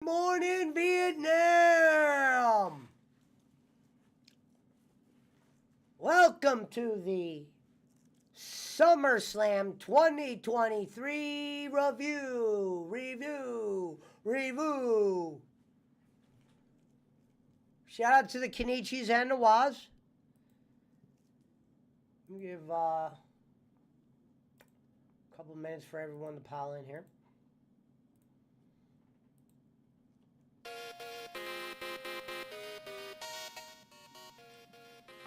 Morning, Vietnam! Welcome to the SummerSlam 2023 review. Shout out to the Kenichis and the Waz. Give a couple minutes for everyone to pile in here.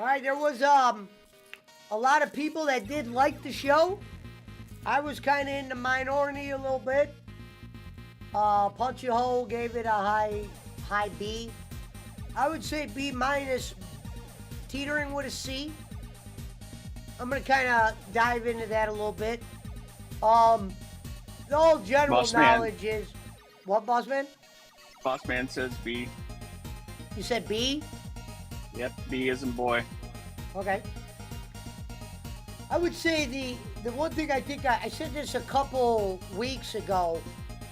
All right, there was a lot of people that did like the show. I was kind of in the minority a little bit. Punchy Hole gave it a high B. I would say B minus, teetering with a C. I'm gonna kind of dive into that a little bit. The whole general knowledge is what, Boss Man? Boss Man says B. You said B? Yep, B as in boy. Okay. I would say the one thing I think I said this a couple weeks ago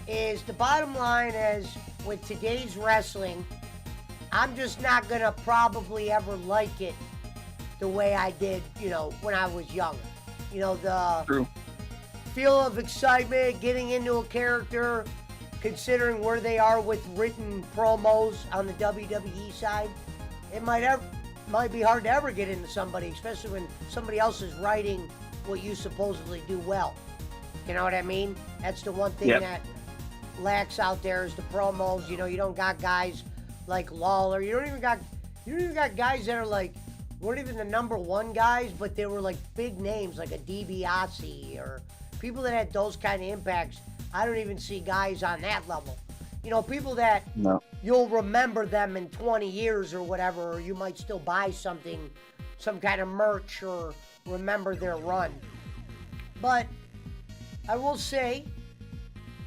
is the bottom line is with today's wrestling, I'm just not going to probably ever like it the way I did, when I was younger. The True. feel of excitement, getting into a character, considering where they are with written promos on the WWE side. It might be hard to ever get into somebody, especially when somebody else is writing what you supposedly do well. You know what I mean? That's the one thing that lacks out there is the promos. You don't got guys like Lawler. You don't even got guys that are like weren't even the number one guys, but they were like big names like a DiBiase or people that had those kind of impacts. I don't even see guys on that level. People that you'll remember them in 20 years or whatever, or you might still buy something, some kind of merch, or remember their run. But I will say,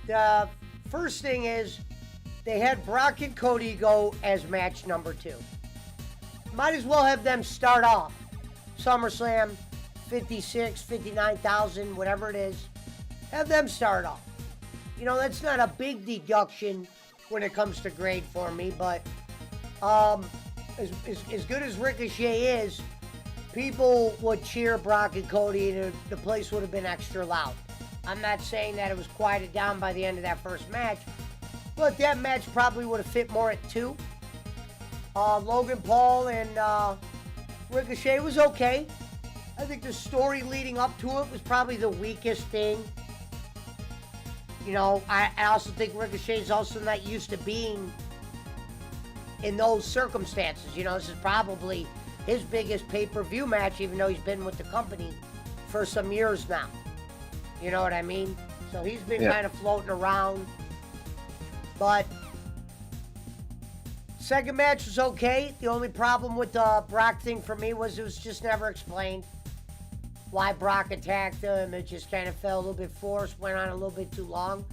the first thing is, they had Brock and Cody go as match number 2. Might as well have them start off SummerSlam 56, 59,000, whatever it is. Have them start off. That's not a big deduction when it comes to grade for me, but as good as Ricochet is, people would cheer Brock and Cody, and the place would have been extra loud. I'm not saying that it was quieted down by the end of that first match, but that match probably would have fit more at 2. Logan Paul and Ricochet was okay. I think the story leading up to it was probably the weakest thing. I also think Ricochet's also not used to being in those circumstances. This is probably his biggest pay-per-view match, even though he's been with the company for some years now. You know what I mean? So he's been kind of floating around. But second match was okay. The only problem with the Brock thing for me was it was just never explained why Brock attacked him. It just kind of felt a little bit forced, went on a little bit too long.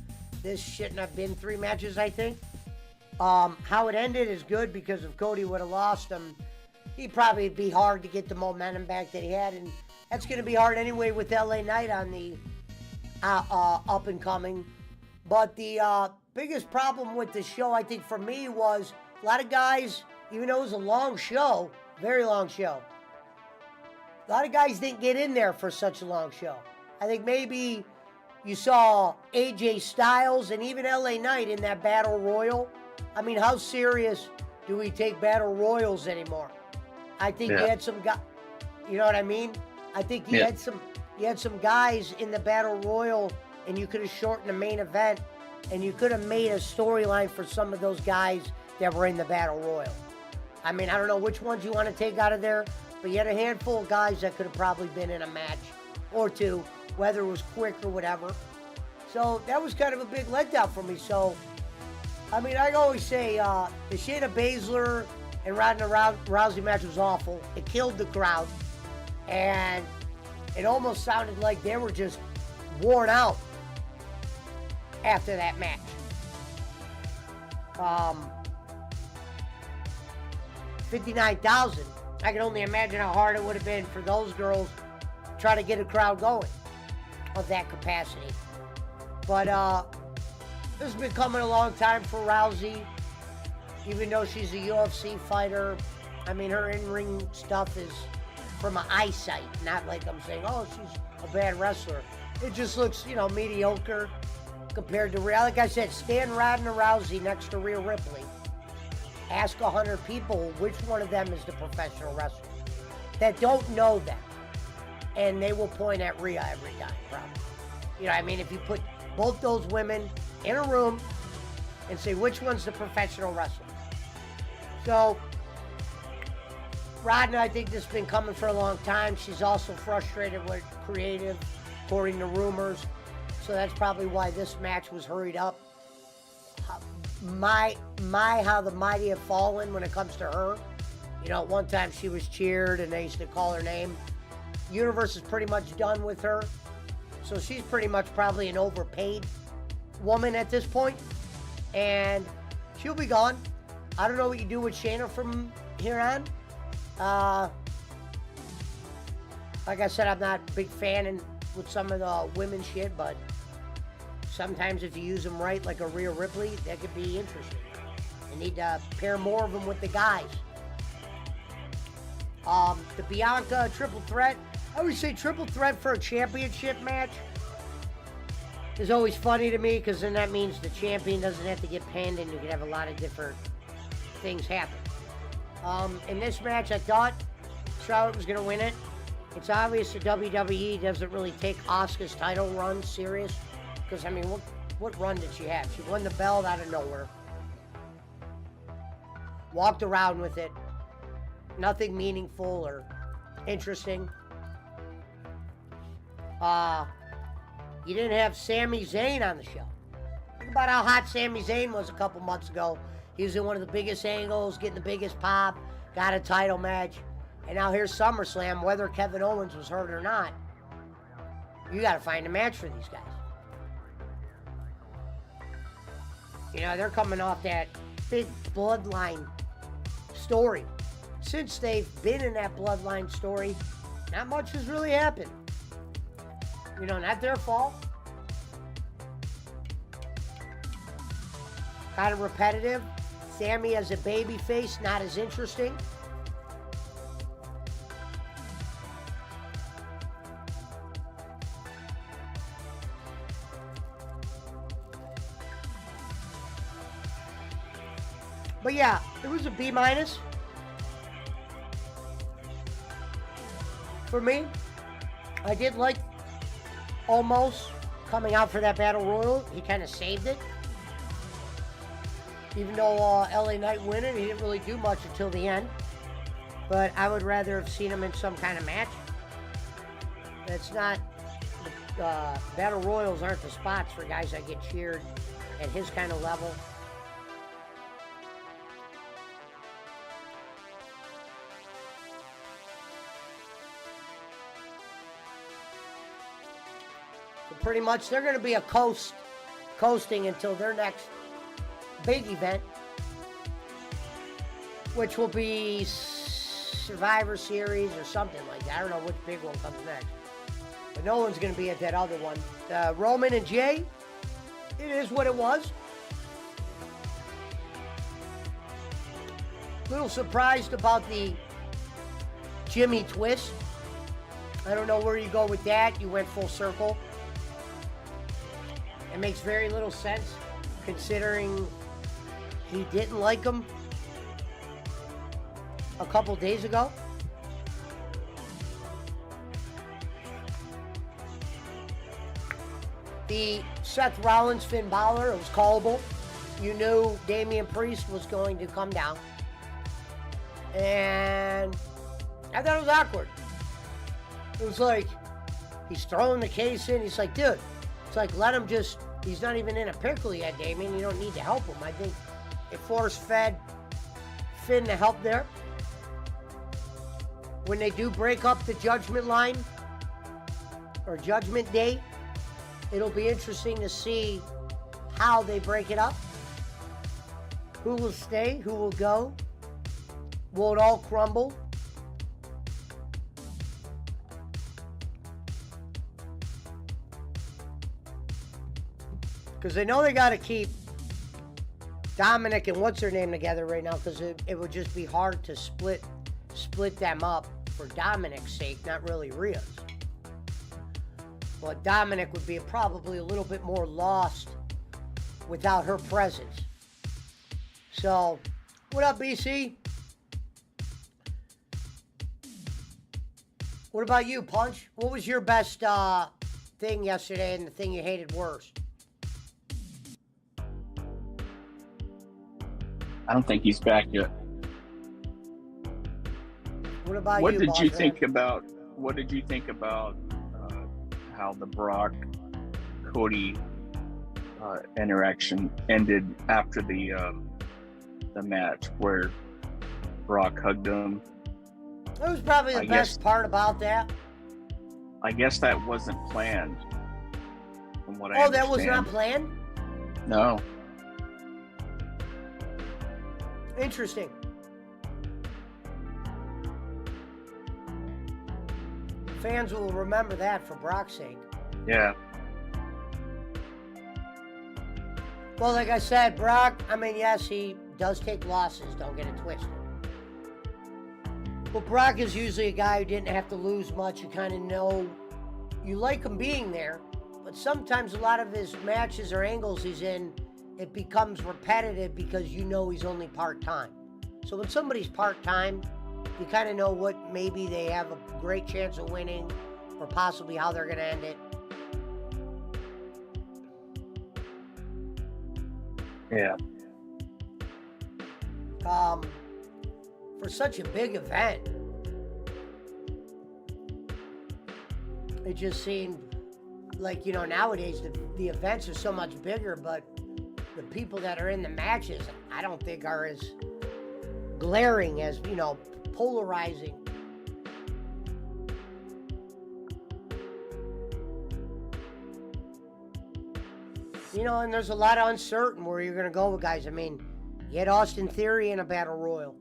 This shouldn't have been 3 matches, I think. How it ended is good because if Cody would have lost him, he'd probably be hard to get the momentum back that he had, and that's going to be hard anyway with LA Knight on the up and coming. But the biggest problem with the show, I think for me, was a lot of guys, even though it was a long show, very long show, a lot of guys didn't get in there for such a long show. I think maybe you saw AJ Styles and even LA Knight in that Battle Royal. I mean, how serious do we take Battle Royals anymore? I think you had some guys, you know what I mean? I think you had some guys in the Battle Royal, and you could have shortened the main event, and you could have made a storyline for some of those guys that were in the Battle Royal. I mean, I don't know which ones you want to take out of there, but you had a handful of guys that could have probably been in a match or two, whether it was quick or whatever. So that was kind of a big letdown for me. So, I mean, I always say the Shayna Baszler and Ronda Rousey match was awful. It killed the crowd. And it almost sounded like they were just worn out after that match. 59,000. I can only imagine how hard it would have been for those girls to try to get a crowd going of that capacity. But This has been coming a long time for Rousey, even though she's a UFC fighter. I mean, her in-ring stuff is from an eyesight, not like I'm saying, oh, she's a bad wrestler. It just looks, mediocre compared to Rhea. Like I said, stand Ronda Rousey next to Rhea Ripley. Ask 100 people which one of them is the professional wrestler that don't know them. And they will point at Rhea every time, probably. If you put both those women in a room and say which one's the professional wrestler. So, Ronda, I think this has been coming for a long time. She's also frustrated with creative, according to rumors. So that's probably why this match was hurried up. How the mighty have fallen when it comes to her. At one time she was cheered and they used to call her name. Universe is pretty much done with her. So she's pretty much probably an overpaid woman at this point. And she'll be gone. I don't know what you do with Shayna from here on. Like I said, I'm not a big fan with some of the women's shit, but sometimes if you use them right, like a Rhea Ripley, that could be interesting. You need to pair more of them with the guys. The Bianca triple threat. I always say triple threat for a championship match is always funny to me, because then that means the champion doesn't have to get pinned and you can have a lot of different things happen. In this match, I thought Charlotte was going to win it. It's obvious the WWE doesn't really take Asuka's title run serious. Because, what run did she have? She won the belt out of nowhere. Walked around with it. Nothing meaningful or interesting. You didn't have Sami Zayn on the show. Think about how hot Sami Zayn was a couple months ago. He was in one of the biggest angles, getting the biggest pop, got a title match. And now here's SummerSlam, whether Kevin Owens was hurt or not. You got to find a match for these guys. They're coming off that big bloodline story. Since they've been in that bloodline story, not much has really happened. Not their fault. Kind of repetitive. Sammy as a baby face, not as interesting. But yeah, it was a B-. For me. I did like Almost coming out for that Battle Royal. He kind of saved it. Even though LA Knight won it, he didn't really do much until the end. But I would rather have seen him in some kind of match. It's not... Battle Royals aren't the spots for guys that get cheered at his kind of level. Pretty much, they're going to be coasting until their next big event, which will be Survivor Series or something like that. I don't know which big one comes next. But no one's going to be at that other one. Roman and Jay, it is what it was. Little surprised about the Jimmy twist. I don't know where you go with that. You went full circle. It makes very little sense, considering he didn't like him a couple days ago. The Seth Rollins, Finn Balor, it was callable. You knew Damian Priest was going to come down. And I thought it was awkward. It was like, he's throwing the case in. He's like, dude, it's like, let him just, he's not even in a pickle yet, Damian. You don't need to help him. I think it force-fed Finn the help there. When they do break up the Judgment Line, or Judgment Day, it'll be interesting to see how they break it up. Who will stay? Who will go? Will it all crumble? Because they know they got to keep Dominic and what's her name together right now, because it would just be hard to split them up for Dominic's sake, not really Rhea's. But Dominic would be probably a little bit more lost without her presence. So, what up, BC? What about you, Punch? What was your best thing yesterday and the thing you hated worst? I don't think he's back yet. What about What you, did boss you man? think about? What did you think about how the Brock Cody interaction ended after the match, where Brock hugged him? That was probably the best part about that. I guess that wasn't planned, from what I Oh, understand. that was not planned? No. Interesting. Fans will remember that for Brock's sake. Yeah. Well, like I said, Brock, I mean, yes, he does take losses, don't get it twisted. But Brock is usually a guy who didn't have to lose much. You kind of know, you like him being there, but sometimes a lot of his matches or angles he's in, it becomes repetitive because you know he's only part-time. So when somebody's part-time, you kind of know what maybe they have a great chance of winning or possibly how they're going to end it. Yeah. For such a big event, it just seemed like, you know, nowadays the events are so much bigger, but the people that are in the matches, I don't think are as glaring, as, you know, polarizing. You know, and there's a lot of uncertain where you're going to go with guys. I mean, you had Austin Theory in a battle royal.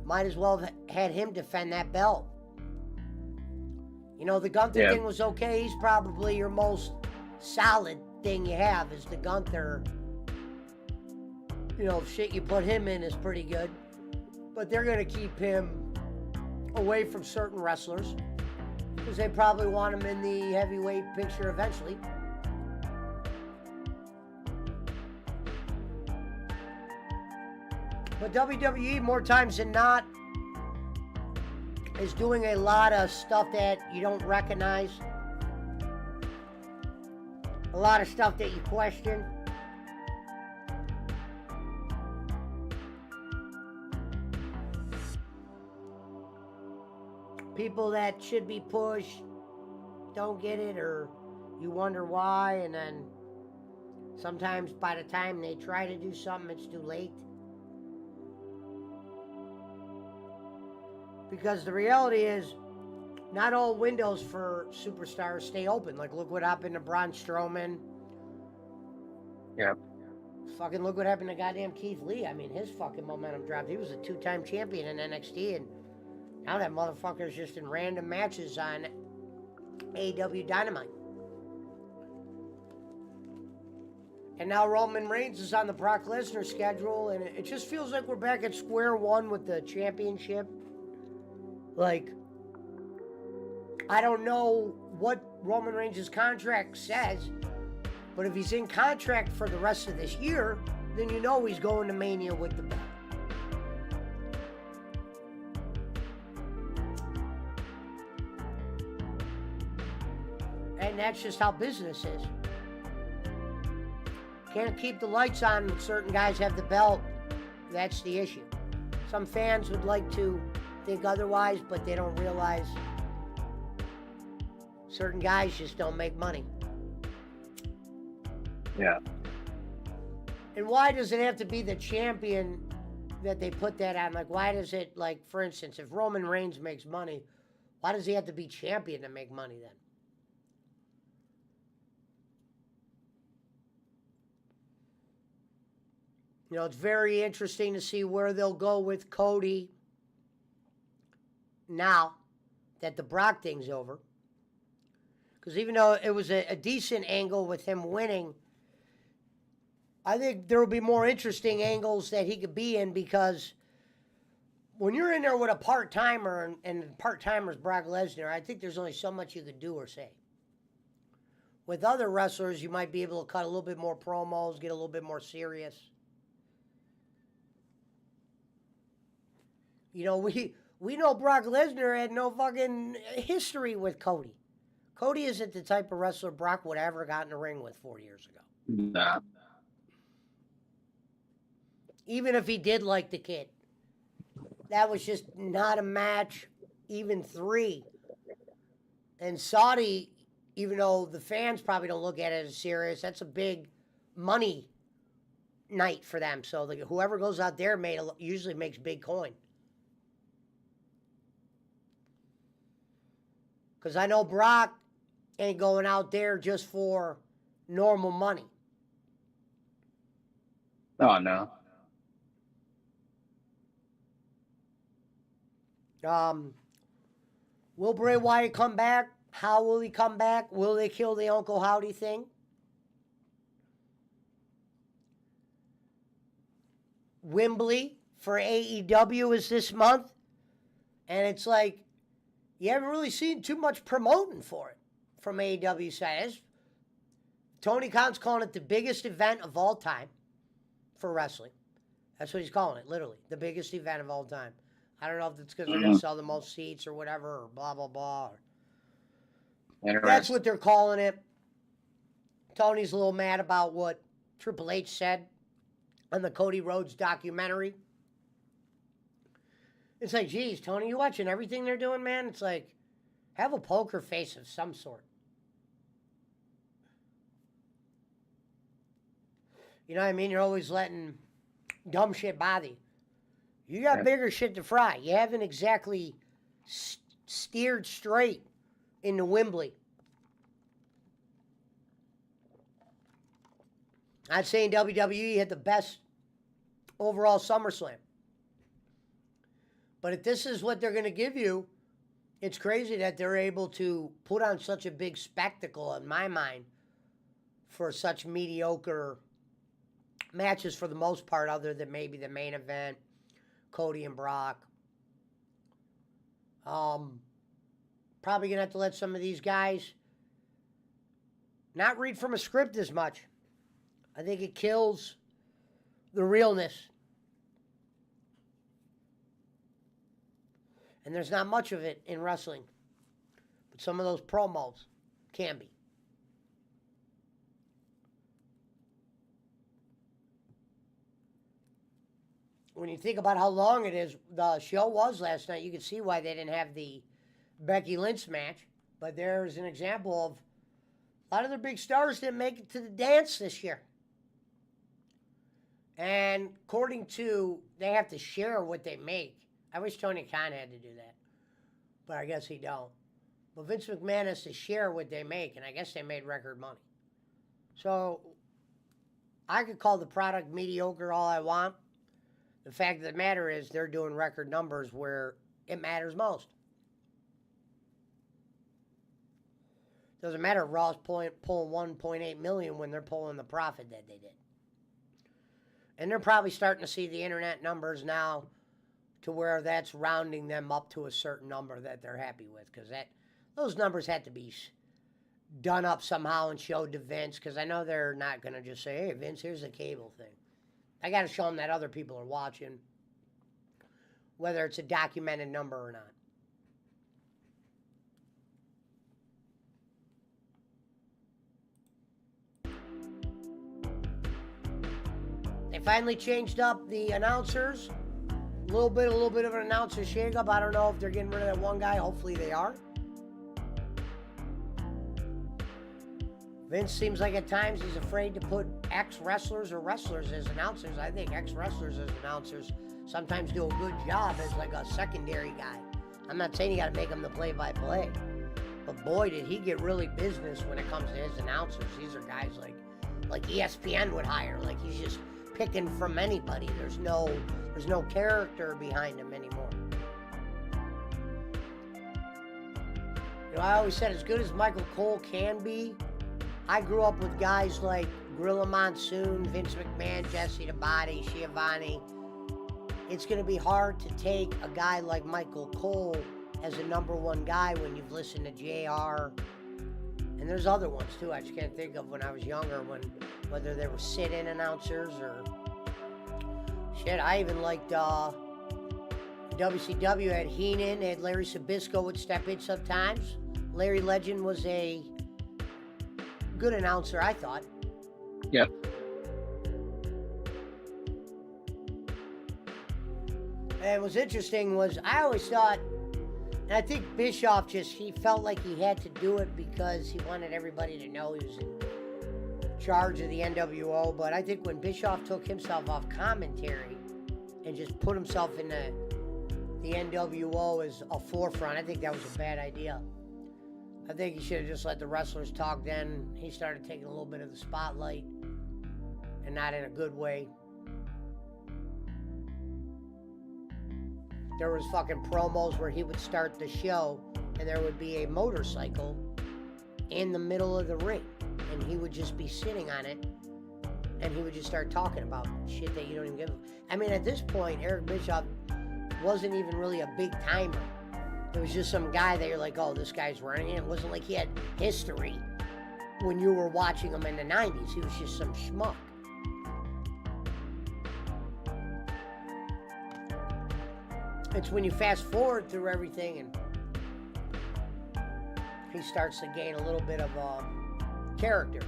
Might as well have had him defend that belt. You know, the Gunther thing was okay. He's probably your most solid thing you have is the Gunther. You know, shit you put him in is pretty good. But they're going to keep him away from certain wrestlers because they probably want him in the heavyweight picture eventually. But WWE, more times than not, is doing a lot of stuff that you don't recognize. A lot of stuff that you question. People that should be pushed don't get it, or you wonder why, and then sometimes by the time they try to do something, it's too late. Because the reality is, not all windows for superstars stay open. Like, look what happened to Braun Strowman. Yep. Fucking look what happened to goddamn Keith Lee. I mean, his fucking momentum dropped. He was a 2-time champion in NXT, and now that motherfucker's just in random matches on AEW Dynamite. And now Roman Reigns is on the Brock Lesnar schedule, and it just feels like we're back at square one with the championship. Like, I don't know what Roman Reigns' contract says, but if he's in contract for the rest of this year, then you know he's going to Mania with the belt. And that's just how business is. Can't keep the lights on when certain guys have the belt. That's the issue. Some fans would like to think otherwise, but they don't realize certain guys just don't make money. Yeah. And why does it have to be the champion that they put that on? Like, why does it, like, for instance, if Roman Reigns makes money, why does he have to be champion to make money then? You know, it's very interesting to see where they'll go with Cody now that the Brock thing's over. Because even though it was a decent angle with him winning, I think there will be more interesting angles that he could be in, because when you're in there with a part-timer, and part-timer's Brock Lesnar, I think there's only so much you could do or say. With other wrestlers, you might be able to cut a little bit more promos, get a little bit more serious. You know, we know Brock Lesnar had no fucking history with Cody. Cody isn't the type of wrestler Brock would ever got in the ring with 4 years ago. Nah. Even if he did like the kid. That was just not a match, even 3. And Saudi, even though the fans probably don't look at it as serious, that's a big money night for them. So whoever goes out there usually makes big coin. Because I know Brock ain't going out there just for normal money. Oh, no. Will Bray Wyatt come back? How will he come back? Will they kill the Uncle Howdy thing? Wembley for AEW is this month. And it's like, you haven't really seen too much promoting for it from AEW side. Tony Khan's calling it the biggest event of all time for wrestling. That's what he's calling it, literally. The biggest event of all time. I don't know if it's because they're going to sell the most seats or whatever, or blah, blah, blah. That's what they're calling it. Tony's a little mad about what Triple H said on the Cody Rhodes documentary. It's like, geez, Tony, you watching everything they're doing, man? It's like, have a poker face of some sort. You know what I mean? You're always letting dumb shit bother you. You got bigger shit to fry. You haven't exactly steered straight into Wembley. I'd say in WWE had the best overall SummerSlam. But if this is what they're going to give you, it's crazy that they're able to put on such a big spectacle, in my mind, for such mediocre matches for the most part, other than maybe the main event, Cody and Brock. Probably going to have to let some of these guys not read from a script as much. I think it kills the realness. And there's not much of it in wrestling. But some of those promos can be. When you think about how long it is, the show was last night, you can see why they didn't have the Becky Lynch match. But there's an example of a lot of their big stars didn't make it to the dance this year. And according to, they have to share what they make. I wish Tony Khan had to do that, but I guess he don't. But Vince McMahon has to share what they make, and I guess they made record money. So I could call the product mediocre all I want. The fact of the matter is they're doing record numbers where it matters most. Doesn't matter if Raw's pulling 1.8 million when they're pulling the profit that they did. And they're probably starting to see the internet numbers now to where that's rounding them up to a certain number that they're happy with, because those numbers had to be done up somehow and showed to Vince, because I know they're not going to just say, hey, Vince, here's the cable thing. I got to show them that other people are watching, whether it's a documented number or not. They finally changed up the announcers. A little bit of an announcer shakeup. I don't know if they're getting rid of that one guy. Hopefully they are. Vince seems like at times he's afraid to put ex-wrestlers or wrestlers as announcers. I think ex-wrestlers as announcers sometimes do a good job as like a secondary guy. I'm not saying you got to make him the play-by-play. But boy, did he get really business when it comes to his announcers. These are guys like ESPN would hire. Like he's just picking from anybody. There's no character behind him anymore. You know, I always said, as good as Michael Cole can be, I grew up with guys like Gorilla Monsoon, Vince McMahon, Jesse the Body, Schiavone. It's going to be hard to take a guy like Michael Cole as a number one guy when you've listened to JR. And there's other ones too I just can't think of when I was younger, whether they were sit-in announcers or... Shit, I even liked WCW had Heenan, they had Larry Sabisco would step in sometimes. Larry Legend was a good announcer, I thought. Yep. And what's interesting was I always thought, and I think Bischoff he felt like he had to do it because he wanted everybody to know he was in charge of the NWO, but I think when Bischoff took himself off commentary and just put himself in the NWO as a forefront, I think that was a bad idea. I think he should have just let the wrestlers talk then. He started taking a little bit of the spotlight, and not in a good way. There was fucking promos where he would start the show and there would be a motorcycle in the middle of the ring and he would just be sitting on it and he would just start talking about shit that you don't even give a... I mean, at this point, Eric Bischoff wasn't even really a big timer. It was just some guy that you're like, oh, this guy's running. It wasn't like he had history when you were watching him in the 90s. He was just some schmuck. It's when you fast forward through everything and he starts to gain a little bit of character.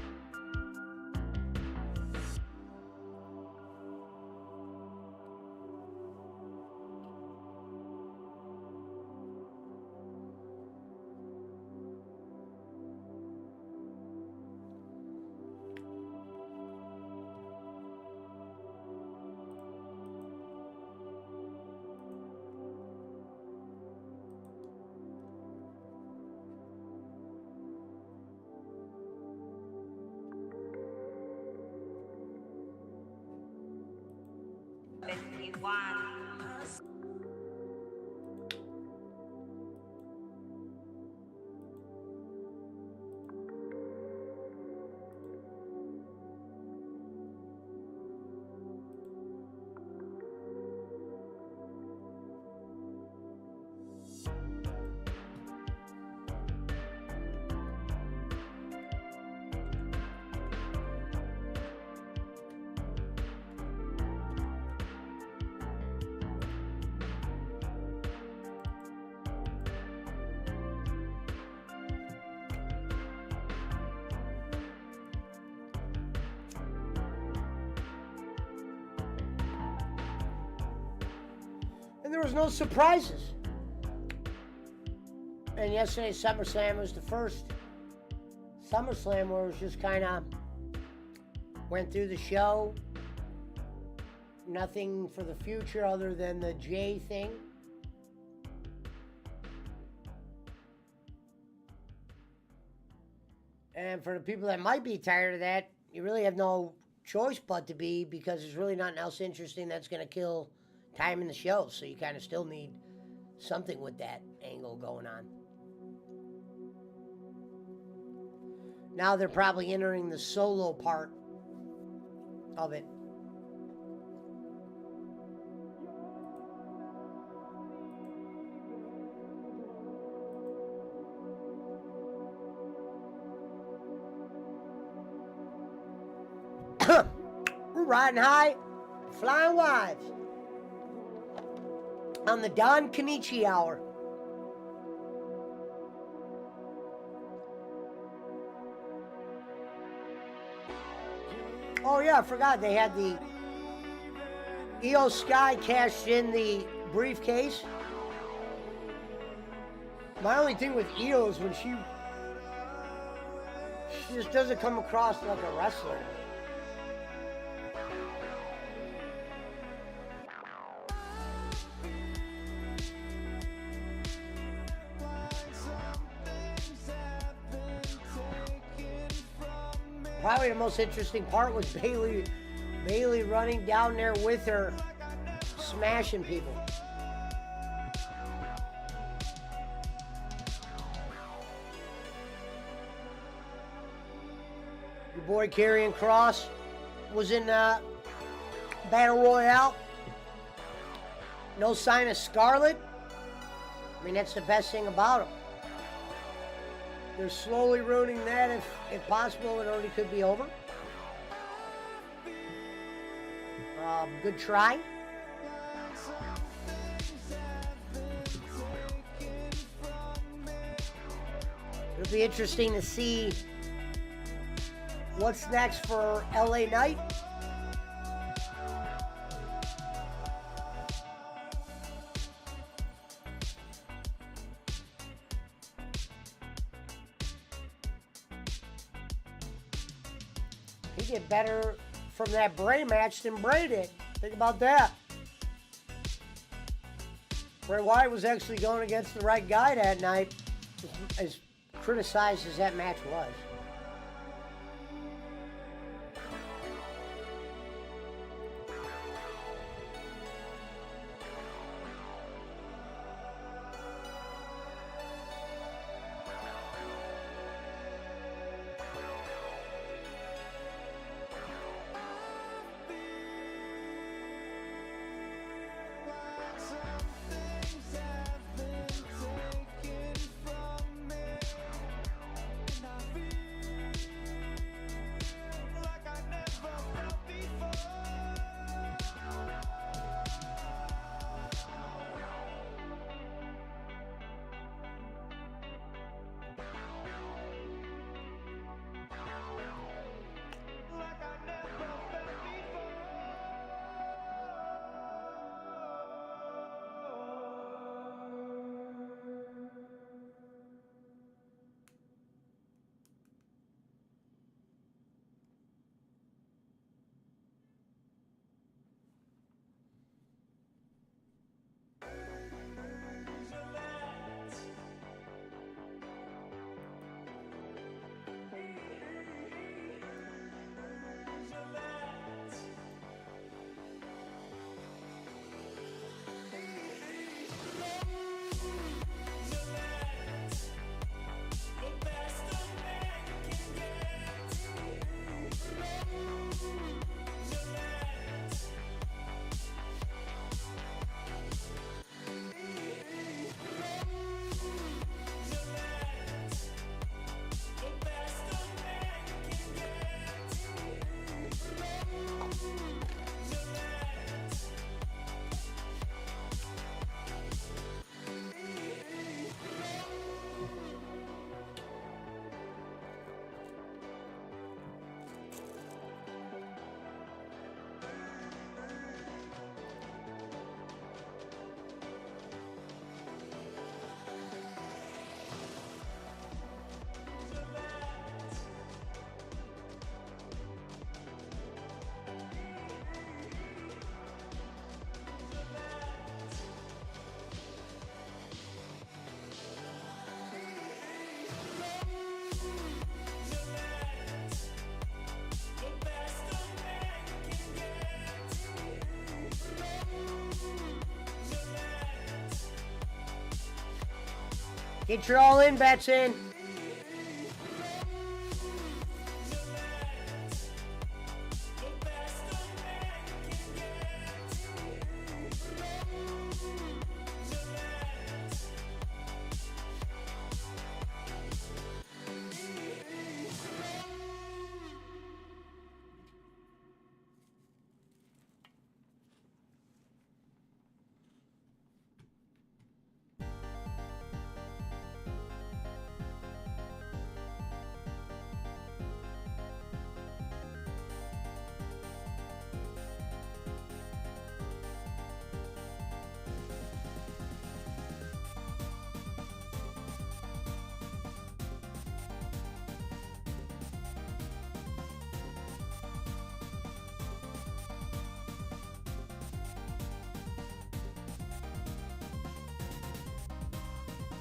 And there was no surprises. And yesterday's SummerSlam was the first SummerSlam where it was just kind of went through the show. Nothing for the future other than the Jay thing. And for the people that might be tired of that, you really have no choice but to be, because there's really nothing else interesting that's going to kill time in the show. So you kind of still need something with that angle going on. Now they're probably entering the solo part of it. We're riding high, flying wives on the Don Kenichi Hour. Oh yeah, I forgot they had the Io Sky cashed in the briefcase. My only thing with Io is when she just doesn't come across like a wrestler. Probably the most interesting part was Bayley running down there with her, smashing people. boy Karrion Kross was in Battle Royale. No sign of Scarlett. I mean, that's the best thing about him. They're slowly ruining that. If possible, it already could be over. Good try. It'll be interesting to see what's next for LA Knight. He did better from that Bray match than Bray did. Think about that. Bray Wyatt was actually going against the right guy that night, as criticized as that match was. Get your all-in bets in.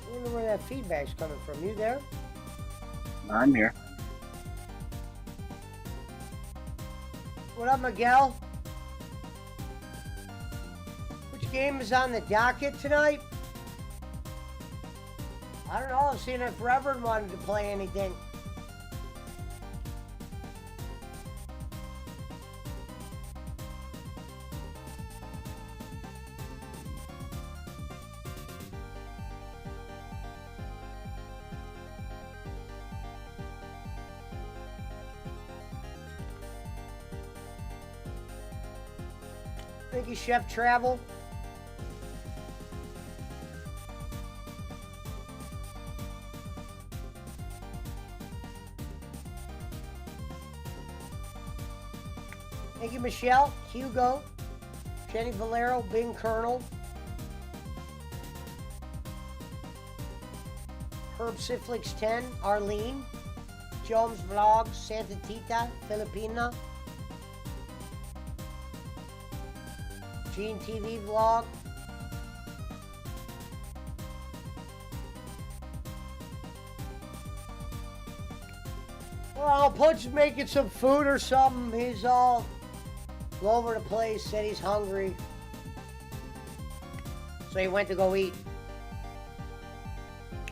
I wonder where that feedback's coming from. You there? I'm here. What up, Miguel? Which game is on the docket tonight? I don't know. I've seen it forever and wanted to play anything. Thank you, Chef Travel. Thank you, Michelle, Hugo, Jenny Valero, Bing Colonel, Herb Siflix 10, Arlene, Jones Vlogs, Santa Tita, Filipina, Gene TV Vlog, well, Punch is making some food or something. He's all over the place, said he's hungry. So he went to go eat.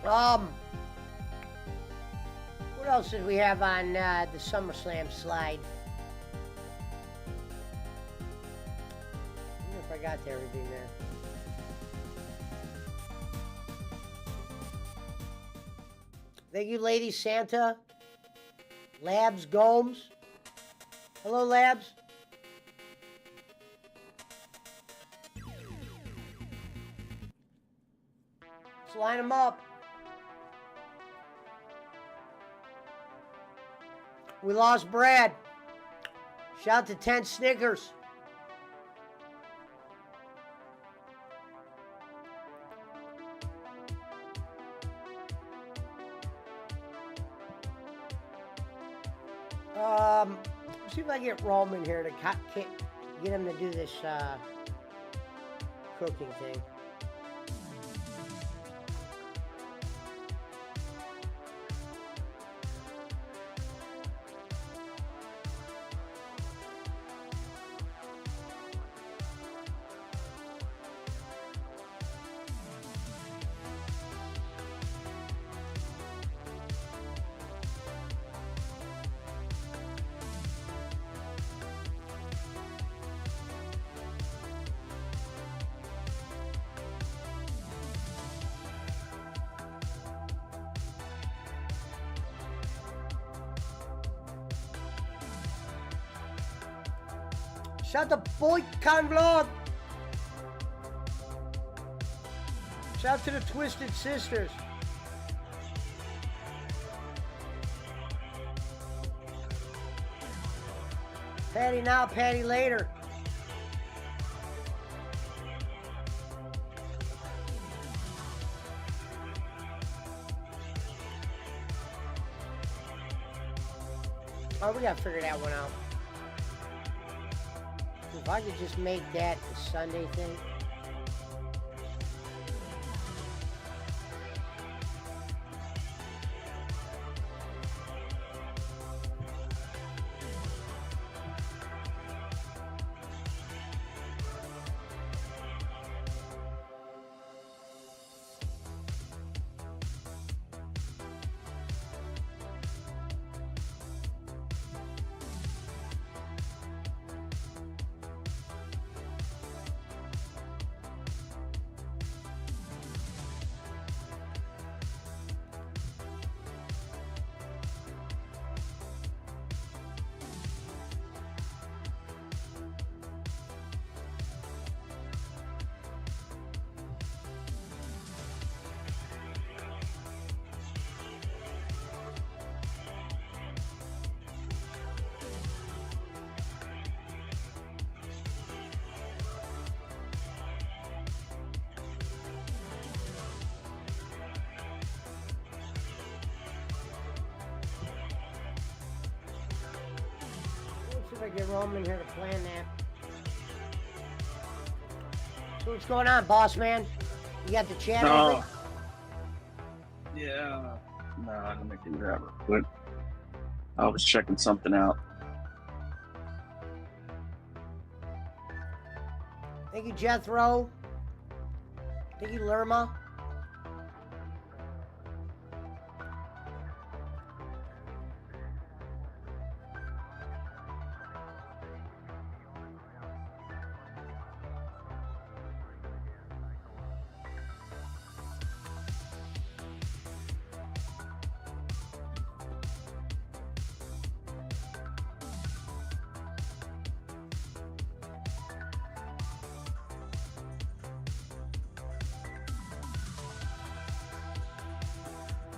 What else did we have on the SummerSlam slide? I wonder if I got to everything there. Thank you, Lady Santa. Labs Gomes. Hello, Labs. Let's line them up. We lost Brad. Shout to 10 Snickers. See if I get Roman here to get him to do this cooking thing. Shout out to Boy Con Vlog. Shout out to the Twisted Sisters. Patty now, Patty later. Oh, we gotta figure that one out. If I could just make that the Sunday thing. If I get Roman here to plan that. So what's going on, boss man? You got the chat open? Yeah. No, let me do that real quick. I was checking something out. Thank you, Jethro. Thank you, Lerma.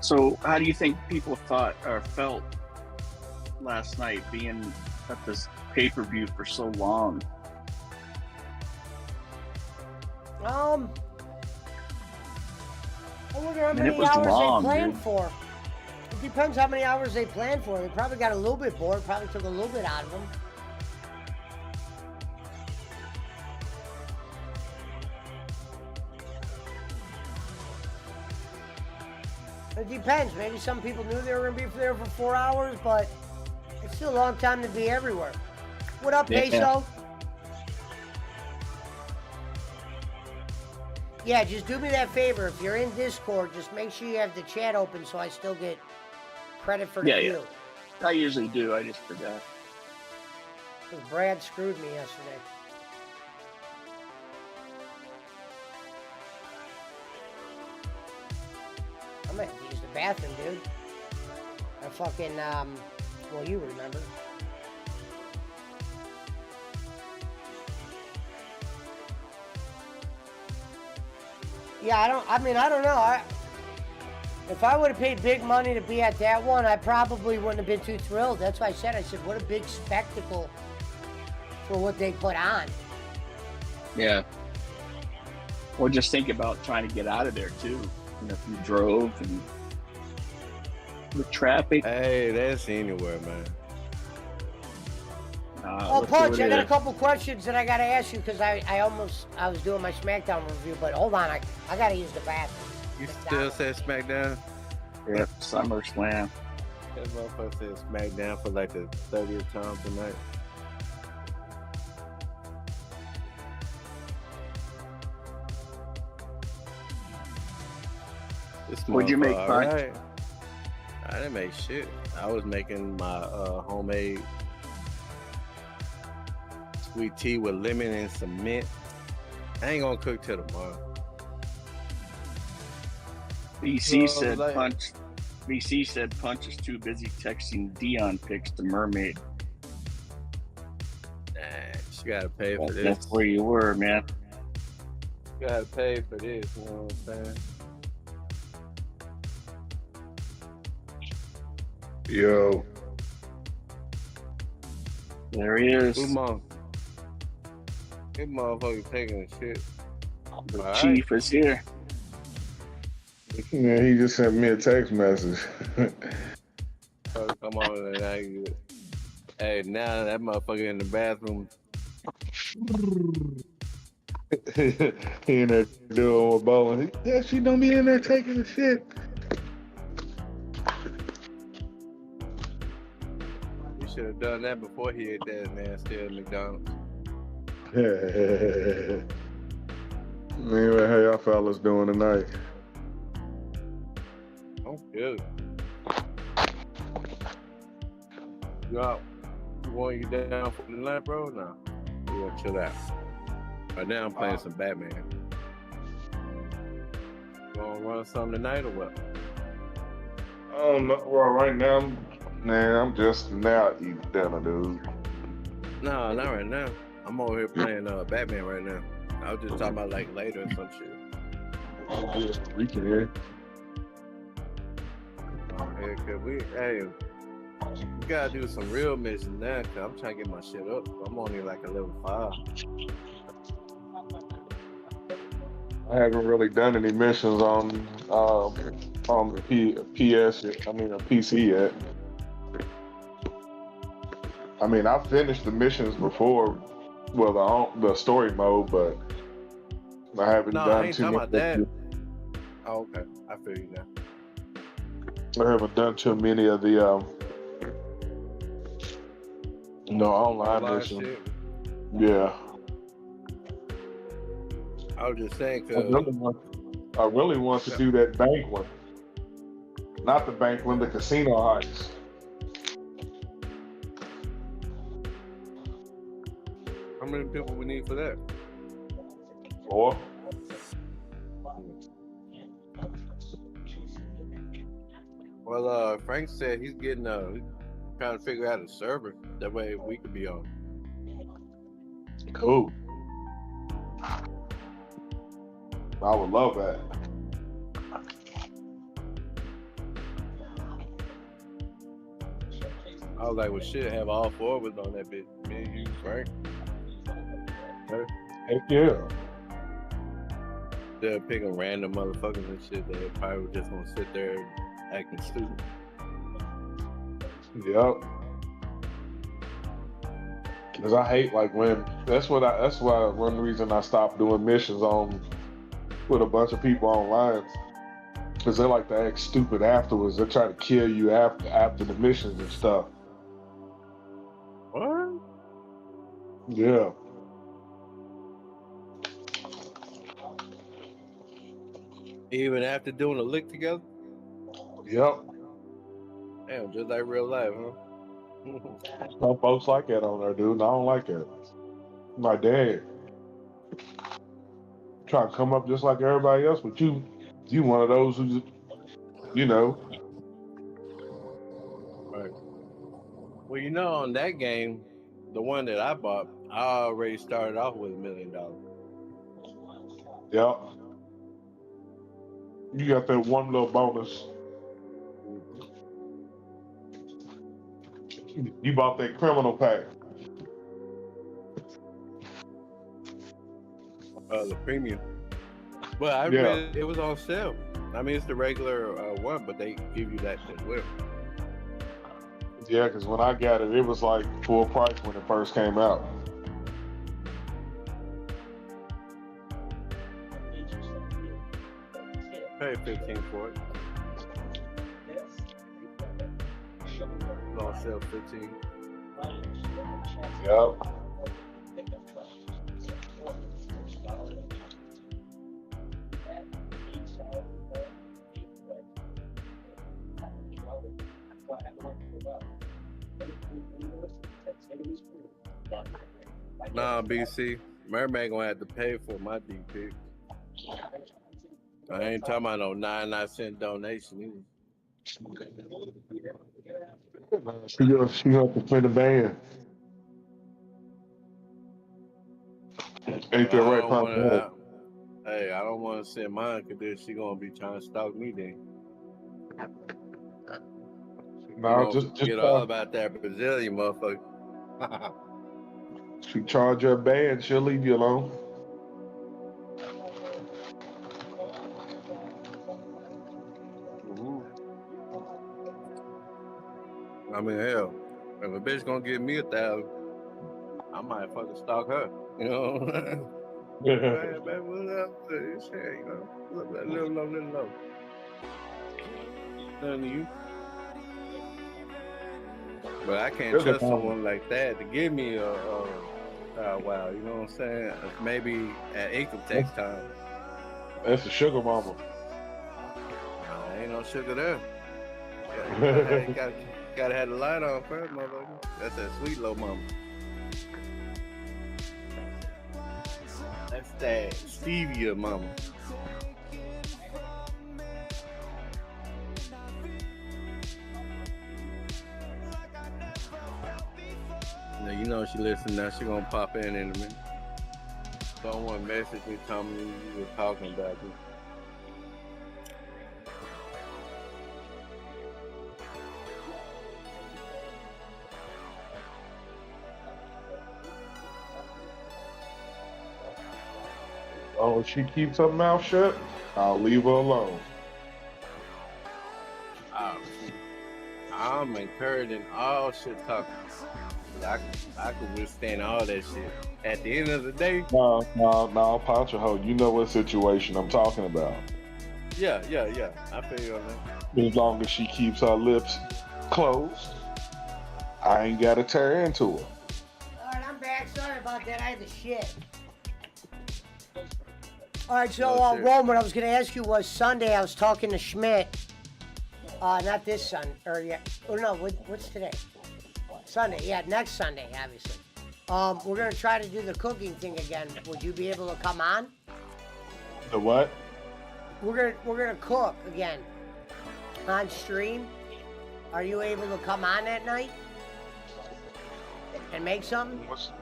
So, how do you think people thought or felt last night being at this pay-per-view for so long? I wonder how I mean, many it was hours long, they planned dude. for. It depends how many hours they planned for. They probably got a little bit bored, probably took a little bit out of them. It depends. Maybe some people knew they were going to be there for 4 hours, but it's still a long time to be everywhere. What up, Yeah. Peso? Yeah, just do me that favor. If you're in Discord, just make sure you have the chat open so I still get credit for the Yeah, view. I usually do. I just forgot. Because Brad screwed me yesterday. I'm gonna have to use the bathroom, dude. I fucking, well, you remember. Yeah, I don't know. If I would have paid big money to be at that one, I probably wouldn't have been too thrilled. That's why I said, what a big spectacle for what they put on. Yeah. Well, just think about trying to get out of there too. You know, if you drove and the traffic. Hey, that's anywhere, man. Oh, Punch, I got a couple questions that I got to ask you because I was doing my SmackDown review, but hold on, I got to use the bathroom. You still said SmackDown? Yep, SummerSlam. That motherfucker said SmackDown for like the 30th time tonight. What'd you make, Punch? Right. I didn't make shit. I was making my homemade sweet tea with lemon and some mint. I ain't gonna cook till tomorrow. BC said like- Punch. BC said Punch is too busy texting Dion pics to Mermaid. Nah, she gotta pay for this. That's where you were, man. You gotta pay for this, you know what I'm saying? Yo, There he is. Who mom? This motherfucker taking the shit. The All chief is here. man, he just sent me a text message. So come on and hey, now that motherfucker in the bathroom. He in there doing with bowling. Yeah, she don't be in there taking the shit. You should have done that before he ate that nasty at McDonald's. Anyway, how y'all fellas doing tonight? I'm good. You out? You want you down for the night, bro? No. You want to chill out? Right now I'm playing some Batman. You want to run something tonight or what? Well, right now, I'm just now eating dinner, dude. No, not right now. I'm over here playing Batman right now. I was just talking about like later or some shit. We can hear. Yeah, cause we gotta do some real missions now. Cause I'm trying to get my shit up. I'm only like a level 5. I haven't really done any missions on the PC yet. I mean, I finished the missions before, well, the story mode, but I haven't No, I done ain't too talking much. about that. Oh, okay. I feel you now. I haven't done too many of the online missions. Shit. Yeah. I was just saying, I cause really want to do that bank one. Not the bank one, the casino heist. how many people we need for that? Or Well, Frank said he's getting trying to figure out a server. That way we could be on. cool. I would love that. I was like, well, shit, have all four of us on that bitch. Me and you, Frank. Heck yeah. They're picking random motherfuckers and shit that probably were just gonna sit there acting stupid. Yep. Cause I hate like when that's why one reason I stopped doing missions on with a bunch of people online. Cause they like to act stupid afterwards. They try to kill you after the missions and stuff. What? Yeah. Even after doing a lick together? Yep. Damn, just like real life, huh? Some folks like that on there, dude. And I don't like it. My dad try to come up just like everybody else, but you one of those who just, you know. Right. Well, you know, on that game, the one that I bought, I already started off with $1 million. Yep. You got that one little bonus. You bought that criminal pack. The premium. Well, I Yeah. read it was on sale. I mean, it's the regular one, but they give you that as well. Yeah, because when I got it, it was like full price when it first came out. Pay $15 for it. It's on sale $15. Yep. Nah, BC. Mermaid gonna have to pay for my DP. I ain't talking about no 99-cent donation either. She got to play the band. Ain't that I right, don't Pop? wanna, hey, I don't want to send mine because then she gonna be trying to stalk me then. No, You just get all about that Brazilian motherfucker. she charge her a band, she'll leave you alone. I mean, hell, if a bitch gonna give me 1,000, I might fucking stalk her. You know? Man, what's up? Shit, you know, little low. Nothing to you. But I can't There's a trust problem. someone like that to give me a wow. You know what I'm saying? Maybe at income tax time. That's the sugar mama. Ain't no sugar there. Gotta have the light on first, motherfucker. That's that sweet little mama. That's that stevia mama. Now, you know she listening now. She gonna pop in a minute. Someone messaged me telling me you were talking about me. Oh, if she keeps her mouth shut, I'll leave her alone. I'm encouraging all shit talking. I can withstand all that shit. At the end of the day, No, Pancho Ho, you know what situation I'm talking about. yeah. I feel you on that. As long as she keeps her lips closed, I ain't gotta tear into her. Alright, I'm back. Sorry about that. I had the shit. Alright, so No shit. Roman, I was gonna ask you was Sunday I was talking to Schmidt. Not this Sunday, or yeah, oh no, what's today? Sunday, yeah, next Sunday, obviously. We're gonna try to do the cooking thing again. Would you be able to come on? The what? We're gonna cook again on stream. Are you able to come on that night and make something? What's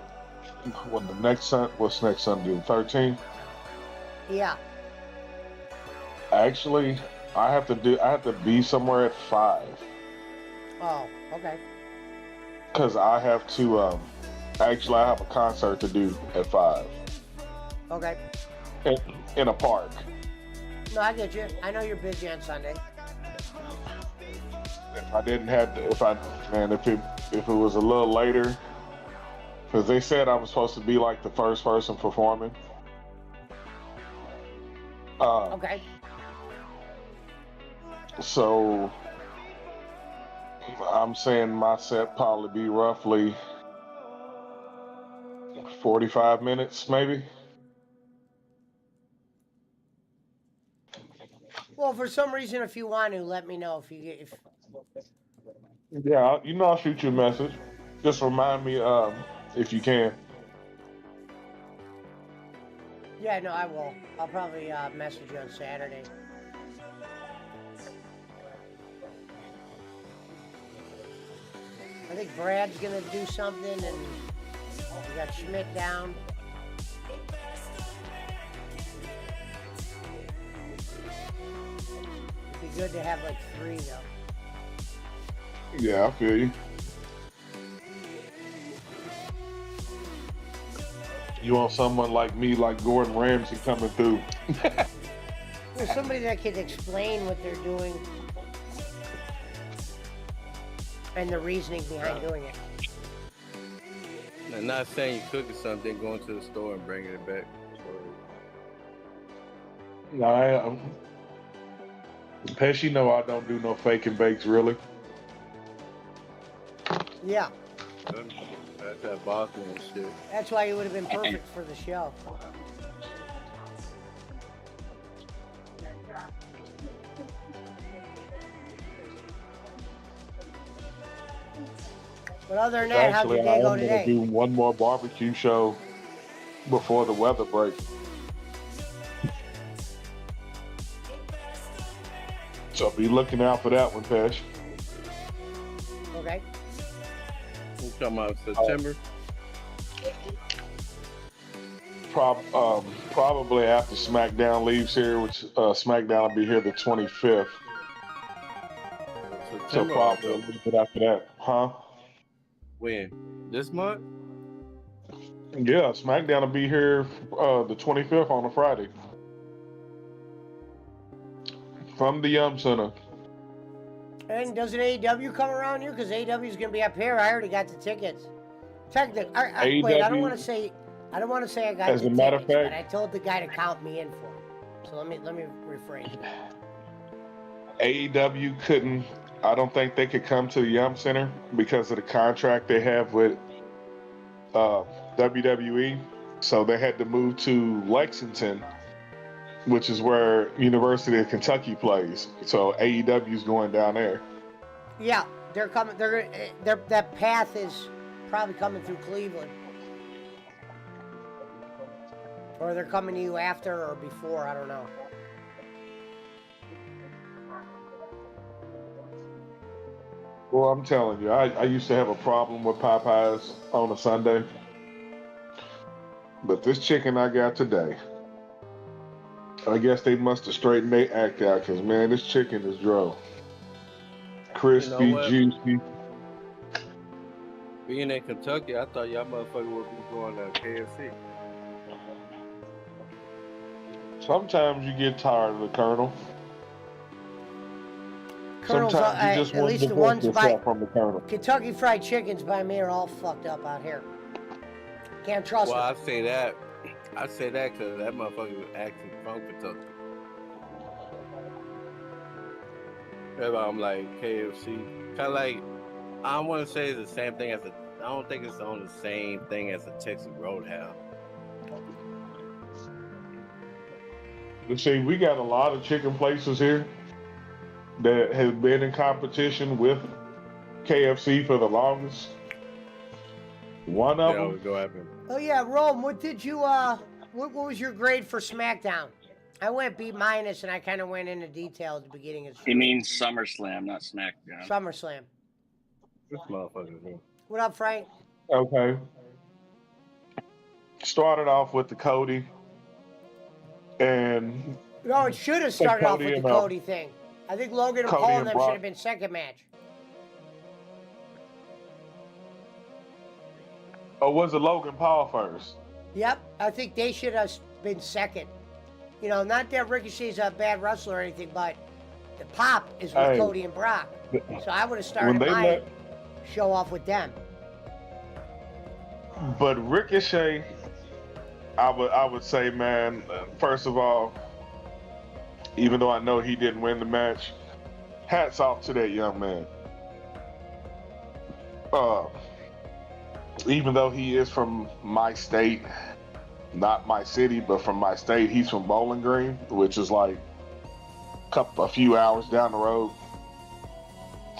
next Sunday? The 13th? Yeah. Actually, I have to be somewhere at 5. Oh, okay. because I have to. Actually, I have a concert to do at 5 Okay. in a park. No, I get you. I know you're busy on Sunday. If I didn't have, to, if it was a little later, because they said I was supposed to be like the first person performing. Okay. So I'm saying my set probably be roughly 45 minutes, maybe. Well, for some reason, if you want to, let me know if you get. If Yeah, I'll shoot you a message. Just remind me if you can. Yeah, no, I will. I'll probably message you on Saturday. I think Brad's gonna do something, and we got Schmidt down. It'd be good to have like 3 though. Yeah, I feel you. You want someone like me, like Gordon Ramsay, coming through? Well, somebody that can explain what they're doing and the reasoning behind doing it. I'm not saying you cooking something, going to the store and bringing it back. Pesci, know I don't do no fake and bakes, really. Yeah, That's that Boston and shit. that's why you would have been perfect for the show. But other than that, how'd Actually, your day I am go gonna today? do one more barbecue show before the weather break. So be looking out for that one, Pesh. Okay. We talking about September? Probably after SmackDown leaves here, which SmackDown will be here the 25th. So September. probably a little bit after that, huh? When? This month? Yeah, SmackDown will be here the 25th on a Friday from the Yum Center. And doesn't AEW come around you? Because AEW is going to be up here. I already got the tickets. Technically, wait, I don't want to say I got As the a matter tickets, of but fact, I told the guy to count me in for them. So let me rephrase. AEW couldn't. I don't think they could come to the Yum Center because of the contract they have with WWE. So they had to move to Lexington, which is where University of Kentucky plays. So AEW is going down there. Yeah, they're coming. That path is probably coming through Cleveland, or they're coming to you after or before. I don't know. Well, I'm telling you, I used to have a problem with Popeyes on a Sunday. But this chicken I got today, I guess they must have straightened their act out because, man, this chicken is dry. Crispy, You know what? juicy. Being in Kentucky, I thought y'all motherfuckers would be going to KFC. Sometimes you get tired of the Colonel. Colonel's, Sometimes you just at want least to the divorce ones by yourself from the Colonel. Kentucky Fried Chickens by me are all fucked up out here. Can't trust Well, them. I say that because that motherfucker was acting from Kentucky. That's why I'm like KFC. Kind of like, I don't want to say it's the same thing as I don't think it's on the same thing as a Texas Roadhouse. You see, we got a lot of chicken places here that have been in competition with KFC for the longest. One of them. Go happen. Oh yeah, Rome. What did you what was your grade for SmackDown? I went B-, and I kind of went into detail at the beginning of the He means SummerSlam, not SmackDown. SummerSlam. This motherfucker here. What up, Frank? Okay. Started off with the Cody. And No, it should have started off with the and, Cody thing. I think Logan and Cody Paul and and them Brock. should have been second match. Or was it Logan Paul first? Yep, I think they should have been second. You know, not that Ricochet's a bad wrestler or anything, but the pop is with Hey. Cody and Brock. So I would have When started they my let, show off with them. but Ricochet, I would say, man. First of all, even though I know he didn't win the match, hats off to that young man. Even though he is from my state, not my city, but from my state, he's from Bowling Green, which is like a few hours down the road.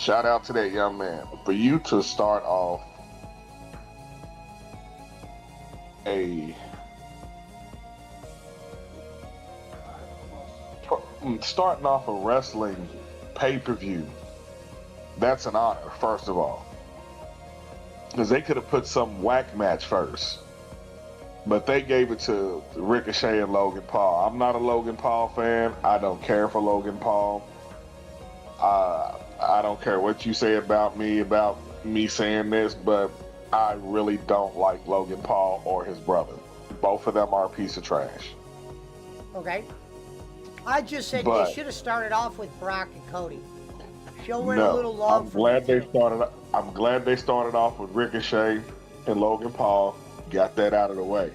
Shout out to that young man. For you to start off starting off a wrestling pay-per-view, that's an honor, first of all. Because they could have put some whack match first. But they gave it to Ricochet and Logan Paul. I'm not a Logan Paul fan. I don't care for Logan Paul. I don't care what you say about me saying this, but I really don't like Logan Paul or his brother. Both of them are a piece of trash. Okay? I just said But- they should have started off with Brock and Cody. Show went a little long I'm for glad me, they too. started. I'm glad they started off with Ricochet and Logan Paul. Got that out of the way.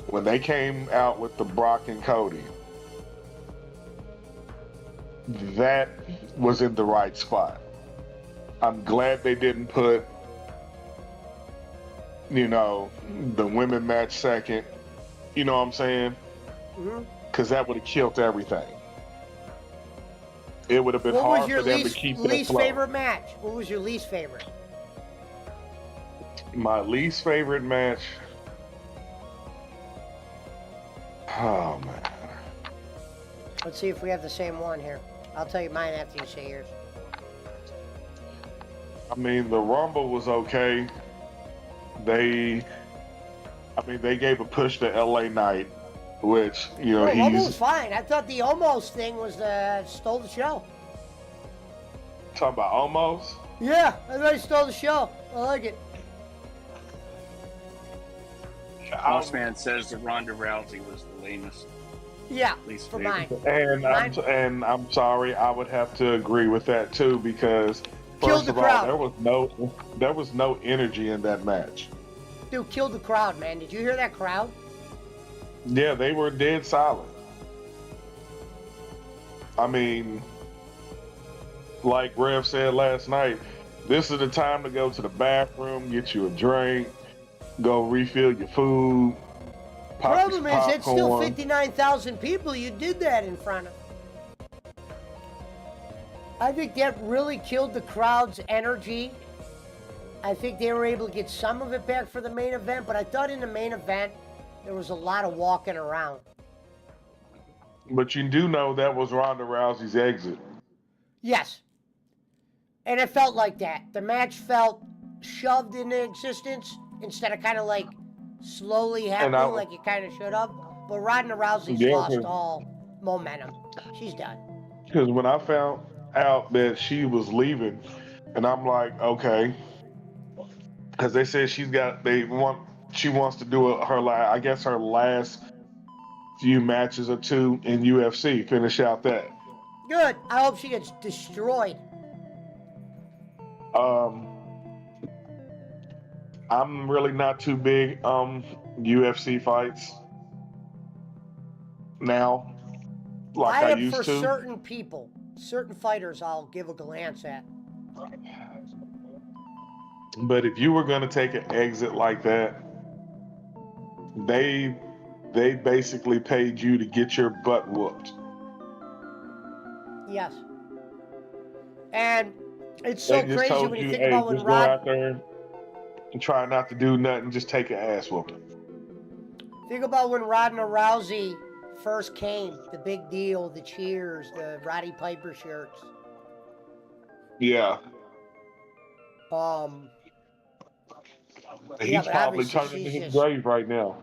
When they came out with the Brock and Cody, that was in the right spot. I'm glad they didn't put, the women match second. You know what I'm saying? Mhm. Because that would have killed everything. It would have been What was hard your for them least, to keep least that flow. favorite match? What was your least favorite? My least favorite match. Oh man. Let's see if we have the same one here. I'll tell you mine after you say yours. I mean, the Rumble was okay. They gave a push to LA Knight, which Oh, Rumble was he's fine. I thought the almost thing was stole the show. talking about almost. Yeah, I thought he stole the show. I like it. Boss Man says that Ronda Rousey was the lamest. Yeah, Least for favorite. mine. And I'm sorry, I would have to agree with that too, because Killed first the of all, crowd. there was no energy in that match. Dude, killed the crowd, man. Did you hear that crowd? Yeah, they were dead silent. I mean, like Rev said last night, this is the time to go to the bathroom, get you a drink, go refill your food. Pop Problem your is, it's still popcorn. 59,000 people you did that in front of. I think that really killed the crowd's energy. I think they were able to get some of it back for the main event, but I thought in the main event, there was a lot of walking around. But you do know that was Ronda Rousey's exit. Yes. And it felt like that. The match felt shoved into existence instead of kind of like slowly happening like it kind of should have. But Ronda Rousey's Yeah, lost 'cause- all momentum. She's done. Because when I found out that she was leaving, and I'm like, okay, because they said she wants to do her last few matches or two in UFC, finish out that. Good. I hope she gets destroyed. I'm really not too big UFC fights now, like I am used for to. certain people, certain fighters I'll give a glance at. But if you were going to take an exit like that, they basically paid you to get your butt whooped. Yes. And it's so They just crazy told when you you, think hey, about when just go Rod. out there and try not to do nothing, just take an ass whooping. Think about when Ronda Rousey first came, the big deal, the cheers, the Roddy Piper shirts. Yeah. He's Yeah, but probably obviously turning to she's his just- grave right now.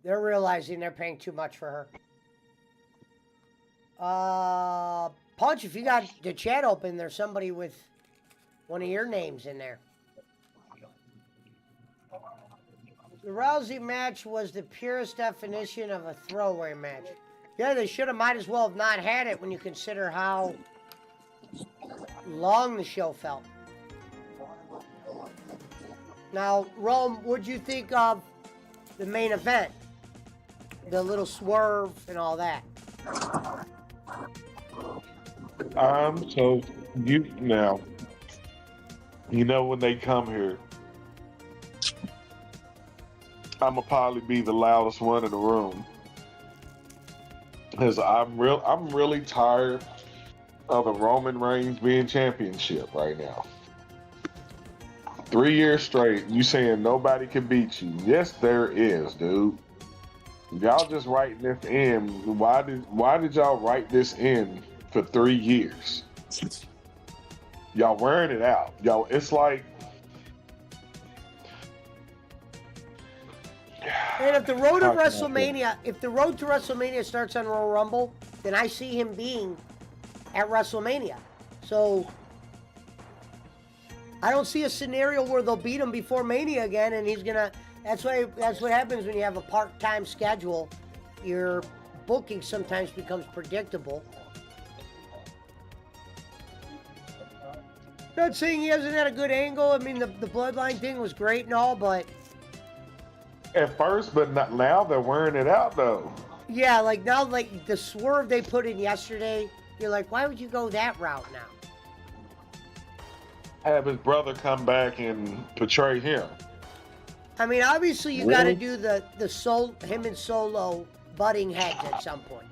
They're realizing they're paying too much for her. Punch, if you got the chat open, there's somebody with one of your names in there. The Rousey match was the purest definition of a throwaway match. Yeah, they should have might as well have not had it when you consider how long the show felt. Now, Rome, what'd you think of the main event? The little swerve and all that. So you know when they come here, I'ma probably be the loudest one in the room. Because I'm really tired of the Roman Reigns being championship right now. 3 years straight, you saying nobody can beat you. Yes, there is, dude. Y'all just writing this in. Why did y'all write this in for 3 years? Y'all wearing it out. Y'all, it's like. And if the road to WrestleMania starts on Royal Rumble, then I see him being at WrestleMania. So I don't see a scenario where they'll beat him before Mania again, and he's gonna. That's what happens when you have a part-time schedule. Your booking sometimes becomes predictable. Not saying he hasn't had a good angle. I mean, the Bloodline thing was great and all, but At first, but not now. They're wearing it out though. yeah, like now, like the swerve they put in yesterday, you're like, why would you go that route now? Have his brother come back and portray him. I mean, obviously you got to do him and Solo butting heads at some point.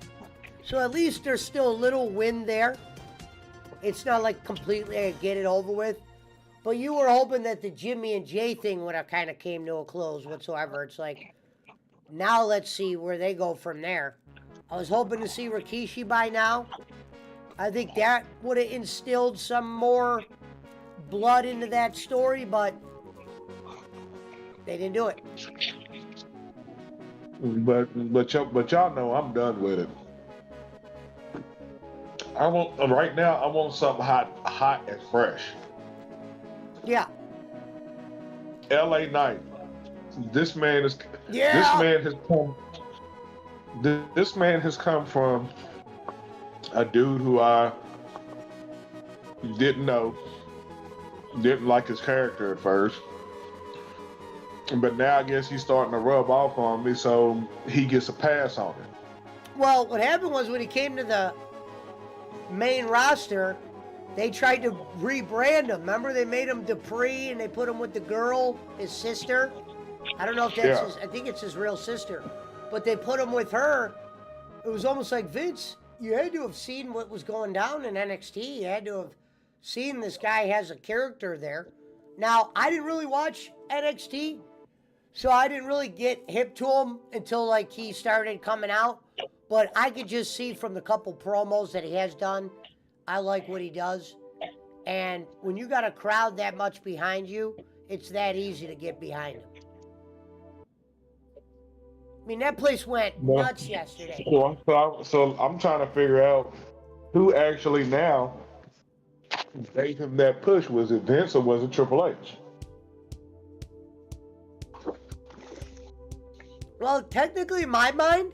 So at least there's still a little win there. It's not like completely get it over with. But you were hoping that the Jimmy and Jay thing would have kind of came to a close whatsoever. It's like, now let's see where they go from there. I was hoping to see Rikishi by now. I think that would have instilled some more blood into that story, but they didn't do it. But y'all know I'm done with it. I want something hot and fresh. Yeah. LA Knight. This man has come from a dude who I didn't know, didn't like his character at first. But now I guess he's starting to rub off on me, so he gets a pass on it. Well, what happened was when he came to the main roster, they tried to rebrand him. Remember, they made him Dupree and they put him with the girl, his sister. I don't know if that's I think it's his real sister. But they put him with her. It was almost like, Vince, you had to have seen what was going down in NXT. You had to have seen this guy has a character there. Now, I didn't really watch NXT, so I didn't really get hip to him until like he started coming out. But I could just see from the couple promos that he has done, I like what he does. And when you got a crowd that much behind you, it's that easy to get behind him. I mean, that place went nuts yesterday. So I'm trying to figure out who actually now gave him that push. Was it Vince or was it Triple H? Well, technically, in my mind,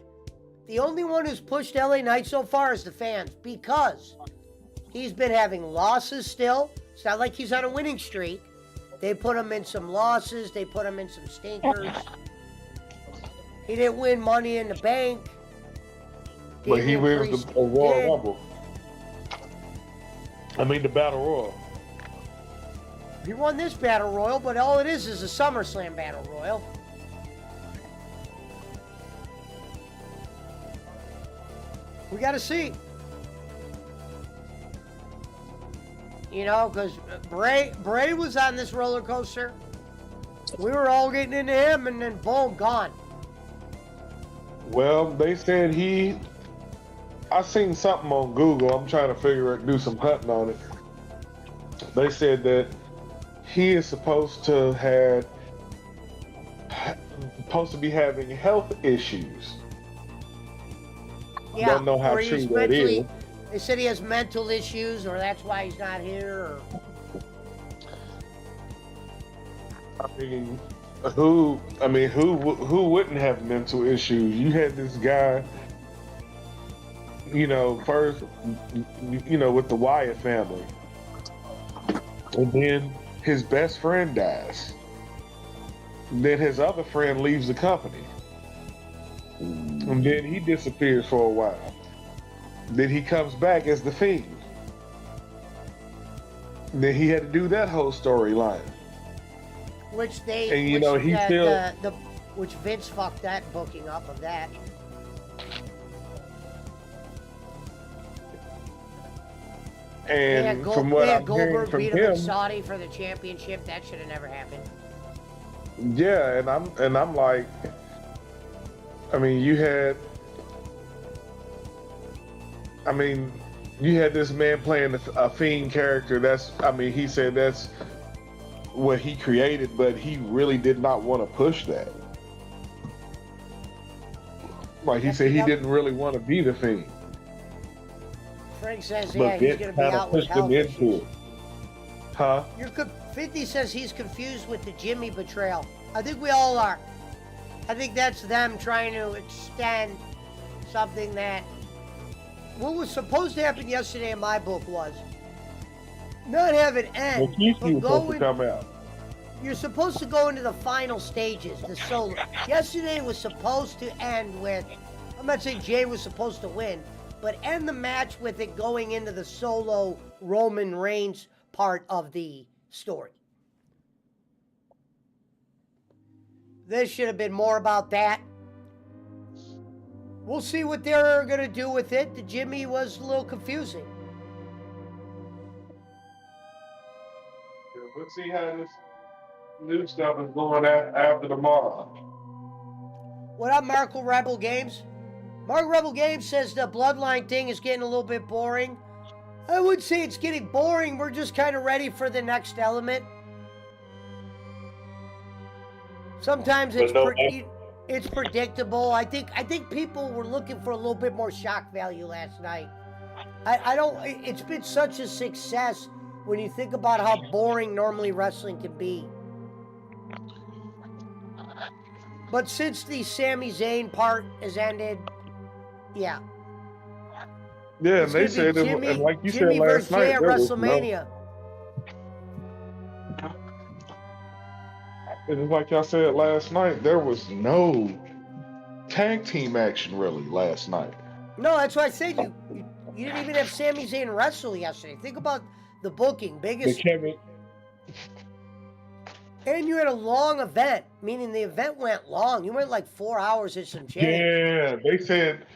the only one who's pushed LA Knight so far is the fans, because he's been having losses still. It's not like he's on a winning streak. They put him in some losses. They put him in some stinkers. He didn't win Money in the Bank. But he wins the Royal Rumble. I mean, the Battle Royal. He won this Battle Royal, but all it is a SummerSlam Battle Royal. We got to see. You know, because Bray was on this roller coaster. We were all getting into him, and then boom, gone. Well, they said I seen something on Google. I'm trying to do some hunting on it. They said that he is supposed to be having health issues. Yeah, don't know how true that is. They said he has mental issues, or that's why he's not here. Or... I mean, who wouldn't have mental issues? You had this guy, first, with the Wyatt family, and then his best friend dies. Then his other friend leaves the company, and then he disappears for a while. Then he comes back as the Fiend. Then he had to do that whole storyline. Which they, And, which, he still- which Vince fucked that booking up of that. And from what I'm hearing Goldberg from beat him in him, Saudi for the championship. That should have never happened. yeah, and I'm like, you had this man playing a Fiend character. He said that's what he created, but he really did not want to push that. Like he said, he didn't really want to be the Fiend. Frank says, But yeah, he's Vince going to be kind of out with pushed him health into issues. it. Huh? 50 says he's confused with the Jimmy betrayal. I think we all are. I think that's them trying to extend something that... What was supposed to happen yesterday in my book was not have it end, Well, but was go supposed to in, come out. you're supposed to go into the final stages, the solo. Yesterday was supposed to end with, I'm not saying Jay was supposed to win, but end the match with it going into the solo Roman Reigns part of the story. This should have been more about that. We'll see what they're going to do with it. The Jimmy was a little confusing. Yeah, we'll see how this new stuff is going after tomorrow. What up, Marco Rebel Games? Marco Rebel Games says the Bloodline thing is getting a little bit boring. I would say it's getting boring. We're just kind of ready for the next element. Sometimes it's predictable. I think people were looking for a little bit more shock value last night. It's been such a success when you think about how boring normally wrestling can be. But since the Sami Zayn part has ended, yeah. Yeah, It's they gonna said, be Jimmy, and like you Jimmy said last versus Jay night, at there was WrestleMania. And it's like y'all said last night, there was no tag team action really last night. No, that's why I said you didn't even have Sami Zayn wrestle yesterday. Think about the booking, biggest, and you had a long event, meaning the event went long. You went like 4 hours and some change. Yeah, they said,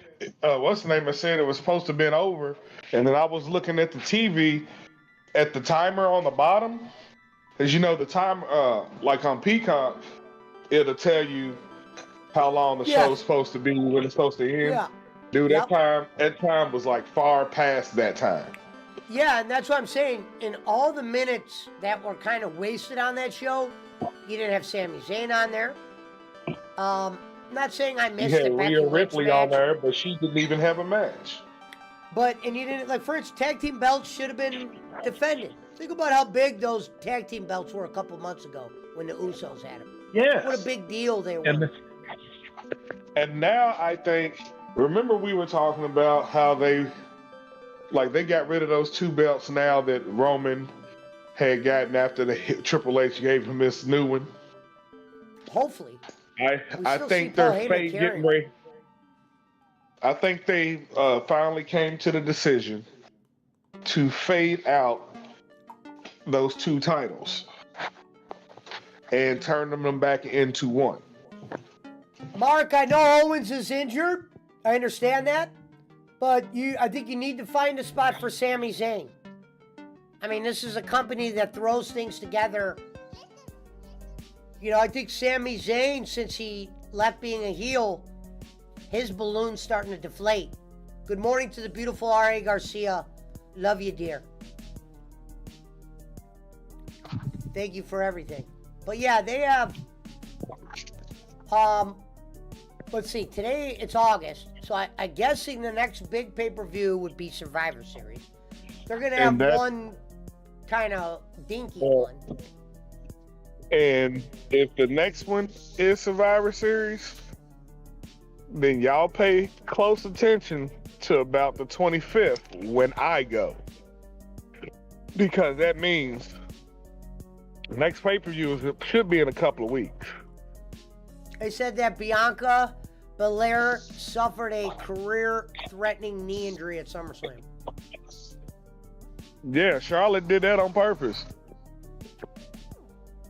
what's the name? I said it was supposed to have been over, and then I was looking at the TV at the timer on the bottom. As you know, the time, like on Peacock, it'll tell you how long the show's supposed to be, when it's supposed to end. Yeah. Dude, that time was like far past that time. Yeah, and that's what I'm saying. In all the minutes that were kind of wasted on that show, you didn't have Sami Zayn on there. Not saying I missed You the had Becky Rhea Lynch Ripley match, on there, but she didn't even have a match. and you didn't, like, for its tag team belts should have been defended. Think about how big those tag team belts were a couple months ago when the Usos had them. Yes. What a big deal they were. And now I think, remember we were talking about how they got rid of those two belts now that Roman had gotten after the Triple H gave him this new one. Hopefully. I think they're getting ready. I think they finally came to the decision to fade out those two titles and turn them back into one. Mark, I know Owens is injured. I understand that. But I think you need to find a spot for Sami Zayn. I mean, this is a company that throws things together. I think Sami Zayn, since he left being a heel, his balloon's starting to deflate. Good morning to the beautiful R.A. Garcia. Love you, dear. Thank you for everything. But yeah, they have, let's see, today it's August. So I'm guessing the next big pay-per-view would be Survivor Series. They're going to have one kind of dinky one. And if the next one is Survivor Series, then y'all pay close attention to about the 25th when I go. Because that means the next pay-per-view should be in a couple of weeks. They said that Bianca Belair suffered a career-threatening knee injury at SummerSlam. Yeah, Charlotte did that on purpose.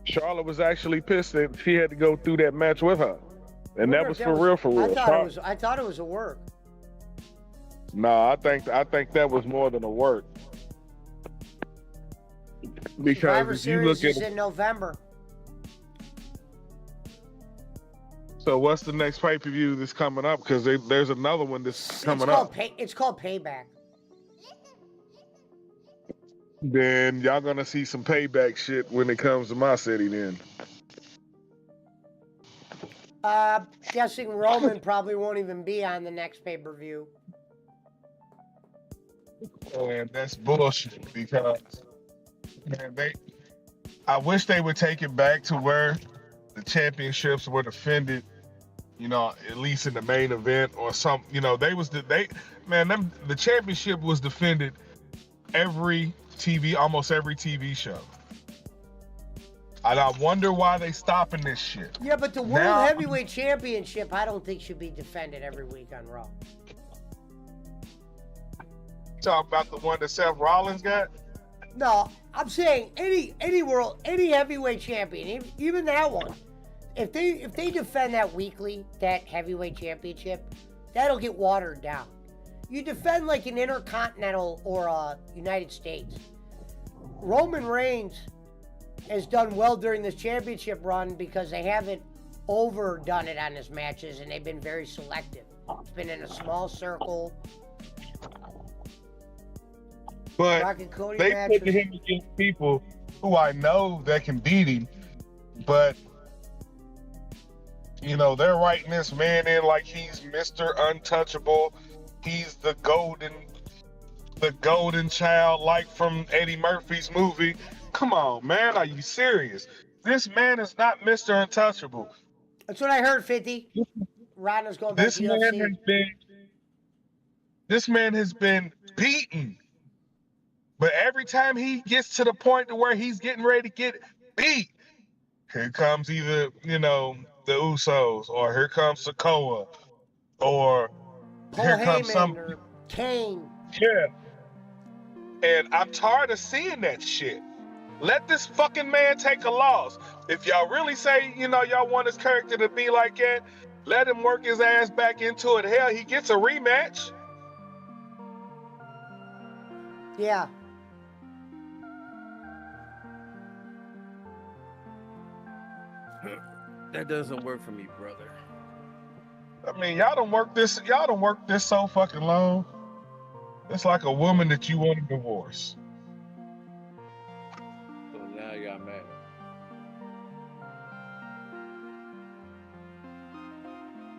Charlotte was actually pissed that she had to go through that match with her. And that was for real, for real. I thought it was a work. No, I think that was more than a work. Because Survivor if you look Series at is in November. So what's the next pay-per-view that's coming up? Because there's another one that's coming up. It's called Payback. Then y'all gonna see some payback shit when it comes to my city then. Guessing Roman probably won't even be on the next pay-per-view. And that's bullshit because man, I wish they would take it back to where the championships were defended, you know, at least in the main event or some, you know, the championship was defended almost every TV show. And I wonder why they stopping this shit. Yeah, but the World Heavyweight Championship, I don't think should be defended every week on Raw. Talk about the one that Seth Rollins got? No, I'm saying any heavyweight champion, even that one, if they defend that weekly, that heavyweight championship, that'll get watered down. You defend like an Intercontinental or a United States. Roman Reigns has done well during this championship run because they haven't overdone it on his matches and they've been very selective. It's been in a small circle. But they put him against people who I know that can beat him, but you know, they're writing this man in like he's Mr. Untouchable. He's the golden child, like from Eddie Murphy's movie. Come on, man, are you serious? This man is not Mr. Untouchable. That's what I heard, 50. Ronda's going back to UFC. This man has been beaten. But every time he gets to the point to where he's getting ready to get beat, here comes either, you know, the Usos, or here comes Sikoa, or Paul here comes Heyman or Kane. Yeah. And I'm tired of seeing that shit. Let this fucking man take a loss. If y'all really say, you know, y'all want his character to be like that, let him work his ass back into it. Hell, he gets a rematch. Yeah. That doesn't work for me, brother. I mean, y'all don't work this so fucking long. It's like a woman that you want to divorce. So now I got mad.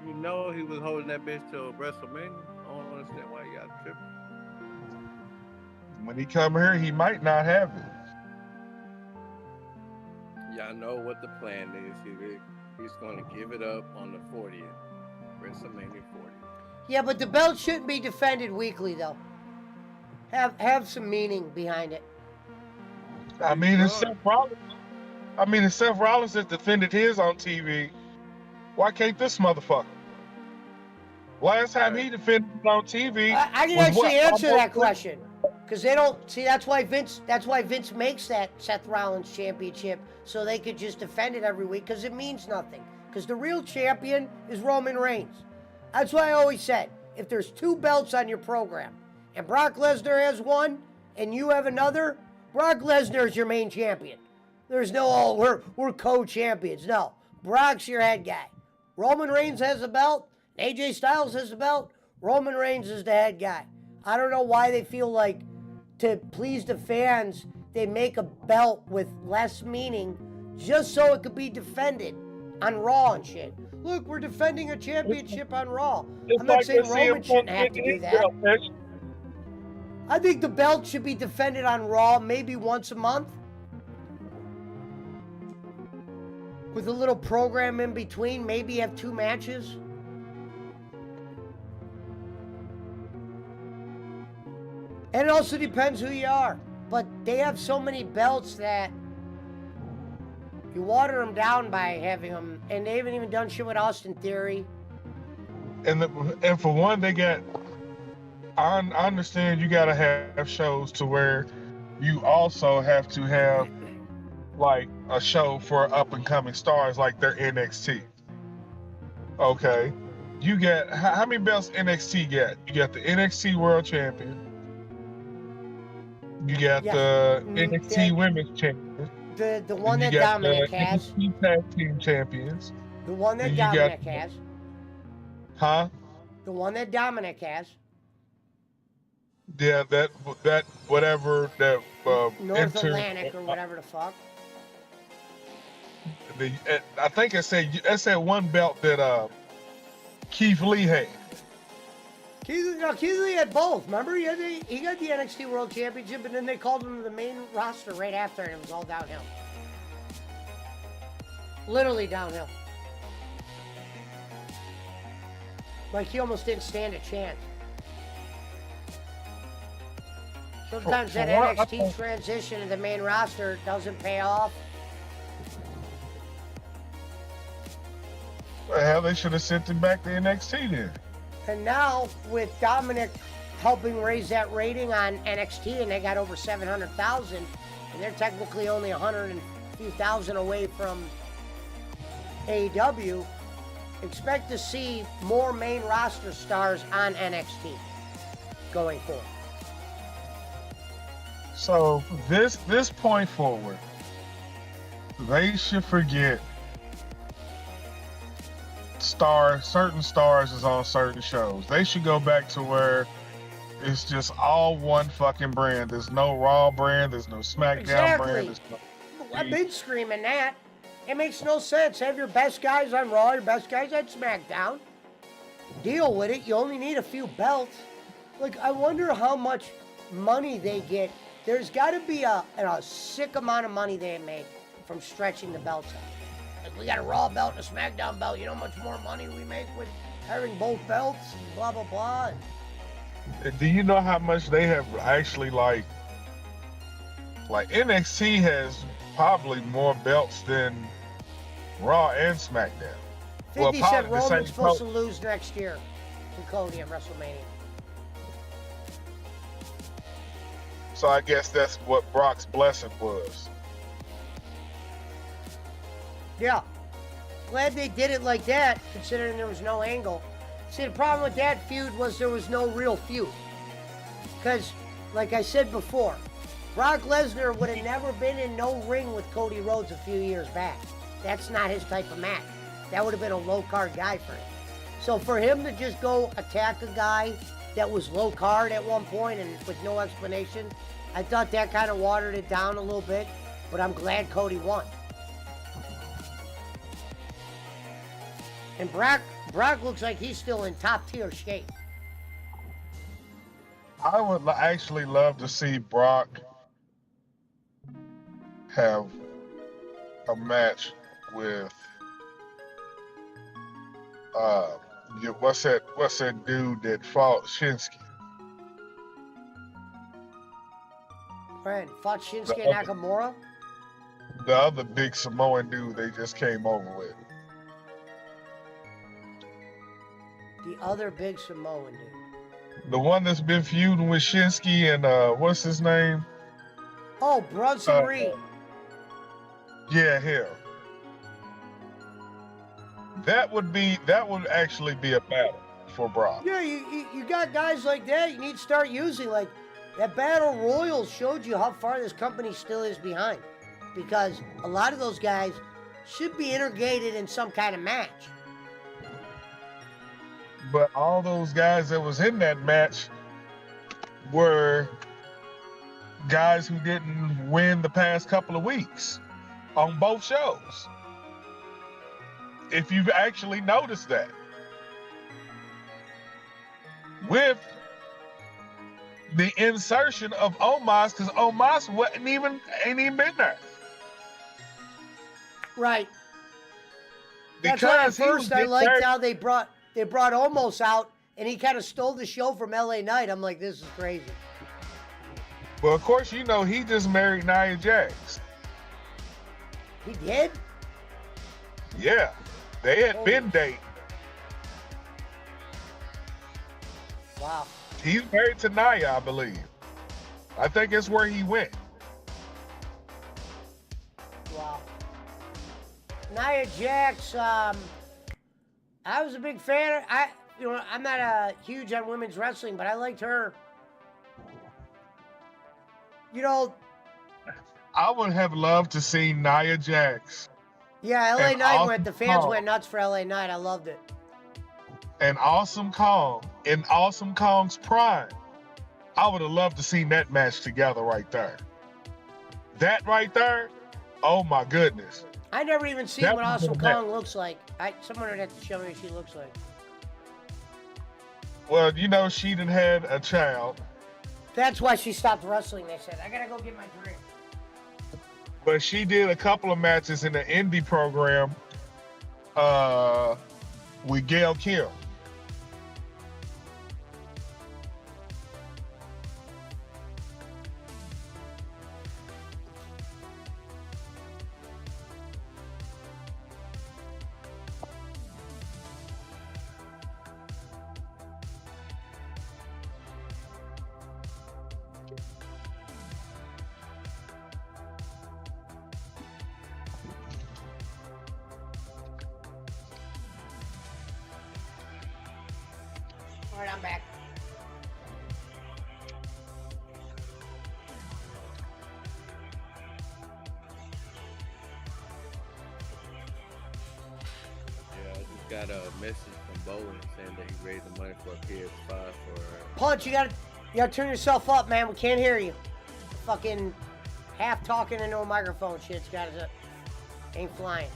You know he was holding that bitch till WrestleMania. I don't understand why you got tripping. When he come here, he might not have it. Y'all know what the plan is. He's going to give it up on the 40th. WrestleMania 40. Yeah, but the belt shouldn't be defended weekly, though. Have some meaning behind it. I mean, it's Seth Rollins that defended his on TV. Why can't this motherfucker? Last time he defended it on TV, I can actually answer that question. Because they don't see, that's why Vince makes that Seth Rollins championship so they could just defend it every week, because it means nothing. Because the real champion is Roman Reigns. That's why I always said, if there's two belts on your program and Brock Lesnar has one and you have another, Brock Lesnar is your main champion. There's no, we're co-champions. No, Brock's your head guy. Roman Reigns has a belt. AJ Styles has a belt. Roman Reigns is the head guy. I don't know why they feel like, to please the fans, they make a belt with less meaning just so it could be defended on Raw and shit. Look, we're defending a championship on Raw. I'm not saying Roman shouldn't have to do that. I think the belt should be defended on Raw maybe once a month. with a little program in between, maybe have 2 matches. And it also depends who you are. But they have so many belts that you water them down by having them. And they haven't even done shit with Austin Theory. And for one, they got. I understand you gotta have shows to where you also have to have like a show for up and coming stars like their NXT. Okay, you get how many belts NXT get? You got the NXT World Champion. You got the NXT Women's Champion. The one that Dominic has. NXT Tag Team Champions. The one that Dominic has. Huh? The one that Dominic has. Yeah, that whatever that North Atlantic or whatever the fuck. I think it said one belt that Keith Lee had. Keith Lee had both. Remember, he got the NXT World Championship, and then they called him to the main roster right after, and it was all downhill. Literally downhill. Like he almost didn't stand a chance. Sometimes that NXT transition to the main roster doesn't pay off. Well, they should have sent him back to NXT then. And now, with Dominic helping raise that rating on NXT, and they got over 700,000, and they're technically only 100 and a few thousand away from AEW, expect to see more main roster stars on NXT going forward. So this point forward, they should forget certain stars is on certain shows. They should go back to where it's just all one fucking brand. There's no Raw brand, there's no SmackDown brand. There's no... I've been screaming that. It makes no sense. Have your best guys on Raw, your best guys on SmackDown. Deal with it. You only need a few belts. Like, I wonder how much money they get. There's got to be a sick amount of money they make from stretching the belts out. Like, we got a Raw belt and a SmackDown belt. You know how much more money we make with having both belts and blah, blah, blah. Do you know how much they have actually, like NXT has probably more belts than Raw and SmackDown. 50 said Roman's supposed to lose next year to Cody at WrestleMania. So I guess that's what Brock's blessing was. Yeah. Glad they did it like that, considering there was no angle. See, the problem with that feud was there was no real feud. Because, like I said before, Brock Lesnar would have never been in no ring with Cody Rhodes a few years back. That's not his type of match. That would have been a low-card guy for him. So for him to just go attack a guy that was low-card at one point and with no explanation, I thought that kind of watered it down a little bit, but I'm glad Cody won. And Brock looks like he's still in top-tier shape. I would actually love to see Brock have a match with what's that dude that fought Shinsuke? Right, fought Shinsuke Nakamura? The other big Samoan dude they just came over with. The other big Samoan dude. The one that's been feuding with Shinsuke and what's his name? Oh, Bronson Reed. Yeah, him. That would actually be a battle for Brock. Yeah, you got guys like that you need to start using. Like, that Battle Royal showed you how far this company still is behind. Because a lot of those guys should be integrated in some kind of match. But all those guys that was in that match were guys who didn't win the past couple of weeks on both shows. If you've actually noticed that. With the insertion of Omos, because Omos ain't even been there. Right. That's why at Because he was first I getting liked hurt. how they brought Omos out, and he kind of stole the show from LA Knight. I'm like, this is crazy. Well, of course, you know he just married Nia Jax. He did? Yeah, they had Holy been dating. Wow. He's married to Nia, I believe. I think it's where he went. Wow. Nia Jax, I was a big fan. I'm not a huge on women's wrestling, but I liked her. You know, I would have loved to see Nia Jax yeah, LA And Knight went. The Awesome fans Kong. went nuts for LA Knight. I loved it. and Awesome Kong in Awesome Kong's prime. I would have loved to see that match together right there. That right there, oh my goodness. I never even seen That what was Awesome the best. Kong looks like. Someone would have to show me what she looks like. Well, you know, she done had a child, That's why she stopped wrestling. They said, I gotta go get my drink. but she did a couple of matches in the indie program with Gail Kim. All right, I'm back. Yeah, I just got a message from Bowen saying that he raised the money for a PS5 for. Punch, you gotta turn yourself up, man. We can't hear you. Fucking half talking into a microphone shit's ain't flying.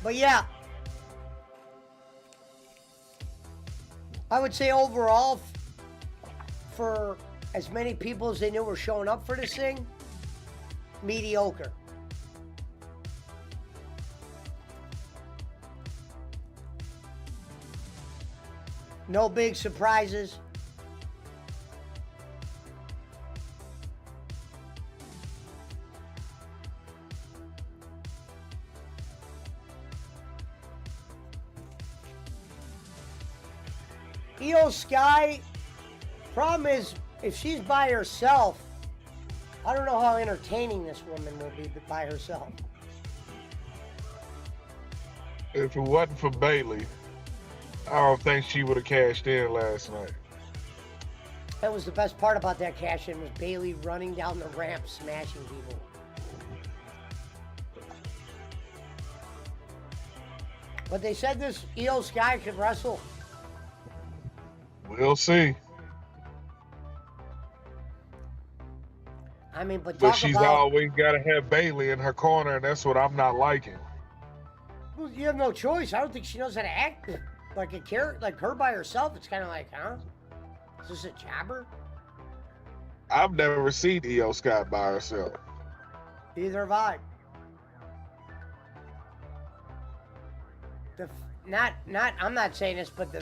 But yeah, I would say overall, for as many people as they knew were showing up for this thing, mediocre. No big surprises. Io Sky, problem is, if she's by herself, I don't know how entertaining this woman will be by herself. If it wasn't for Bailey, I don't think she would have cashed in last night. That was the best part about that cash-in, was Bailey running down the ramp, smashing people. But they said this Io Sky could wrestle. We'll see. I mean, but But talk she's about... always got to have Bailey in her corner, and that's what I'm not liking. Well, you have no choice. I don't think she knows how to act like a character, like her by herself. It's kind of like, huh? Is this a jabber? I've never seen Io Sky by herself. Either have I. I'm not saying this, but the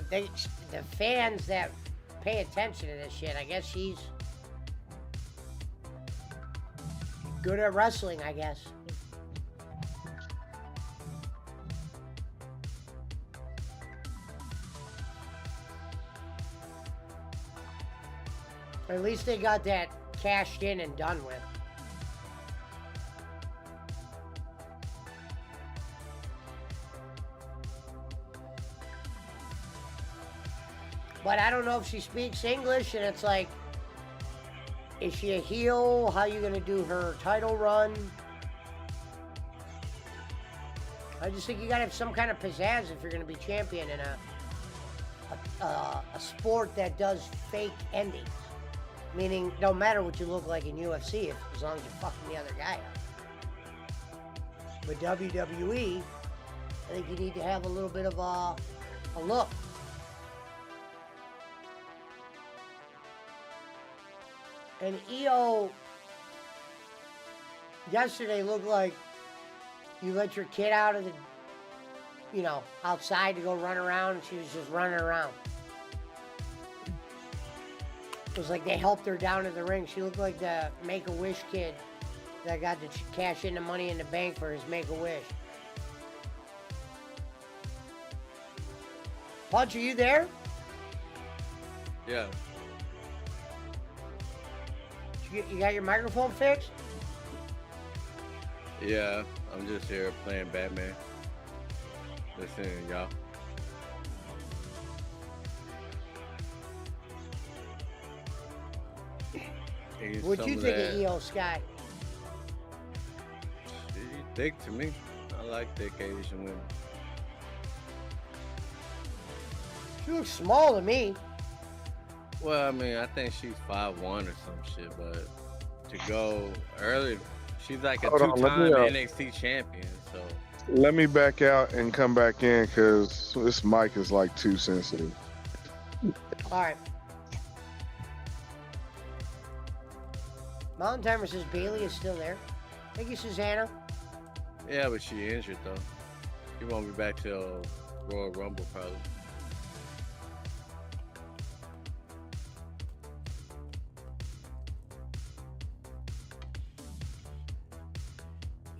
fans that pay attention to this shit, I guess she's good at wrestling, I guess. At least they got that cashed in and done with. But I don't know if she speaks English, and it's like, is she a heel? How you gonna do her title run? I just think you gotta have some kind of pizzazz if you're gonna be champion in a sport that does fake endings. Meaning, no matter what you look like in UFC, as long as you're fucking the other guy up. With WWE, I think you need to have a little bit of a look. And EO yesterday looked like you let your kid out of the, outside to go run around, and she was just running around. It was like they helped her down to the ring. She looked like the Make-A-Wish kid that got to cash in the money in the bank for his Make-A-Wish. Punch, are you there? Yeah. You got your microphone fixed? Yeah. I'm just here playing Batman. Listening to y'all. What'd you think of EO Sky? She thick to me. I like thick Asian women. She looks small to me. Well, I mean, I think she's 5'1" or some shit, but to go early, she's like a Hold on, let me, two-time NXT champion, so. Let me back out and come back in because this mic is like too sensitive. All right. Mountain Timer says Bailey is still there. Thank you, Susanna. Yeah, but she injured, though. She won't be back till Royal Rumble, probably.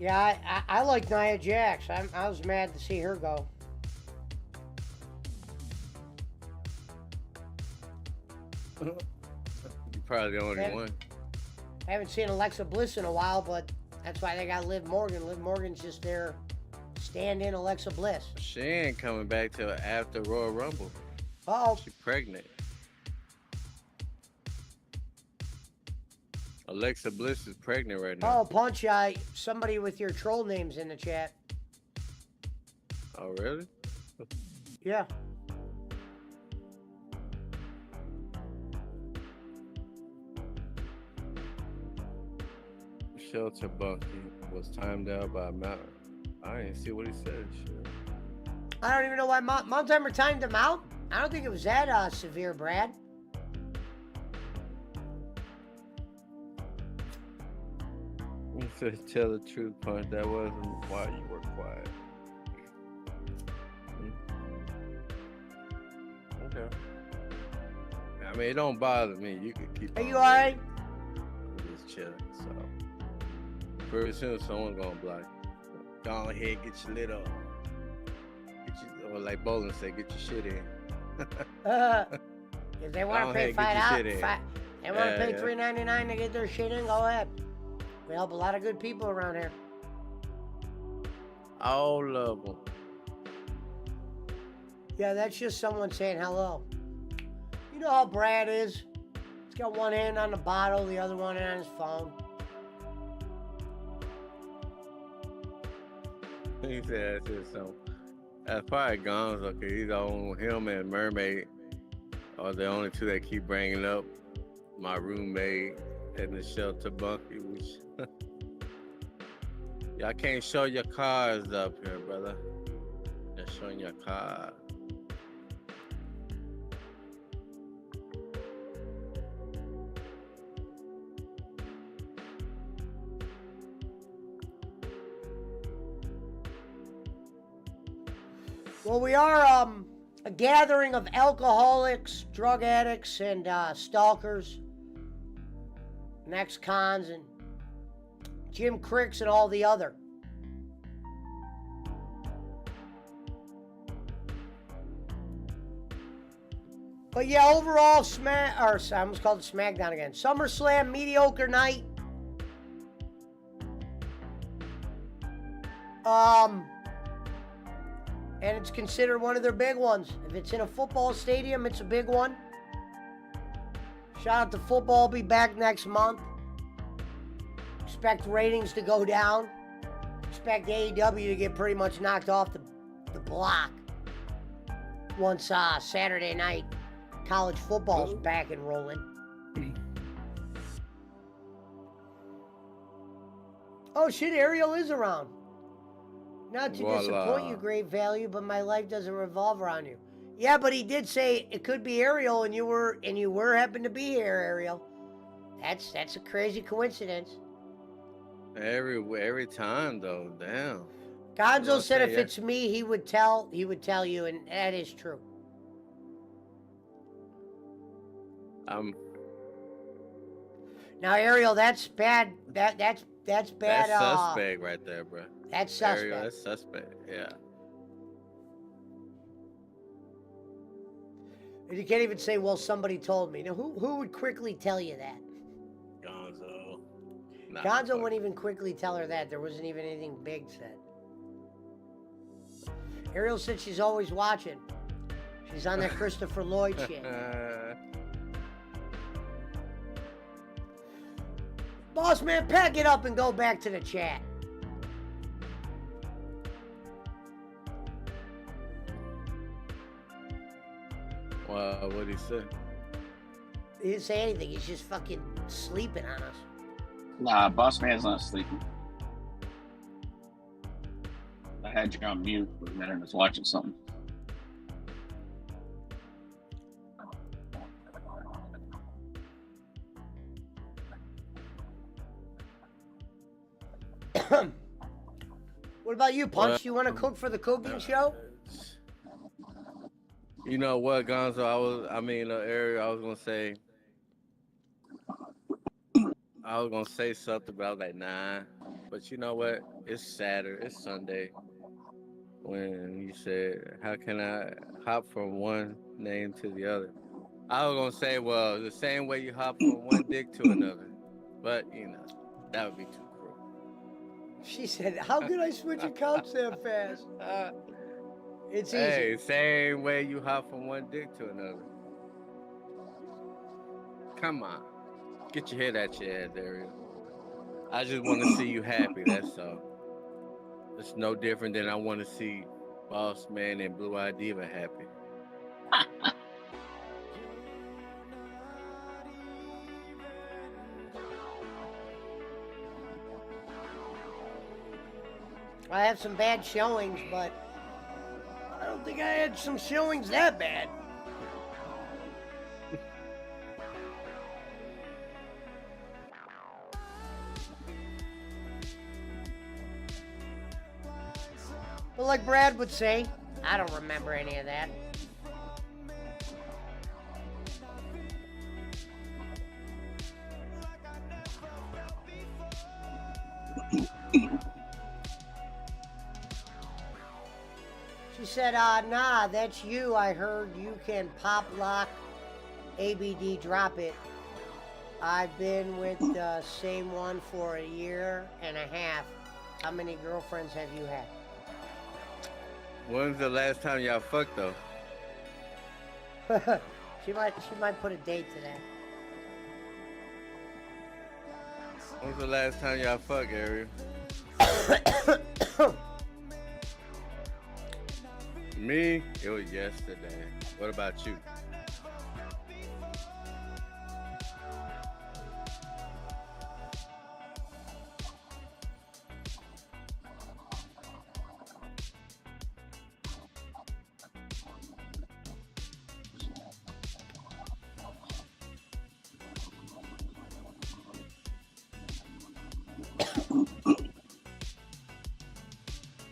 Yeah, I like Nia Jax. I was mad to see her go. You're probably the only one. I haven't seen Alexa Bliss in a while, but that's why they got Liv Morgan. Liv Morgan's just there, stand-in Alexa Bliss. She ain't coming back till after Royal Rumble. Uh-oh. She's pregnant. Alexa Bliss is pregnant right now. Oh, Punch, somebody with your troll names in the chat. Oh, really? Yeah. Shelter Bunky was timed out by Mount. I didn't see what he said. Shit. I don't even know why Mount Timer timed him out. I don't think it was that severe, Brad. He said, tell the truth, Punch. That wasn't why you were quiet. Okay. I mean, it don't bother me. You can keep. Are you alright? I'm just chilling. So, pretty soon someone's gonna block you. Go ahead, get your lid up. Or like Bowling said, get your shit in. If they want to pay Go ahead, get your shit in. they want to pay Yeah. $3.99 to get their shit in, go ahead. We help a lot of good people around here. All of them. Yeah, that's just someone saying hello. You know how Brad is. He's got one hand on the bottle, the other one on his phone. He said that's just so. That's probably Gonzo, because he's on him and Mermaid are the only two that keep bringing up my roommate and the Shelter Bunky, which y'all can't show your cars up here, brother. They're showing your car. Well, we are a gathering of alcoholics, drug addicts, and stalkers, and ex-cons, and Jim Cricks, and all the other. But yeah, overall, I almost called it SmackDown again. SummerSlam, mediocre night. And it's considered one of their big ones. If it's in a football stadium, it's a big one. Shout out to football, be back next month. Expect ratings to go down. Expect AEW to get pretty much knocked off the block once Saturday night college football's back and rolling. Oh shit, Ariel is around. Not to Voila. disappoint you, Great Value, but my life doesn't revolve around you. Yeah, but he did say it could be Ariel, and you were happened to be here, Ariel. That's a crazy coincidence. Every time though, damn. Gonzo Well, said say if it's me, he would tell you, and that is true. Now, Ariel, that's bad. That's bad. That's suspect right there, bro. That's suspect. Ariel, that's suspect. Yeah. And you can't even say, "Well, somebody told me." Now, who would quickly tell you that? Gonzo. Nah, Gonzo fuck. wouldn't even quickly tell her that. There wasn't even anything big said. Ariel said she's always watching. She's on that Christopher Lloyd shit. Boss man, pack it up and go back to the chat. Well, what'd he say? He didn't say anything. He's just fucking sleeping on us. Nah, boss man's not sleeping. I had you on mute, but Madden was watching something. What about you, Punch? You want to cook for the cooking show? You know what, Gonzo? Ariel, I was gonna say something, but I was like, nah. But you know what? It's Saturday, it's Sunday. When you said, how can I hop from one name to the other? I was gonna say, well, the same way you hop from one dick to another. But, that would be too cruel. She said, how could I switch accounts that fast? It's easy. Hey, same way you hop from one dick to another. Come on. Get your head out your ass, Ariel. I just want to see you happy, that's all. It's no different than I want to see Boss Man and Blue Eyed Diva happy. I have some bad showings, but I don't think I had some showings that bad. But like Brad would say, I don't remember any of that. She said, nah, that's you. I heard you can pop lock ABD drop it. I've been with the same one for a year and a half. How many girlfriends have you had? When's the last time y'all fucked, though? She might put a date to that. When's the last time y'all fucked, Ariel? Me? It was yesterday. What about you?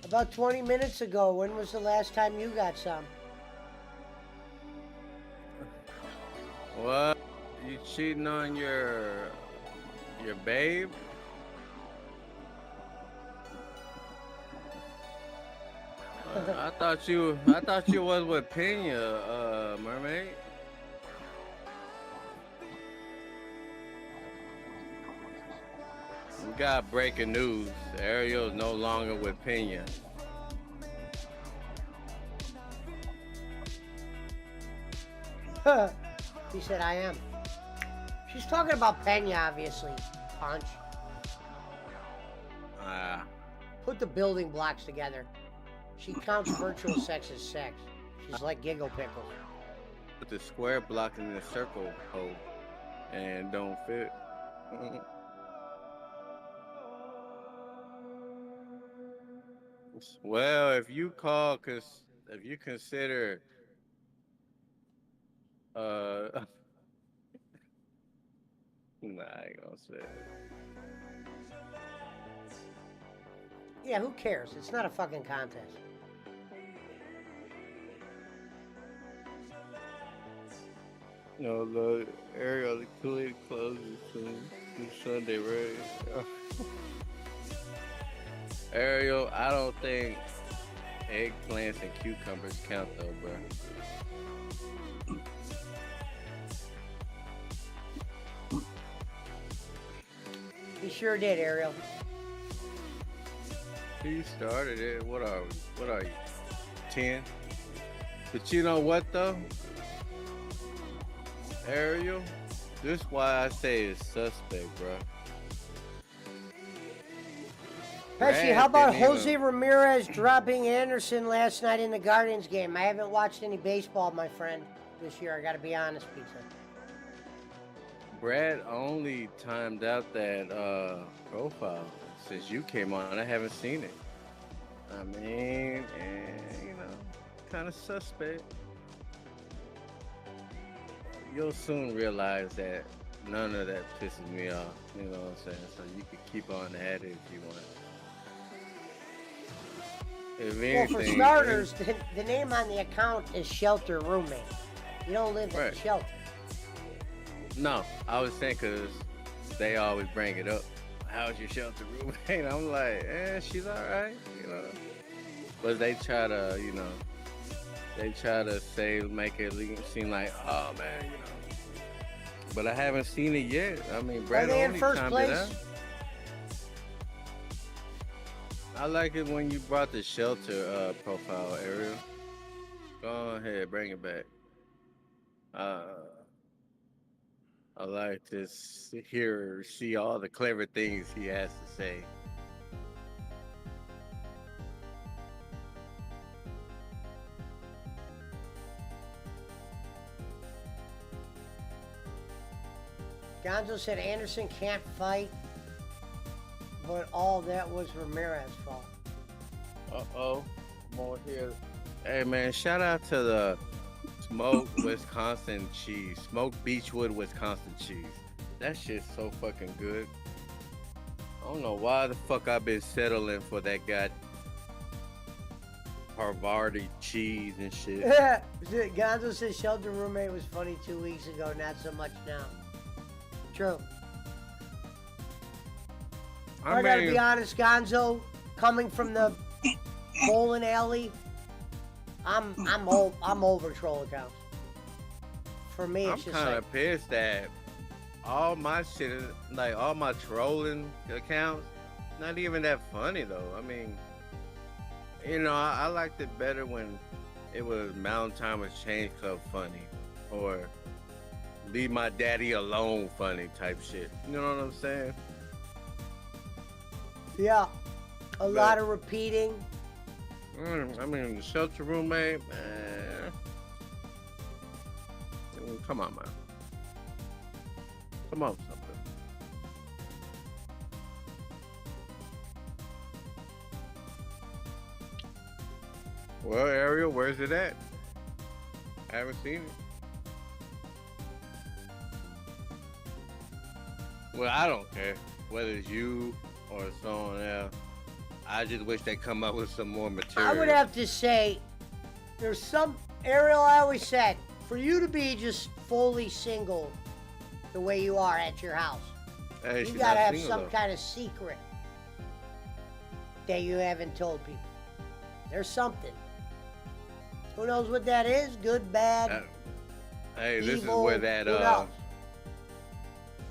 About 20 minutes ago. When was the last time you got some? What? You cheating on your babe? I thought you was with Pena, mermaid. We got breaking news. Ariel's no longer with Pena. He said, I am. She's talking about Pena, obviously. Punch. Put the building blocks together. She counts virtual sex as sex. She's like Giggle Pickle. Put the square block in the circle hole and don't fit. Well, if you call, cause if you consider, uh, nah, I ain't gonna say it. Yeah, who cares? It's not a fucking contest. No, the Ariel, the Kool-Aid closes soon. This Sunday, right? Ariel, I don't think eggplants and cucumbers count though, bro. He sure did, Ariel. He started it. What are we? What are you? 10? But you know what though? Ariel, this is why I say it's suspect, bro. Pesci, how about didn't Jose even- Ramirez dropping Anderson last night in the Guardians game? I haven't watched any baseball, my friend, this year. I gotta be honest, pizza. Brad only timed out that profile since you came on. I haven't seen it. I mean, you know, kind of suspect. You'll soon realize that none of that pisses me off. You know what I'm saying? So you can keep on at it if you want. If Well, anything, for starters, the name on the account is Shelter Roommate. You don't live in Right. a shelter. No, I was saying because they always bring it up. How's your shelter roommate? I'm like, she's all right, you know. But they try to, you know, make it seem like, oh man, you know. But I haven't seen it yet. I mean, Brad Are they in only first timed place? it out. I like it when you brought the shelter profile, Ariel. Go ahead, bring it back. I like to see all the clever things he has to say. Gonzo said Anderson can't fight, but all that was Ramirez's fault. Uh-oh. More here. Hey, man, shout out to the Smoked Wisconsin cheese. Smoked Beechwood, Wisconsin cheese. That shit's so fucking good. I don't know why the fuck I've been settling for that Harvardy cheese and shit. Gonzo said Shelter Roommate was funny 2 weeks ago, not so much now. True. I gotta be honest, Gonzo, coming from the bowling alley, I'm over troll accounts. For me, I'm it's just kind like, of pissed that all my shit, like all my trolling accounts, not even that funny though. I mean, you know, I liked it better when it was Mountain Timers Change Club funny, or Leave My Daddy Alone funny type shit. You know what I'm saying? yeah, a lot of repeating. I mean, the Shelter Roommate, man. Come on, man. Come on, something. Well, Ariel, where's it at? I haven't seen it. Well, I don't care whether it's you or someone else. I just wish they come up with some more material. I would have to say, there's some, Ariel, I always said, for you to be just fully single the way you are at your house, Hey, you she's gotta not have single, some though. kind of secret that you haven't told people. There's something. Who knows what that is? Good, bad, Hey, this is evil, where that who knows?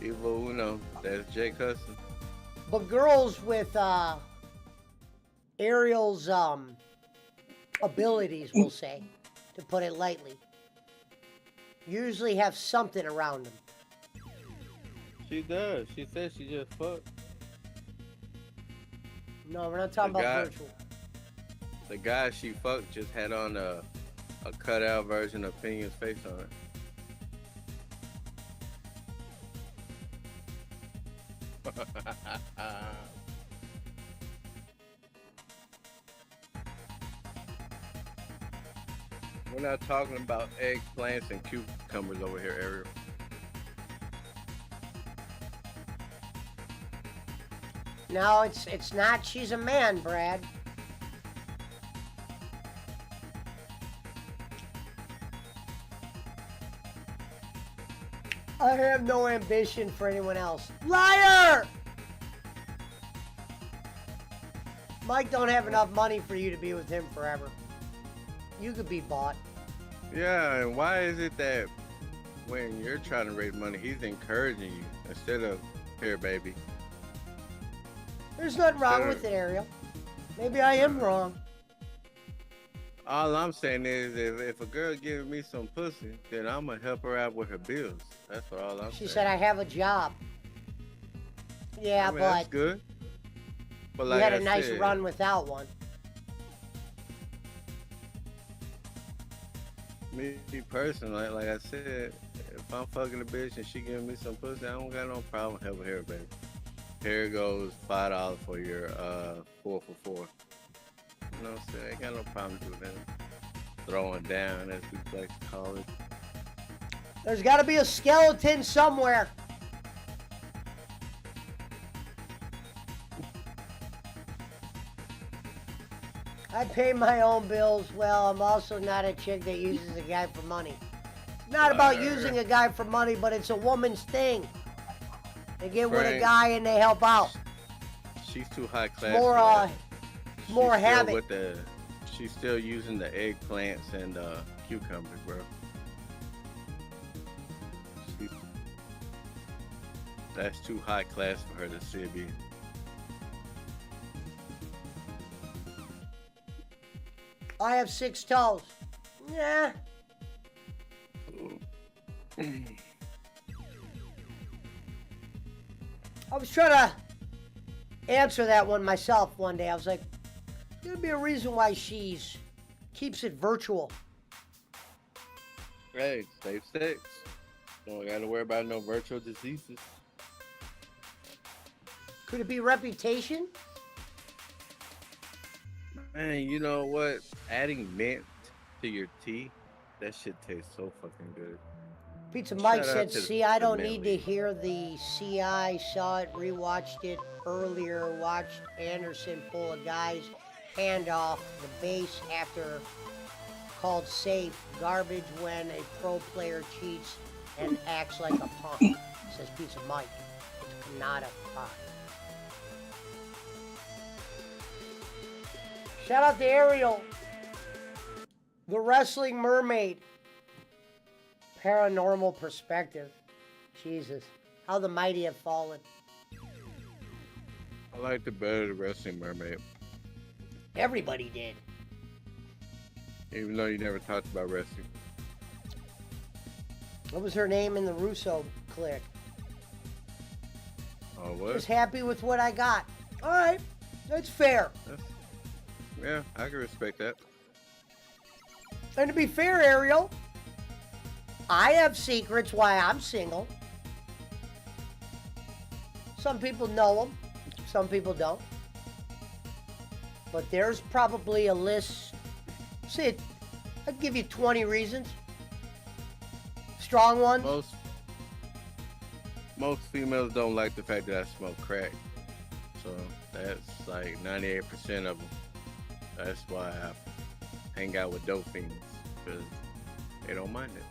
evil Uno. That's Jay Custom. But girls with Ariel's abilities, we'll say, to put it lightly, usually have something around them. She does. She says she just fucked. No, we're not talking The about guy- virtual. The guy she fucked just had on a cutout version of Pinion's face on it. We're not talking about eggplants and cucumbers over here, Ariel. No, it's not. She's a man, Brad. I have no ambition for anyone else. Liar! Mike don't have enough money for you to be with him forever. You could be bought. Yeah, and why is it that when you're trying to raise money, he's encouraging you instead of, here, baby? There's nothing wrong with it, Ariel. Maybe I am wrong. All I'm saying is, if a girl gives me some pussy, then I'm gonna help her out with her bills. That's all I'm saying. She said I have a job. Yeah, I mean, but that's good. But you like had I a nice said, run without one. Me personally, like I said, if I'm fucking a bitch and she giving me some pussy, I don't got no problem helping her, baby. Here goes $5 for your 4 for 4. You know what I'm saying? I ain't got no problem doing that. Throwing down, as we like to call it. There's got to be a skeleton somewhere. I pay my own bills. Well, I'm also not a chick that uses a guy for money. It's not about using a guy for money, but it's a woman's thing. They get with a Frank, guy and they help out. She's too high class. More, for that. more She's still habit. with the, she's still using the eggplants and cucumbers, bro. That's too high class for her to still be. I have 6 toes. Yeah. I was trying to answer that one myself one day. I was like, there's gonna be a reason why she's keeps it virtual. Hey, safe sex. Don't gotta worry about no virtual diseases. Could it be reputation? Man, you know what? Adding mint to your tea, that shit tastes so fucking good. Pizza Mike Shout out said, to see, I the don't mint need to leaf. hear the CI, saw it, rewatched it earlier, watched Anderson pull a guy's hand off the base after called safe. Garbage when a pro player cheats and acts like a punk, says Pizza Mike. It's Canada Pie. Shout out to Ariel, the wrestling mermaid. Paranormal perspective. Jesus. How the mighty have fallen. I like the better wrestling mermaid, Everybody did. even though you never talked about wrestling. What was her name in the Russo clique? Oh, what? Just happy with what I got. Alright. That's fair. Yeah, I can respect that. And to be fair, Ariel, I have secrets why I'm single. Some people know them. Some people don't. But there's probably a list. See, I'd give you 20 reasons. Strong ones. Most females don't like the fact that I smoke crack. So that's like 98% of them. That's why I hang out with dope fiends, because they don't mind it.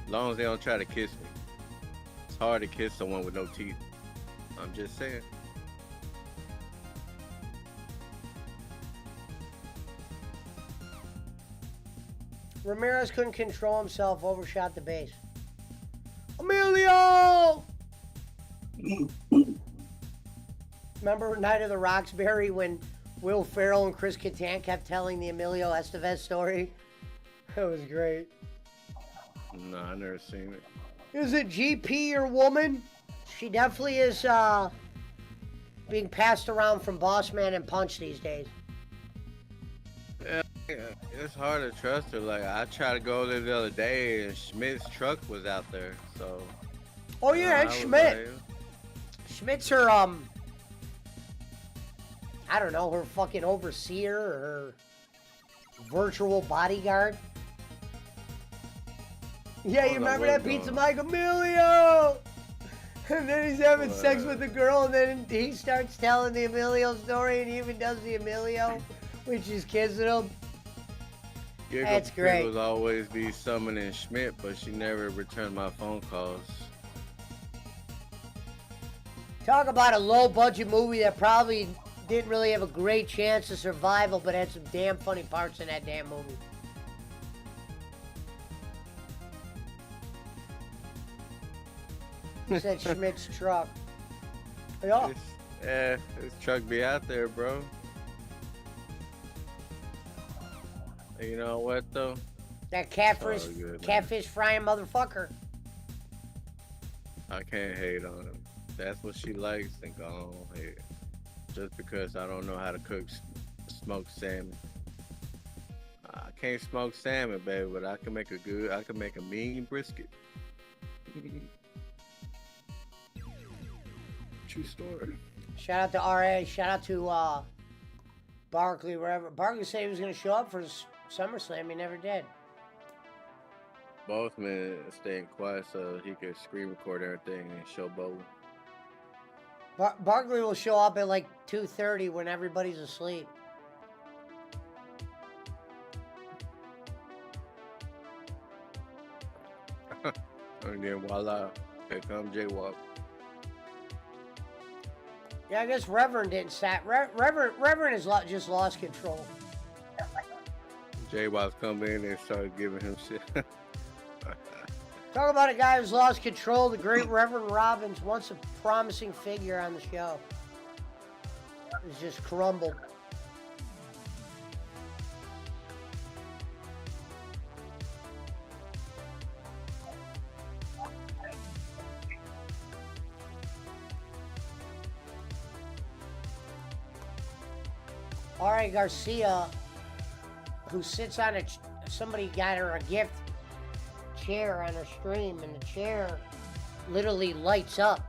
As long as they don't try to kiss me. It's hard to kiss someone with no teeth. I'm just saying. Ramirez couldn't control himself, overshot the base. Emilio! Remember Night of the Roxbury when Will Ferrell and Chris Kattan kept telling the Emilio Estevez story? That was great. No, I never seen it. Is it GP or woman? She definitely is being passed around from Boss Man and Punch these days. Yeah, it's hard to trust her. Like, I tried to go there the other day and Schmidt's truck was out there, so. Oh yeah, I it's was Schmidt. like, Schmidt's her I don't know, her fucking overseer or her virtual bodyguard. Yeah, you remember that Pizza Mike Emilio? And then he's having sex with the girl, and then he starts telling the Emilio story, and he even does the Emilio, which is kissing him. That's great. Was always be summoning Schmidt, but she never returned my phone calls. Talk about a low-budget movie that probably didn't really have a great chance of survival, but had some damn funny parts in that damn movie. He said Schmidt's truck. Yeah. This truck be out there, bro. You know what, though? That catfish frying motherfucker. I can't hate on him. That's what she likes, then go on ahead. Just because I don't know how to cook smoked salmon. I can't smoke salmon, baby, but I can make a mean brisket. True story. Shout out to RA. Shout out to Barkley, wherever. Barkley said he was going to show up for SummerSlam. He never did. Both men staying quiet so he could screen record everything and show both. Barkley will show up at like 2:30 when everybody's asleep. And then voila, here comes J-Walk. Yeah, I guess Reverend didn't sat. Reverend has just lost control. J-Walk come in and started giving him shit. Talk about a guy who's lost control. The great Reverend Robbins, once a promising figure on the show, has just crumbled. Ari Garcia, who sits on somebody got her a gift chair on her stream, and the chair literally lights up.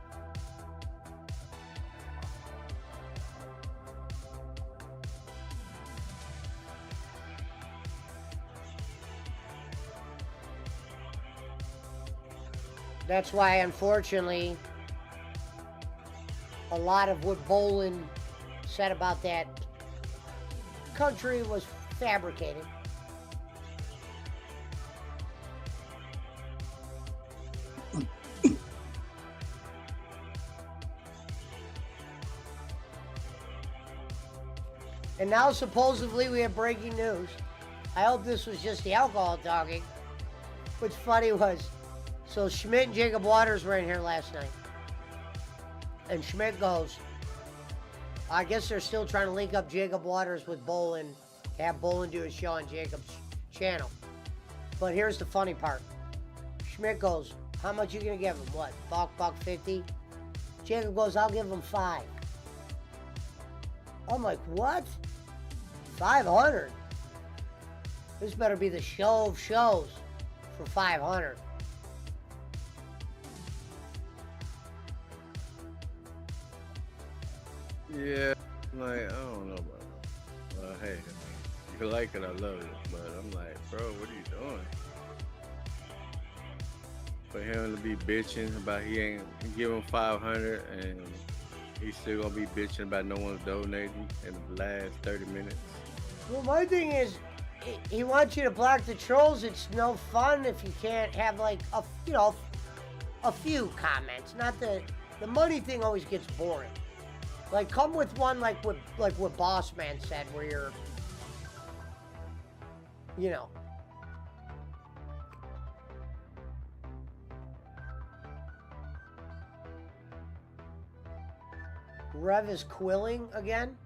That's why, unfortunately, a lot of what Bolin said about that country was fabricated. And now supposedly we have breaking news. I hope this was just the alcohol talking. What's funny was, so Schmidt and Jacob Waters were in here last night. And Schmidt goes, I guess they're still trying to link up Jacob Waters with Bolin, have Bolin do a show on Jacob's channel. But here's the funny part. Schmidt goes, how much you gonna give him? What, $1.50? Jacob goes, I'll give him $5. I'm like, what? 500? This better be the show of shows for 500. Yeah, like, I don't know about it. Well, hey, I mean, if you like it, I love it. But I'm like, bro, what are you doing? For him to be bitching about he ain't give him 500 and he's still gonna be bitching about no one's donating in the last 30 minutes. Well, my thing is, he wants you to block the trolls. It's no fun if you can't have like a few comments. Not the money thing always gets boring. Like, come with one like what Boss Man said, where you're, you know. Rev is quilling again.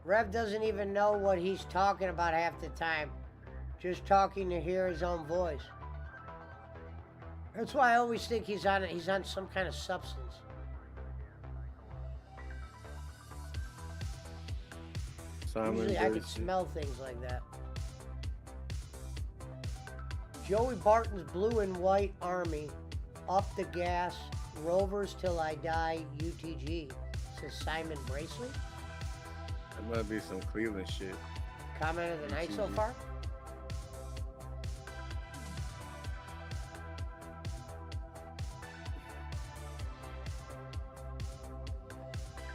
Rev doesn't even know what he's talking about half the time. Just talking to hear his own voice. That's why I always think he's on some kind of substance. Usually I can smell things like that. Joey Barton's Blue and White Army. Up the gas. Rovers till I die. UTG. Says Simon Braceley. Might be some Cleveland shit. Comment of the night so far?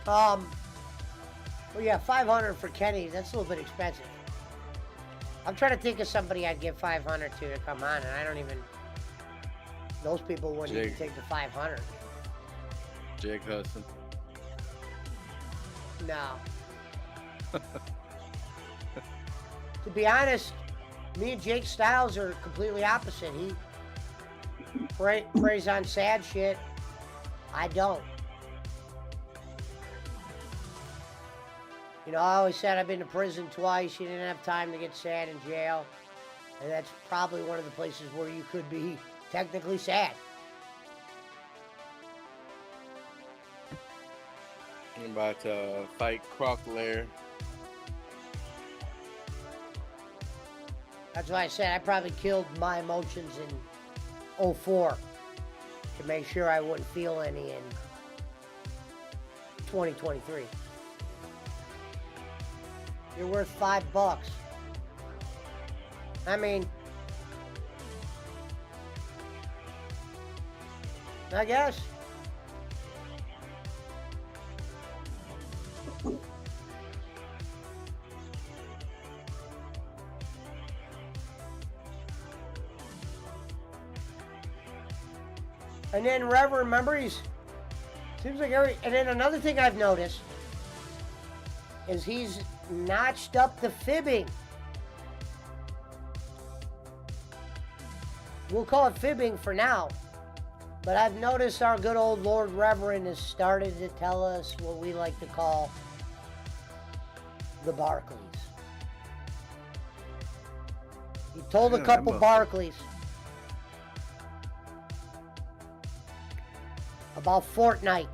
Well, yeah, 500 for Kenny. That's a little bit expensive. I'm trying to think of somebody I'd give 500 to come on, and I don't even. Those people wouldn't even Jake. take the 500. Jake Hudson. No. To be honest, me and Jake Styles are completely opposite. He preys on sad shit. I don't. You know, I always said I've been to prison twice. You didn't have time to get sad in jail. And that's probably one of the places where you could be technically sad. I'm about to fight Crockler. That's why I said I probably killed my emotions in 04 to make sure I wouldn't feel any in 2023. You're worth $5. I mean, I guess. And then Rev, remember, seems like and then another thing I've noticed is he's notched up the fibbing. We'll call it fibbing for now. But I've noticed our good old Lord Reverend has started to tell us what we like to call the Barclays. He told a couple Barclays about Fortnite.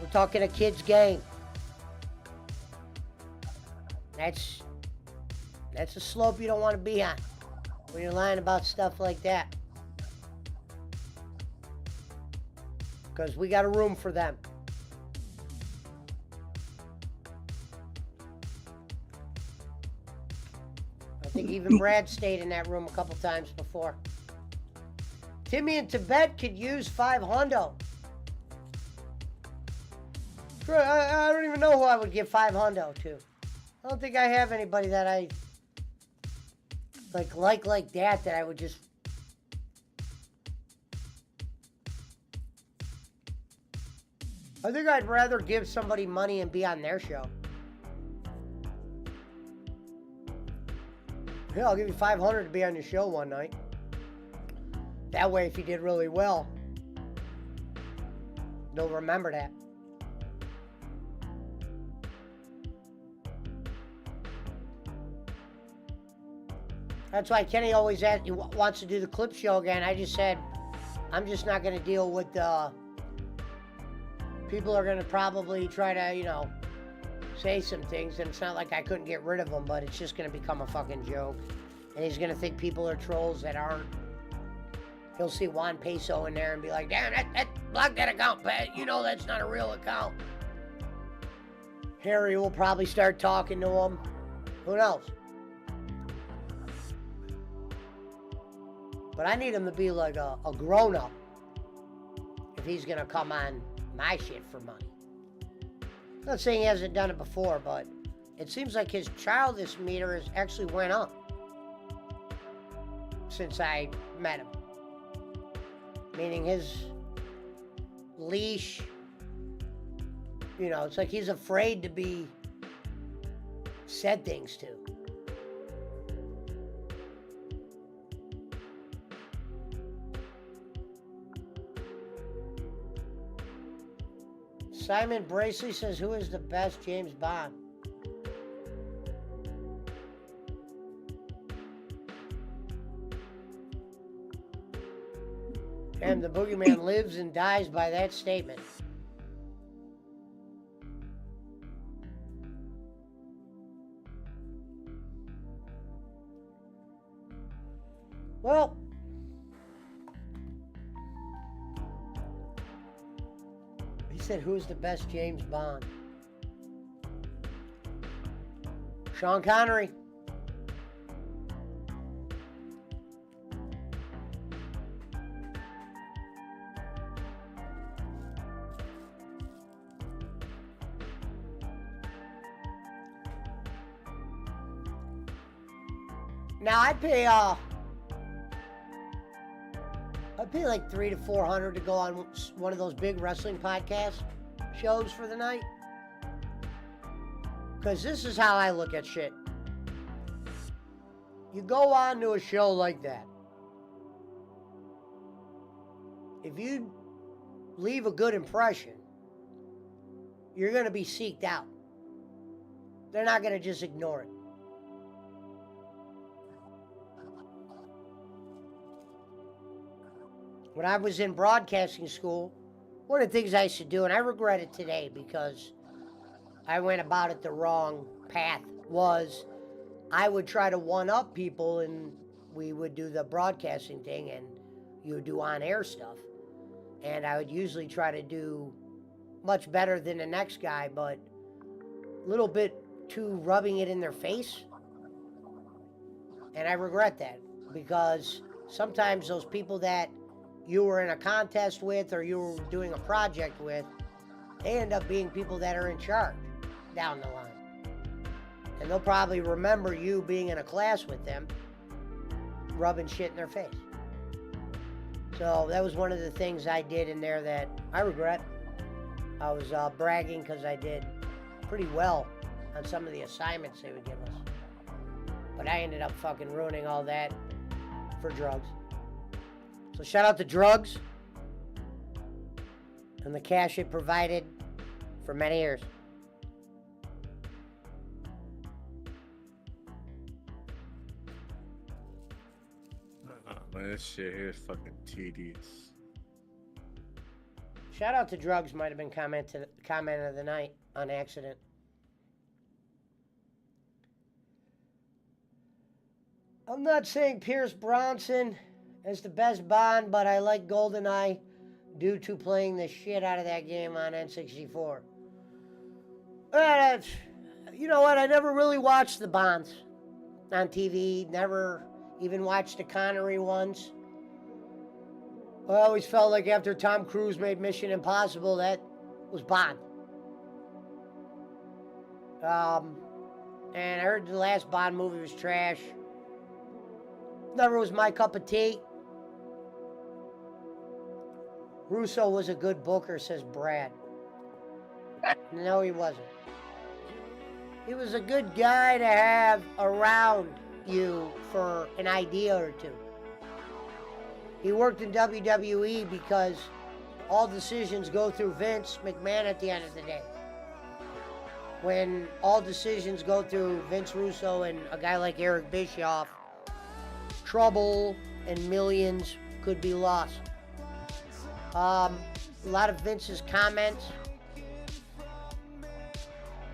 We're talking a kid's game. That's a slope you don't want to be on when you're lying about stuff like that. Because we got a room for them. I think even Brad stayed in that room a couple times before. Timmy in Tibet could use 500. I don't even know who I would give 500 to. I don't think I have anybody that I like that I would just. I think I'd rather give somebody money and be on their show. Yeah, I'll give you 500 to be on your show one night. That way, if you did really well, they'll remember that. That's why Kenny always wants to do the clip show again. I just said, I'm just not going to deal with people are going to probably try to, say some things. And it's not like I couldn't get rid of them, but it's just going to become a fucking joke. And he's going to think people are trolls that aren't. He'll see Juan Peso in there and be like, damn, that block that account, Pat. That's not a real account. Harry will probably start talking to him. Who knows? But I need him to be like a grown-up if he's going to come on my shit for money. I'm not saying he hasn't done it before, but it seems like his childish meter has actually went up since I met him. Meaning his leash, it's like he's afraid to be said things to. Simon Bracely says, who is the best James Bond? And the boogeyman lives and dies by that statement. Well, he said, who's the best James Bond? Sean Connery. Now I'd pay like $300 to $400 to go on one of those big wrestling podcast shows for the night. Because this is how I look at shit. You go on to a show like that. If you leave a good impression, you're going to be seeked out. They're not going to just ignore it. When I was in broadcasting school, one of the things I used to do, and I regret it today because I went about it the wrong path, was I would try to one-up people, and we would do the broadcasting thing, and you would do on-air stuff. And I would usually try to do much better than the next guy, but a little bit too rubbing it in their face. And I regret that, because sometimes those people that you were in a contest with or you were doing a project with, they end up being people that are in charge down the line. And they'll probably remember you being in a class with them, rubbing shit in their face. So that was one of the things I did in there that I regret. I was bragging because I did pretty well on some of the assignments they would give us. But I ended up fucking ruining all that for drugs. So shout out to drugs and the cash it provided for many years. Man, this shit here is fucking tedious. Shout out to drugs might have been comment of the night on accident. I'm not saying Pierce Bronson is the best Bond, but I like GoldenEye due to playing the shit out of that game on N64. You know what? I never really watched the Bonds on TV. Never even watched the Connery ones. I always felt like after Tom Cruise made Mission Impossible, that was Bond. And I heard the last Bond movie was trash. Never was my cup of tea. Russo was a good booker, says Brad. No, he wasn't. He was a good guy to have around you for an idea or two. He worked in WWE because all decisions go through Vince McMahon at the end of the day. When all decisions go through Vince Russo and a guy like Eric Bischoff, trouble and millions could be lost. A lot of Vince's comments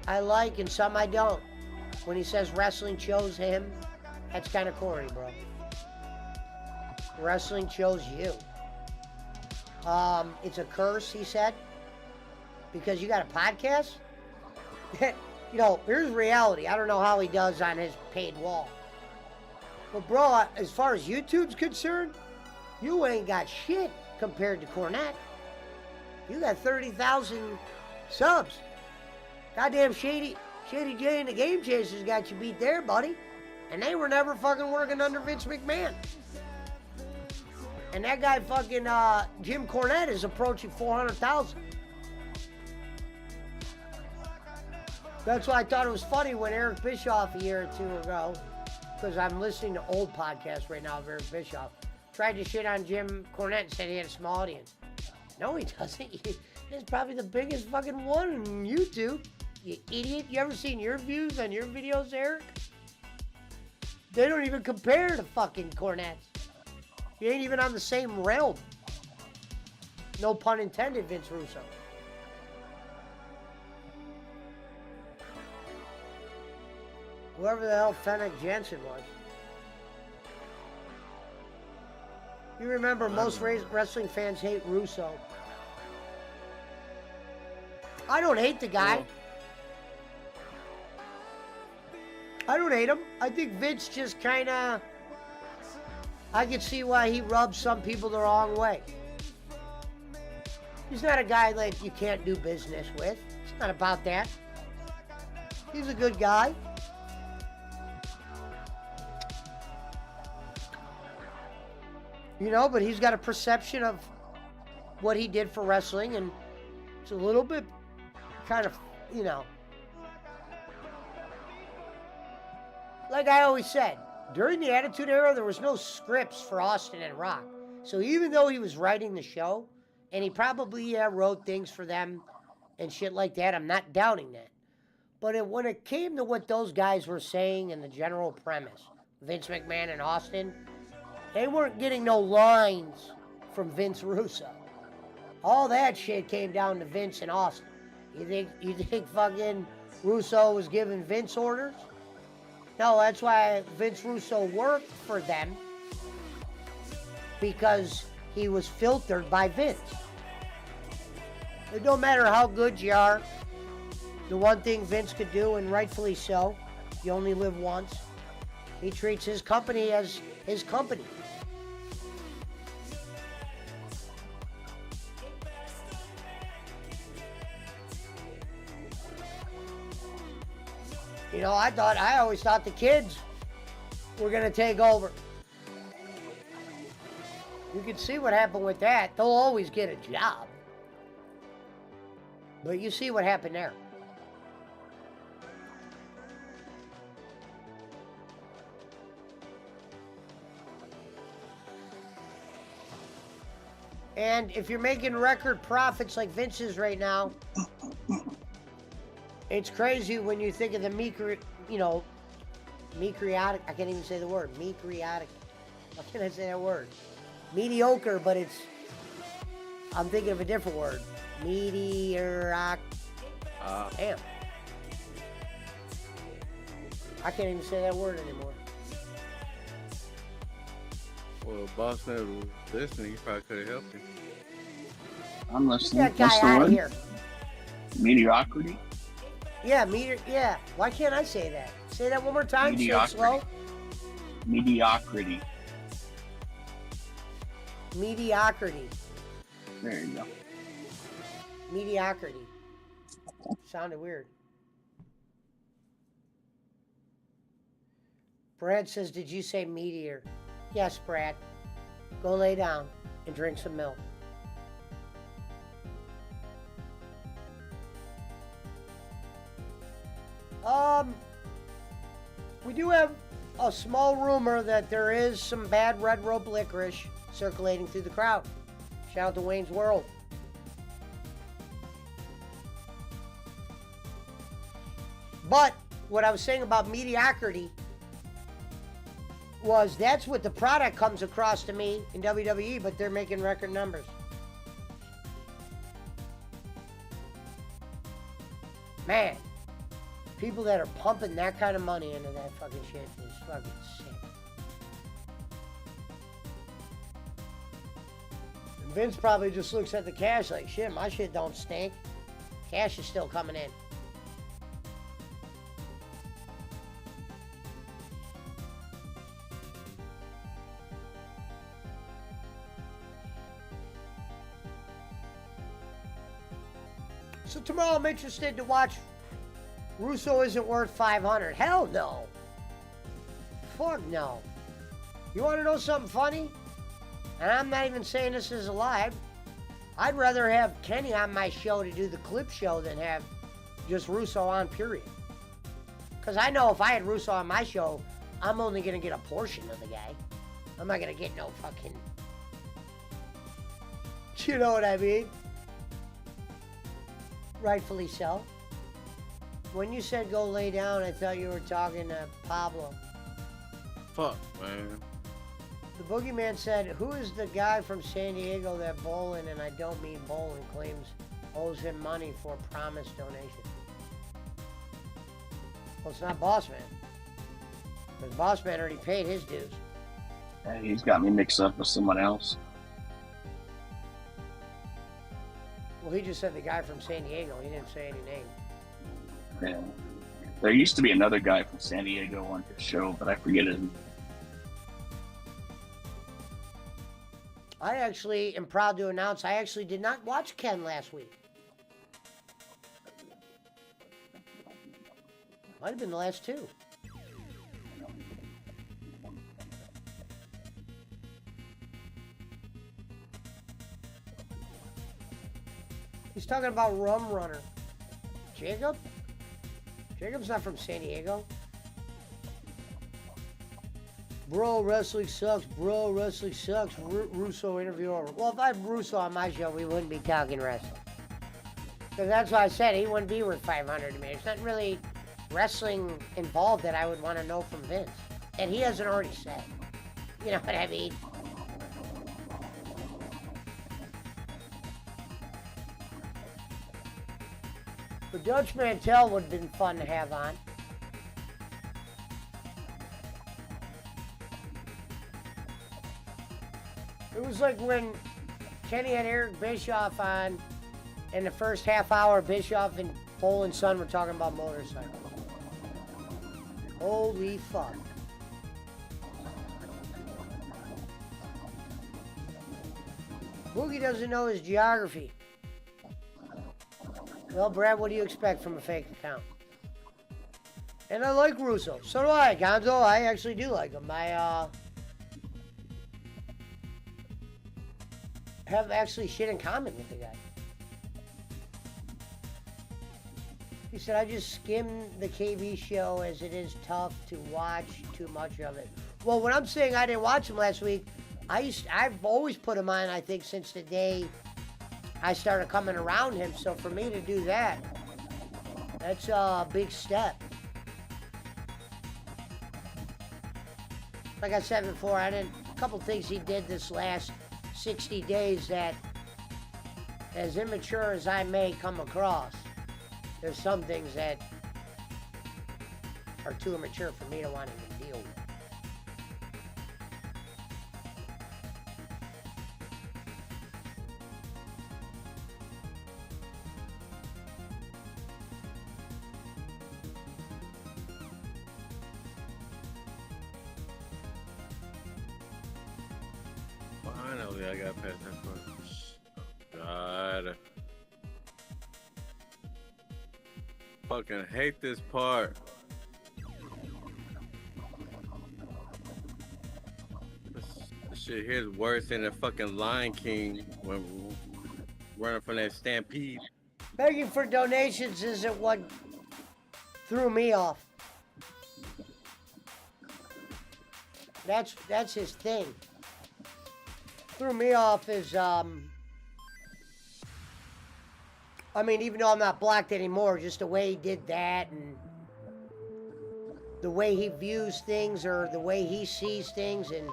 I like and some I don't. When he says wrestling chose him, that's kind of corny, bro. Wrestling chose you. It's a curse, he said, because you got a podcast? You know, here's reality. I don't know how he does on his paid wall. But, bro, as far as YouTube's concerned, you ain't got shit compared to Cornette. You got 30,000 subs. Goddamn Shady J and the Game Chasers got you beat there, buddy. And they were never fucking working under Vince McMahon. And that guy fucking Jim Cornette is approaching 400,000. That's why I thought it was funny when Eric Bischoff a year or two ago, because I'm listening to old podcasts right now of Eric Bischoff, tried to shit on Jim Cornette and said he had a small audience. No, he doesn't. He's probably the biggest fucking one on YouTube. You idiot. You ever seen your views on your videos, Eric? They don't even compare to fucking Cornette's. You ain't even on the same realm. No pun intended, Vince Russo. Whoever the hell Fennec Jensen was. You remember most wrestling fans hate Russo. I don't hate the guy. I don't hate him. I think Vince just kind of... I can see why he rubs some people the wrong way. He's not a guy that you can't do business with. It's not about that. He's a good guy. You know, but he's got a perception of what he did for wrestling, and it's a little bit kind of, you know. Like I always said, during the Attitude Era, there was no scripts for Austin and Rock. So even though he was writing the show, and he probably wrote things for them and shit like that, I'm not doubting that. But when it came to what those guys were saying and the general premise, Vince McMahon and Austin, they weren't getting no lines from Vince Russo. All that shit came down to Vince and Austin. You think fucking Russo was giving Vince orders? No, that's why Vince Russo worked for them, because he was filtered by Vince. It don't matter how good you are, the one thing Vince could do, and rightfully so, you only live once, he treats his company as his company. You know, I always thought the kids were going to take over. You can see what happened with that. They'll always get a job. But you see what happened there. And if you're making record profits like Vince is right now, it's crazy when you think of the mecriotic, I can't even say the word, mecriotic. How can I say that word? Mediocre, but I'm thinking of a different word. Meteoric. Damn. I can't even say that word anymore. Well, if Boss Man was listening, he probably could have helped you. I'm listening. Get that What's the guy out word? of here. Mediocrity? Yeah, yeah. Why can't I say that? Say that one more time, say it slow. Mediocrity. Mediocrity. There you go. Mediocrity. Sounded weird. Brad says, did you say meteor? Yes, Brad. Go lay down and drink some milk. We do have a small rumor that there is some bad red rope licorice circulating through the crowd. Shout out to Wayne's World. But what I was saying about mediocrity was that's what the product comes across to me in WWE, but they're making record numbers. Man, people that are pumping that kind of money into that fucking shit is fucking sick. And Vince probably just looks at the cash like, shit, my shit don't stink. Cash is still coming in. So tomorrow I'm interested to watch Russo Isn't Worth 500. Hell no. Fuck no. You want to know something funny? And I'm not even saying this is live. I'd rather have Kenny on my show to do the clip show than have just Russo on, period. Because I know if I had Russo on my show, I'm only going to get a portion of the guy. I'm not going to get no fucking... You know what I mean? Rightfully so. When you said go lay down, I thought you were talking to Pablo. Fuck, man. The Boogeyman said, who is the guy from San Diego that Bolin, and I don't mean Bolin, claims owes him money for promised donation? Well, it's not Bossman. Because Bossman already paid his dues. And he's got me mixed up with someone else. Well, he just said the guy from San Diego. He didn't say any name. Yeah. There used to be another guy from San Diego on his show, but I forget his name. I actually am proud to announce I actually did not watch Ken last week. Might have been the last two. He's talking about Rum Runner. Jacob? Jacob's not from San Diego. Bro, wrestling sucks. Bro, wrestling sucks. Russo interview over. Well, if I had Russo on my show, we wouldn't be talking wrestling. Because that's why I said he wouldn't be worth $500 to me. There's not really wrestling involved that I would want to know from Vince. And he hasn't already said. You know what I mean? But Dutch Mantel would have been fun to have on. It was like when Kenny had Eric Bischoff on, in the first half hour, Bischoff and Poland Son were talking about motorcycles. Holy fuck. Boogie doesn't know his geography. Well, Brad, what do you expect from a fake account? And I like Russo. So do I, Gonzo. I actually do like him. I have actually shit in common with the guy. He said, I just skim the KB show as it is tough to watch too much of it. Well, when I'm saying I didn't watch him last week, I've always put him on, I think, since the day I started coming around him. So for me to do that, that's a big step. Like I said before, a couple things he did this last 60 days that, as immature as I may come across, there's some things that are too immature for me to want to deal with. Finally, I got past that part. God. Fucking hate this part. This shit here is worse than the fucking Lion King when running from that stampede. Begging for donations isn't what threw me off. That's his thing. Threw me off is I mean, even though I'm not blocked anymore, just the way he did that and the way he views things or the way he sees things, and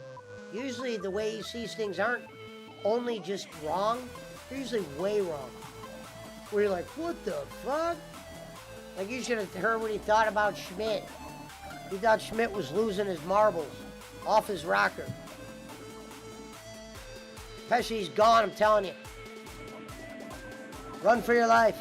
usually the way he sees things aren't only just wrong, they're usually way wrong. Where you're like, what the fuck? Like, you should have heard what he thought about Schmidt. He thought Schmidt was losing his marbles off his rocker. Pesci's gone, I'm telling you. Run for your life.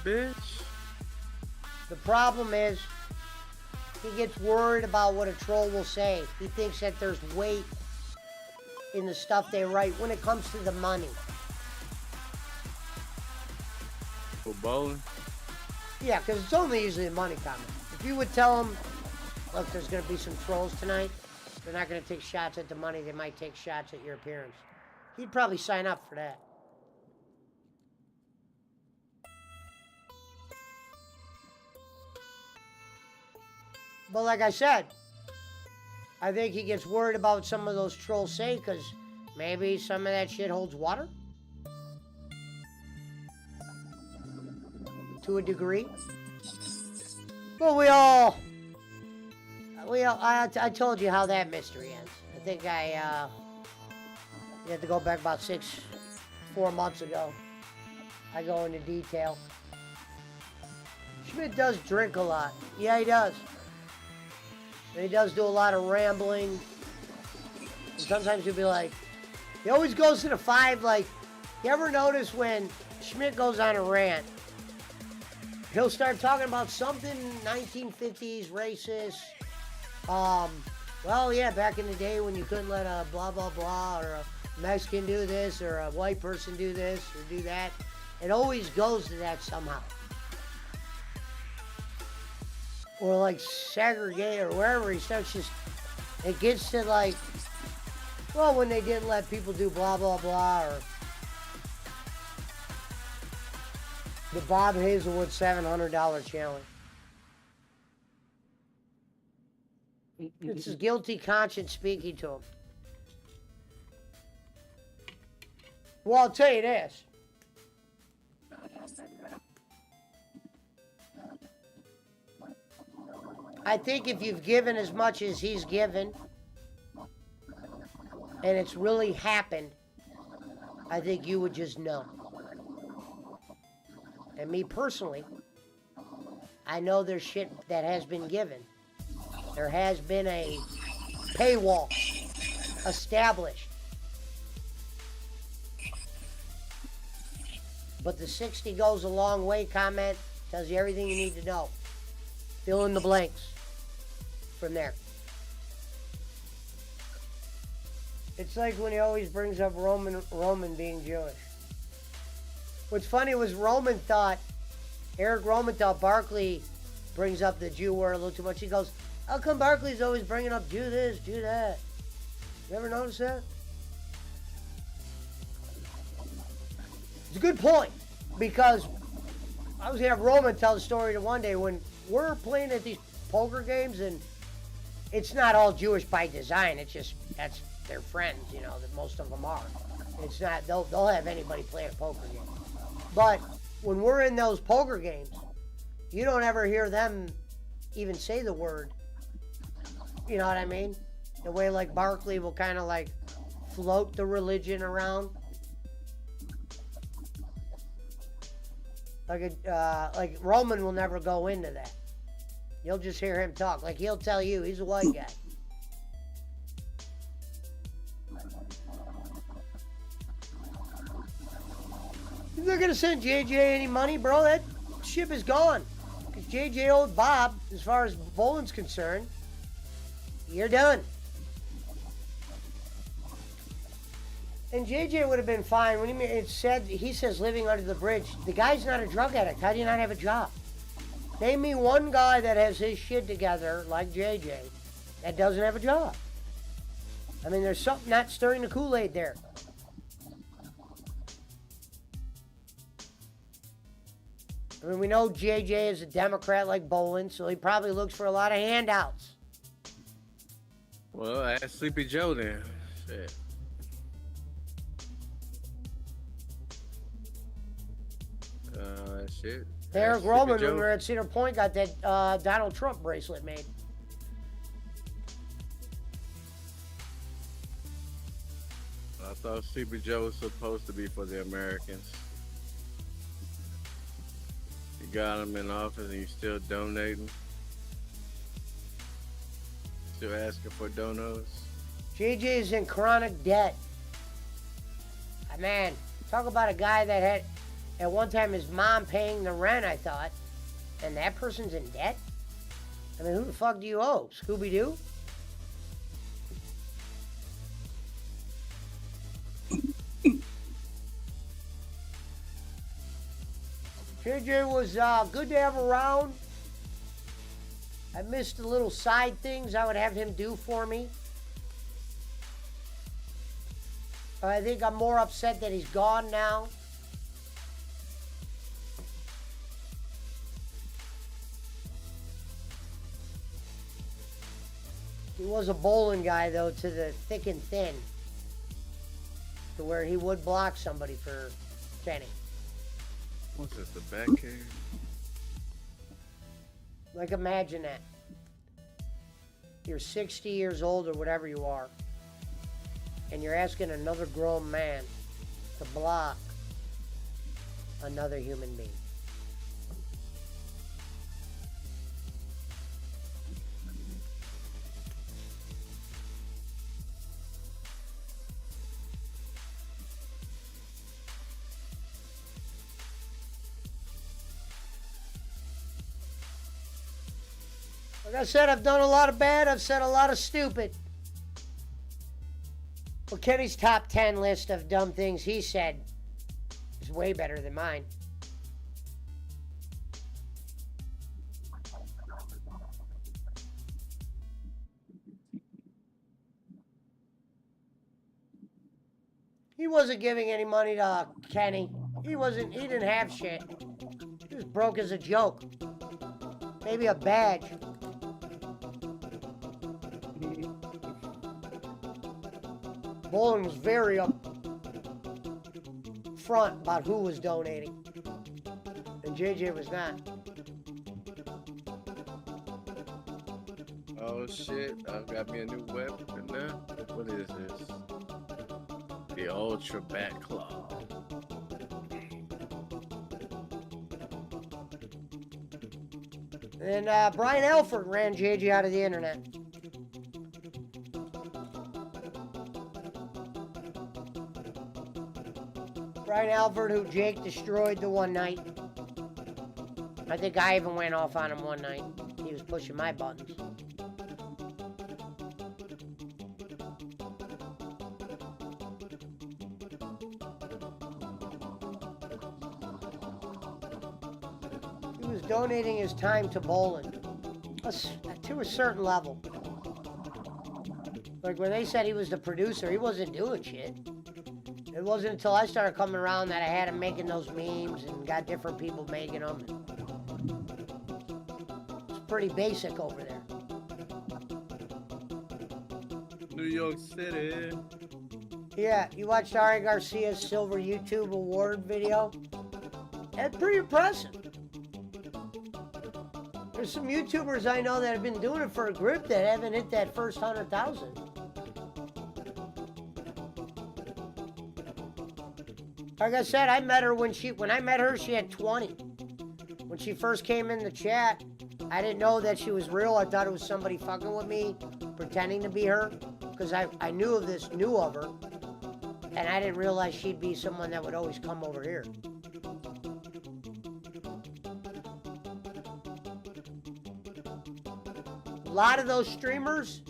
Bitch. The problem is, he gets worried about what a troll will say. He thinks that there's weight in the stuff they write when it comes to the money. For bowling? Yeah, because it's only usually a money comment. If you would tell him, look, there's going to be some trolls tonight, they're not going to take shots at the money, they might take shots at your appearance. He'd probably sign up for that. But like I said, I think he gets worried about what some of those trolls say because maybe some of that shit holds water. To a degree. Well, I told you how that mystery ends. I think you had to go back about 4 months ago. I go into detail. Schmidt does drink a lot. Yeah, he does. And he does do a lot of rambling. And sometimes he'll be like, he always goes to the 5, like, you ever notice when Schmidt goes on a rant, he'll start talking about something 1950s, racist. Well, yeah, back in the day when you couldn't let a blah, blah, blah, or a Mexican do this, or a white person do this, or do that. It always goes to that somehow. Or like segregate, or wherever he starts just, it gets to like, well, when they didn't let people do blah, blah, blah, or the Bob Hazelwood $700 challenge. It's his guilty conscience speaking to him. Well, I'll tell you this. I think if you've given as much as he's given, and it's really happened, I think you would just know. And me personally, I know there's shit that has been given. There has been a paywall established. But the 60 goes a long way comment tells you everything you need to know. Fill in the blanks from there. It's like when he always brings up Roman being Jewish. What's funny was Eric Roman thought Barkley brings up the Jew word a little too much. He goes, how come Barkley's always bringing up Jew this, Jew that? You ever notice that? It's a good point, because I was going to have Roman tell the story to one day when we're playing at these poker games, and it's not all Jewish by design. It's just, that's their friends, you know, that most of them are. It's not, they'll have anybody play a poker game. But when we're in those poker games, you don't ever hear them even say the word. You know what I mean? The way like Barkley will kind of like float the religion around. Like Roman will never go into that. You'll just hear him talk. Like he'll tell you he's a white guy. You're not gonna send JJ any money, bro. That ship is gone. Because JJ owed Bob, as far as bowling's concerned. You're done. And JJ would have been fine. When he says living under the bridge. The guy's not a drug addict. How do you not have a job? Name me one guy that has his shit together, like JJ, that doesn't have a job. I mean, there's something not stirring the Kool-Aid there. I mean, we know JJ is a Democrat like Bolin, so he probably looks for a lot of handouts. Well, ask Sleepy Joe then. Shit. Shit. Eric Roman, when we were at Cedar Point, got that Donald Trump bracelet made. I thought Sleepy Joe was supposed to be for the Americans. You got him in office and you still donating. Still asking for donos. JJ is in chronic debt. Man, talk about a guy that had, at one time, his mom paying the rent, I thought, and that person's in debt? I mean, who the fuck do you owe? Scooby-Doo? JJ was good to have around. I missed the little side things I would have him do for me. I think I'm more upset that he's gone now. He was a bowling guy, though, to the thick and thin. To where he would block somebody for penny. What's this, the Batcave? Like, imagine that. You're 60 years old or whatever you are, and you're asking another grown man to block another human being. Like I said, I've done a lot of bad. I've said a lot of stupid. Well, Kenny's top 10 list of dumb things he said is way better than mine. He wasn't giving any money to Kenny. He didn't have shit. He was broke as a joke. Maybe a badge. Bolin was very up front about who was donating. And JJ was not. Oh shit, I got me a new weapon now. What is this? The Ultra Bat Claw. And Brian Alford ran JJ out of the internet. Brian Alford, who Jake destroyed the one night. I think I even went off on him one night. He was pushing my buttons. He was donating his time to Bolin to a certain level. Like when they said he was the producer, he wasn't doing shit. It wasn't until I started coming around that I had him making those memes and got different people making them. It's pretty basic over there. New York City. Yeah, you watched Ari Garcia's Silver YouTube Award video? That's pretty impressive. There's some YouTubers I know that have been doing it for a grip that haven't hit that first 100,000. Like I said, I met her when I met her, she had 20. When she first came in the chat, I didn't know that she was real. I thought it was somebody fucking with me, pretending to be her, because I knew of her, and I didn't realize she'd be someone that would always come over here. A lot of those streamers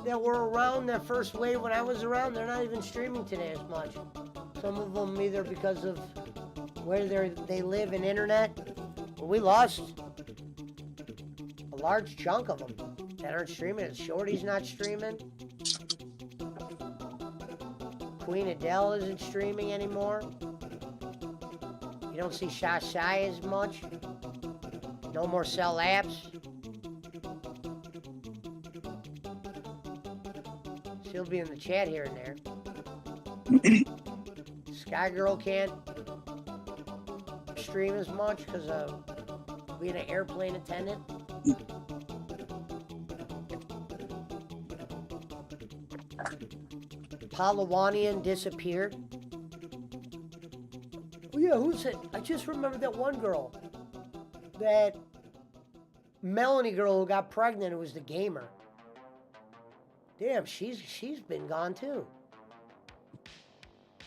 that were around that first wave when I was around, they're not even streaming today as much. Some of them either because of where they live in internet. Well, we lost a large chunk of them that aren't streaming. Shorty's not streaming. Queen Adele isn't streaming anymore. You don't see Shashai as much. No more Cell Apps. She'll be in the chat here and there. Sky Girl can't stream as much because of being an airplane attendant. Palawanian disappeared. Oh yeah, who's it? I just remembered that one girl. That Melanie girl who got pregnant, who was the gamer. Damn, she's been gone too.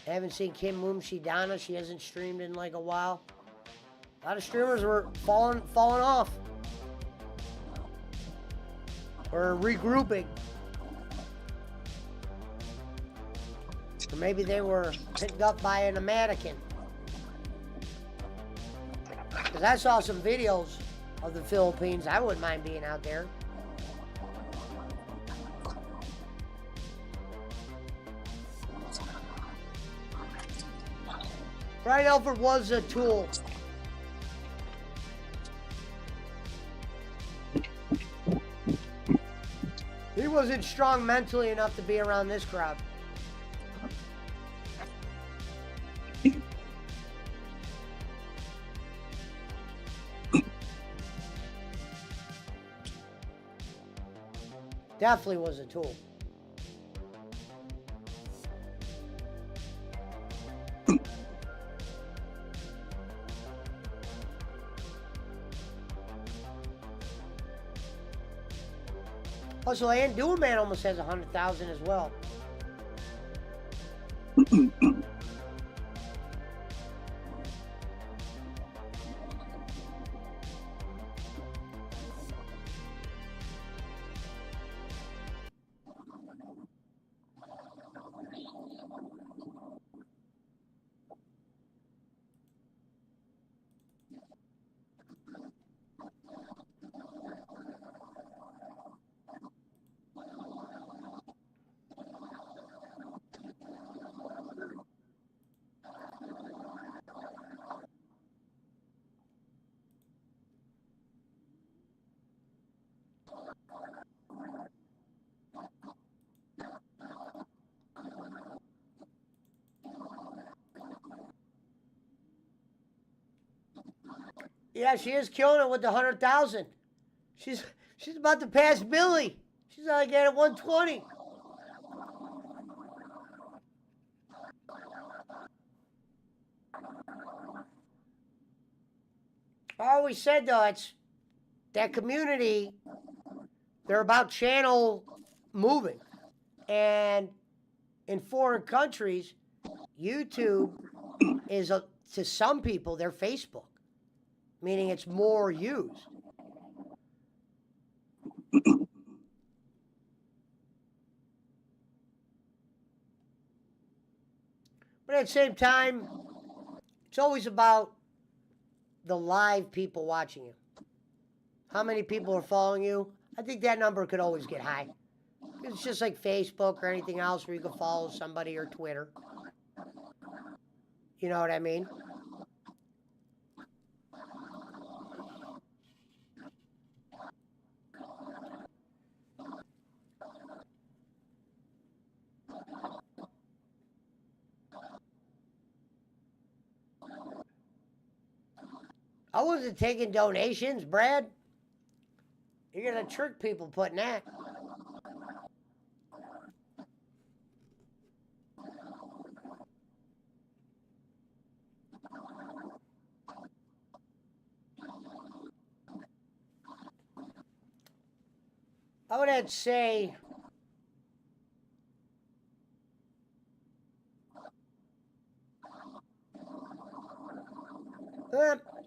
I haven't seen Kim Mumshidana. She hasn't streamed in like a while. A lot of streamers were falling off. Or regrouping. Or maybe they were picked up by an American. Because I saw some videos of the Philippines. I wouldn't mind being out there. Brian Alford was a tool. He wasn't strong mentally enough to be around this crowd. Definitely was a tool. Also, and Doom Man almost has 100,000 as well. Yeah, she is killing it with the 100,000. She's about to pass Billy. She's like at 120. I always said though, it's that community. They're about channel moving, and in foreign countries, YouTube is to some people their Facebook, meaning it's more used. But at the same time, it's always about the live people watching you. How many people are following you? I think that number could always get high. It's just like Facebook or anything else where you can follow somebody or Twitter. You know what I mean? I wasn't taking donations, Brad. You're gonna trick people putting that. I would have to say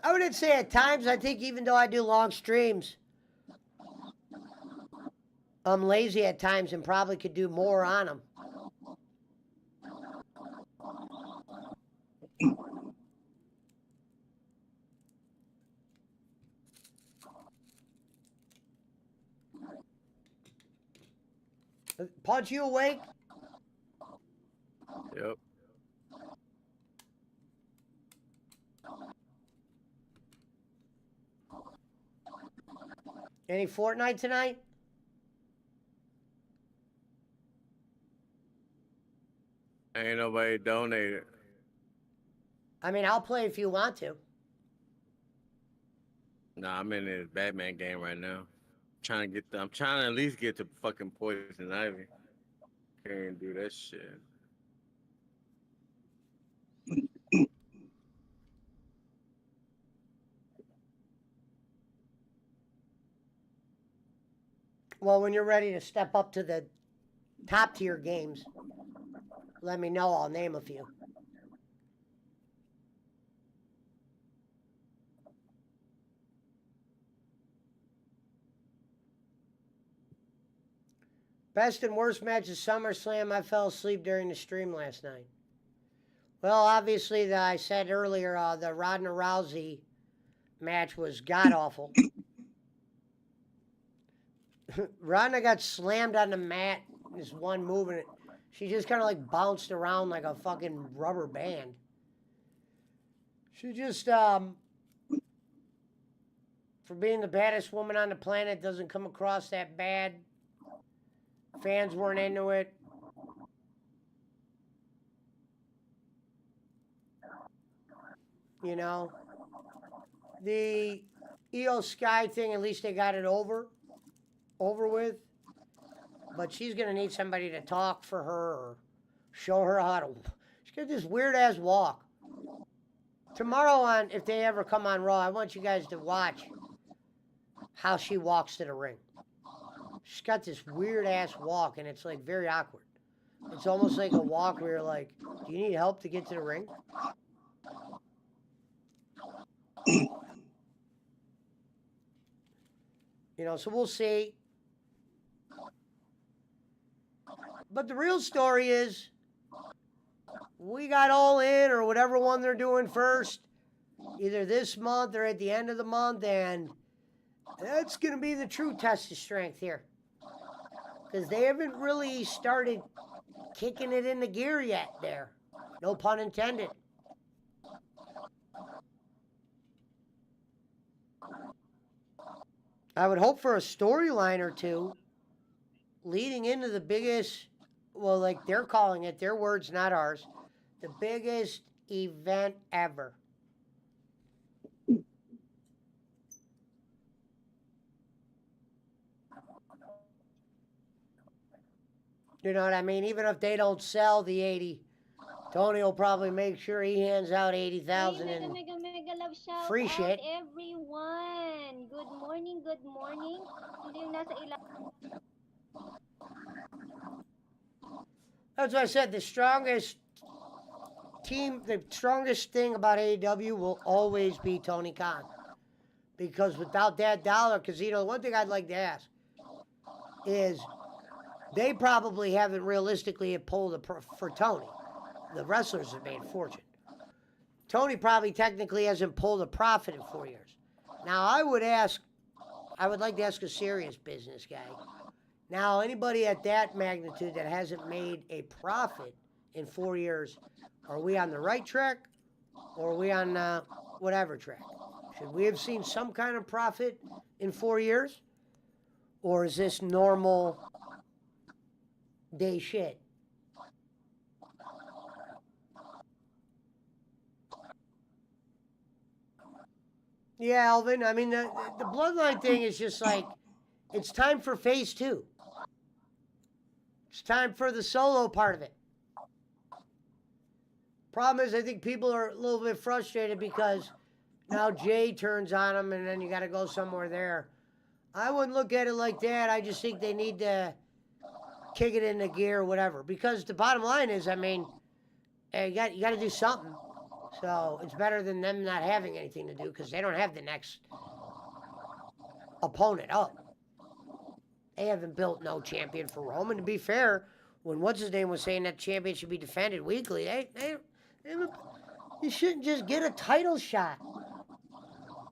I would say at times, I think even though I do long streams, I'm lazy at times and probably could do more on them. Punch, you awake? Yep. Any Fortnite tonight? Ain't nobody donated. I mean, I'll play if you want to. Nah, I'm in this Batman game right now. I'm trying to at least get to fucking Poison Ivy. Can't do that shit. Well, when you're ready to step up to the top tier games, let me know. I'll name a few. Best and worst match of SummerSlam. I fell asleep during the stream last night. Well, obviously, I said earlier, the Ronda Rousey match was god awful. Ronda got slammed on the mat. This one moving it. She just kind of like bounced around like a fucking rubber band. She just, for being the baddest woman on the planet, doesn't come across that bad. Fans weren't into it. You know, the Io Sky thing, at least they got it over with. But she's going to need somebody to talk for her or show her how to. She's got this weird ass walk. Tomorrow if they ever come on Raw, I want you guys to watch how she walks to the ring. She's got this weird ass walk and it's like very awkward. It's almost like a walk where you're like, do you need help to get to the ring? You know, so we'll see. But the real story is we got All In or whatever one they're doing first, either this month or at the end of the month, and that's going to be the true test of strength here. Because they haven't really started kicking it into gear yet there. No pun intended. I would hope for a storyline or two leading into the biggest, well, like they're calling it, their words, not ours, the biggest event ever. You know what I mean? Even if they don't sell the 80, Tony will probably make sure he hands out 80,000 Mega, in mega, mega love shout free out shit. everyone. Good morning, good morning. Sino yung nasa That's what I said. The strongest thing about AEW will always be Tony Khan. Because without that dollar, Casino, one thing I'd like to ask is they probably haven't realistically pulled for Tony. The wrestlers have made a fortune. Tony probably technically hasn't pulled a profit in 4 years. Now, I would like to ask a serious business guy. Now, anybody at that magnitude that hasn't made a profit in 4 years, are we on the right track or are we on whatever track? Should we have seen some kind of profit in 4 years? Or is this normal day shit? Yeah, Alvin. I mean, the Bloodline thing is just like, it's time for phase 2. It's time for the solo part of it. Problem is, I think people are a little bit frustrated because now Jay turns on them and then you got to go somewhere there. I wouldn't look at it like that. I just think they need to kick it into gear or whatever. Because the bottom line is, I mean, you got to do something. So it's better than them not having anything to do because they don't have the next opponent up. They haven't built no champion for Roman. To be fair, when what's-his-name was saying that champion should be defended weekly, you shouldn't just get a title shot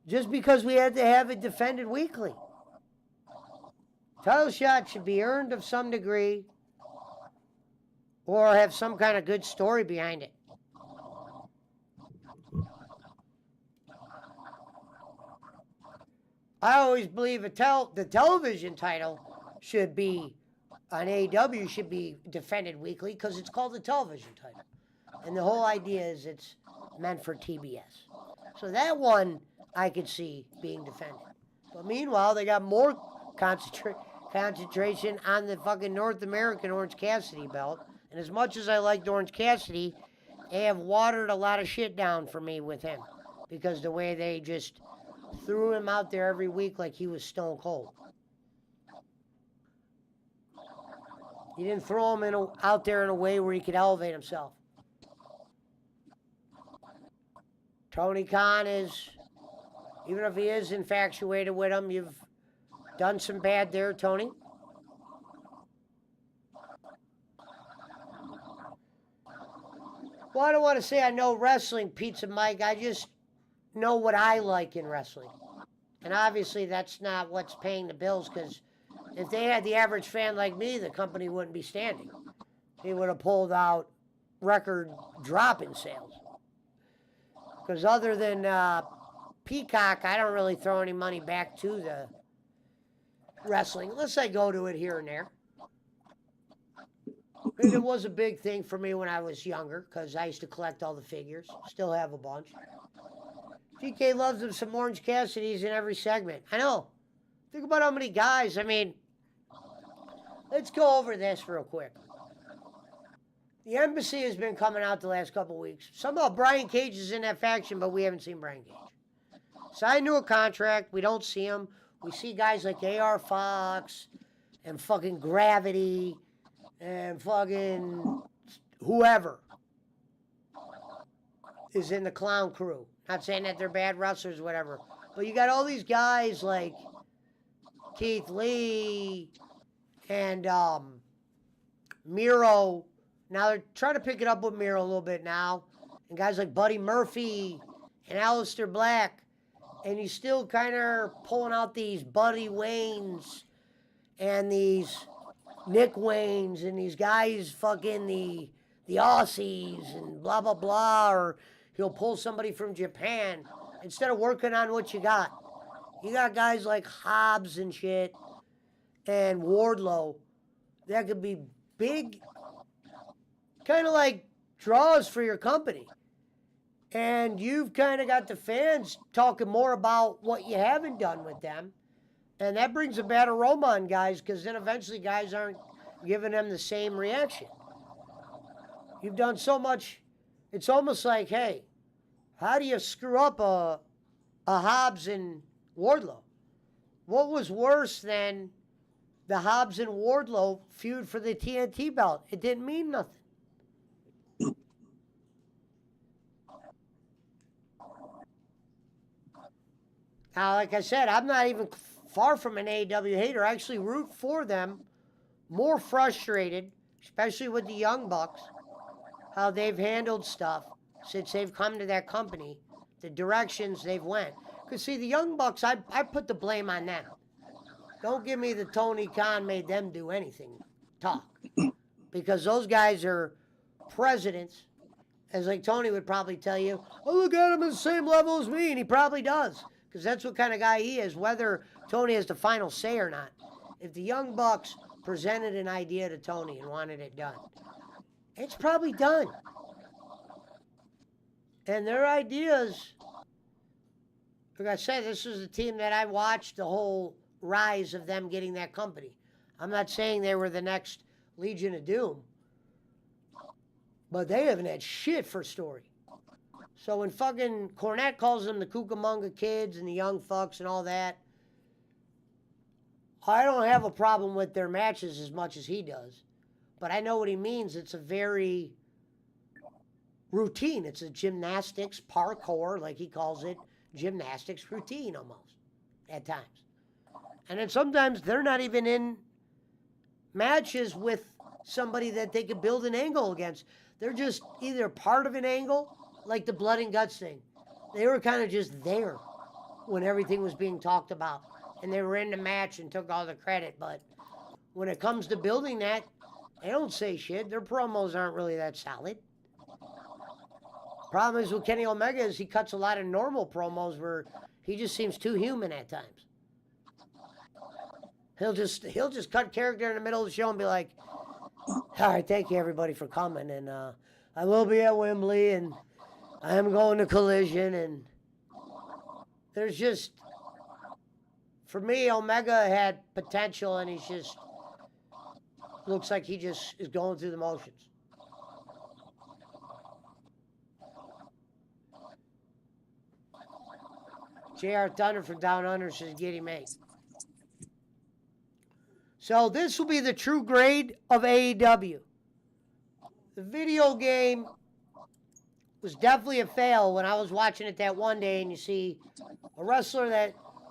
just because we had to have it defended weekly. Title shot should be earned of some degree or have some kind of good story behind it. I always believe the television title should be, on AEW, should be defended weekly because it's called the television title. And the whole idea is it's meant for TBS. So that one I could see being defended. But meanwhile, they got more concentration on the fucking North American Orange Cassidy belt. And as much as I liked Orange Cassidy, they have watered a lot of shit down for me with him. Because the way they just threw him out there every week like he was stone cold. He didn't throw him out there in a way where he could elevate himself. Tony Khan is, even if he is infatuated with him, you've done some bad there, Tony. Well, I don't want to say I know wrestling, Pizza Mike. I just know what I like in wrestling. And obviously that's not what's paying the bills, because if they had the average fan like me, the company wouldn't be standing. They would have pulled out record drop in sales. Because other than Peacock, I don't really throw any money back to the wrestling, unless I go to it here and there. And it was a big thing for me when I was younger, because I used to collect all the figures. Still have a bunch. GK loves him some Orange Cassidys in every segment. I know. Think about how many guys. I mean, let's go over this real quick. The Embassy has been coming out the last couple of weeks. Somehow Brian Cage is in that faction, but we haven't seen Brian Cage. Signed to a contract. We don't see him. We see guys like AR Fox and fucking Gravity and fucking whoever is in the Clown Crew. Not saying that they're bad wrestlers or whatever. But you got all these guys like Keith Lee and Miro. Now they're trying to pick it up with Miro a little bit now. And guys like Buddy Murphy and Aleister Black. And you still kind of pulling out these Buddy Waynes and these Nick Waynes and these guys fucking the Aussies and blah, blah, blah. Or he'll pull somebody from Japan instead of working on what you got. You got guys like Hobbs and shit and Wardlow that could be big, kind of like draws for your company. And you've kind of got the fans talking more about what you haven't done with them. And that brings a bad aroma on guys, because then eventually guys aren't giving them the same reaction. You've done so much. It's almost like, hey, how do you screw up a Hobbs and Wardlow? What was worse than the Hobbs and Wardlow feud for the TNT belt? It didn't mean nothing. Now, like I said, I'm not even far from an AEW hater. I actually root for them. More frustrated, especially with the Young Bucks, how they've handled stuff since they've come to that company, the directions they've went. Because, see, the Young Bucks, I put the blame on them. Don't give me the Tony Khan made them do anything talk. Because those guys are presidents, as like Tony would probably tell you, oh, look at him at the same level as me, and he probably does. Because that's what kind of guy he is, whether Tony has the final say or not. If the Young Bucks presented an idea to Tony and wanted it done, it's probably done. And their ideas, like I said, this is a team that I watched the whole rise of them getting that company. I'm not saying they were the next Legion of Doom, but they haven't had shit for story. So when fucking Cornette calls them the Cucamonga kids and the young fucks and all that, I don't have a problem with their matches as much as he does. But I know what he means. It's a very routine. It's a gymnastics, parkour, like he calls it, gymnastics routine almost at times. And then sometimes they're not even in matches with somebody that they could build an angle against. They're just either part of an angle, like the blood and guts thing. They were kind of just there when everything was being talked about. And they were in the match and took all the credit. But when it comes to building that, they don't say shit. Their promos aren't really that solid. Problem is with Kenny Omega is he cuts a lot of normal promos where he just seems too human at times. He'll just cut character in the middle of the show and be like, all right, thank you everybody for coming. And I will be at Wembley and I am going to Collision. And there's just, for me, Omega had potential and he's just, looks like he just is going through the motions. J.R. Thunder from Down Under says, Giddy mate. So this will be the true grade of AEW. The video game was definitely a fail when I was watching it that one day and you see a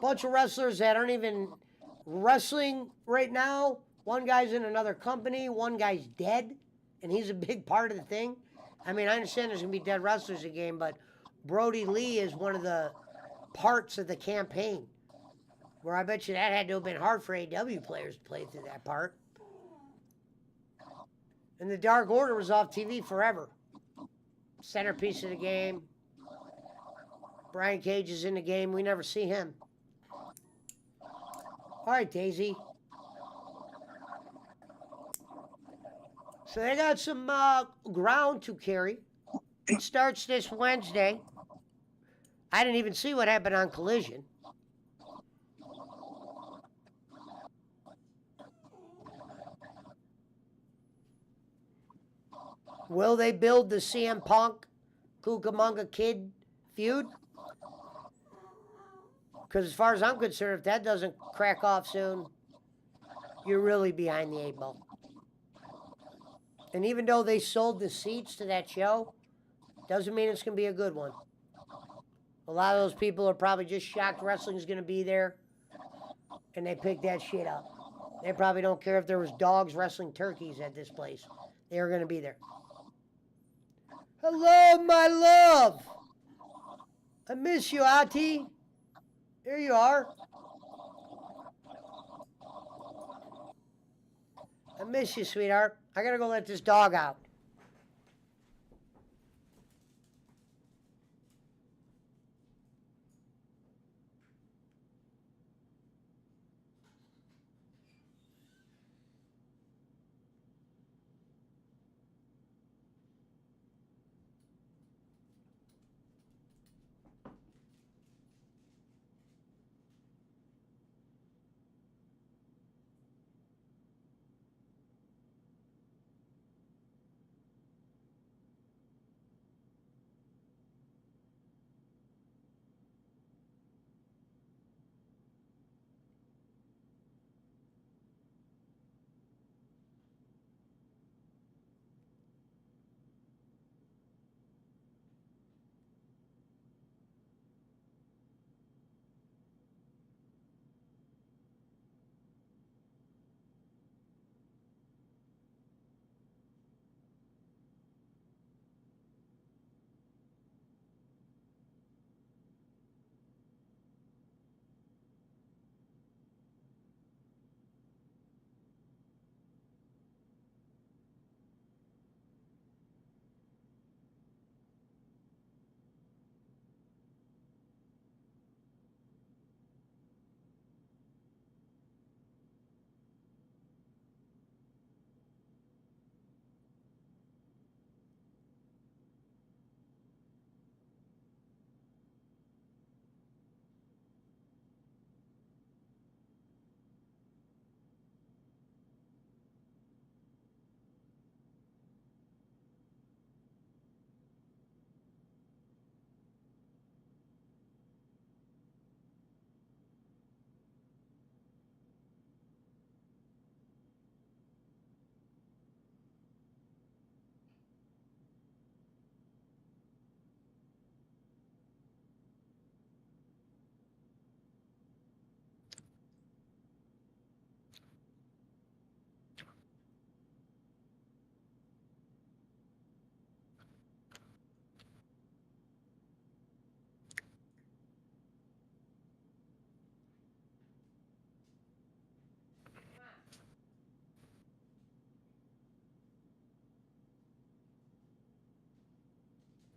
bunch of wrestlers that aren't even wrestling right now. One guy's in another company, one guy's dead, and he's a big part of the thing. I mean, I understand there's going to be dead wrestlers in the game, but Brody Lee is one of the parts of the campaign. Where I bet you that had to have been hard for AEW players to play through that part. And the Dark Order was off TV forever. Centerpiece of the game. Brian Cage is in the game. We never see him. All right, Daisy. So they got some ground to carry. It starts this Wednesday. I didn't even see what happened on Collision. Will they build the CM Punk Cucamonga Kid feud? Because as far as I'm concerned, if that doesn't crack off soon, you're really behind the 8 ball. And even though they sold the seats to that show, doesn't mean it's going to be a good one. A lot of those people are probably just shocked wrestling's going to be there, and they picked that shit up. They probably don't care if there was dogs wrestling turkeys at this place. They were going to be there. Hello, my love. I miss you, Ati. There you are. I miss you, sweetheart. I gotta go let this dog out.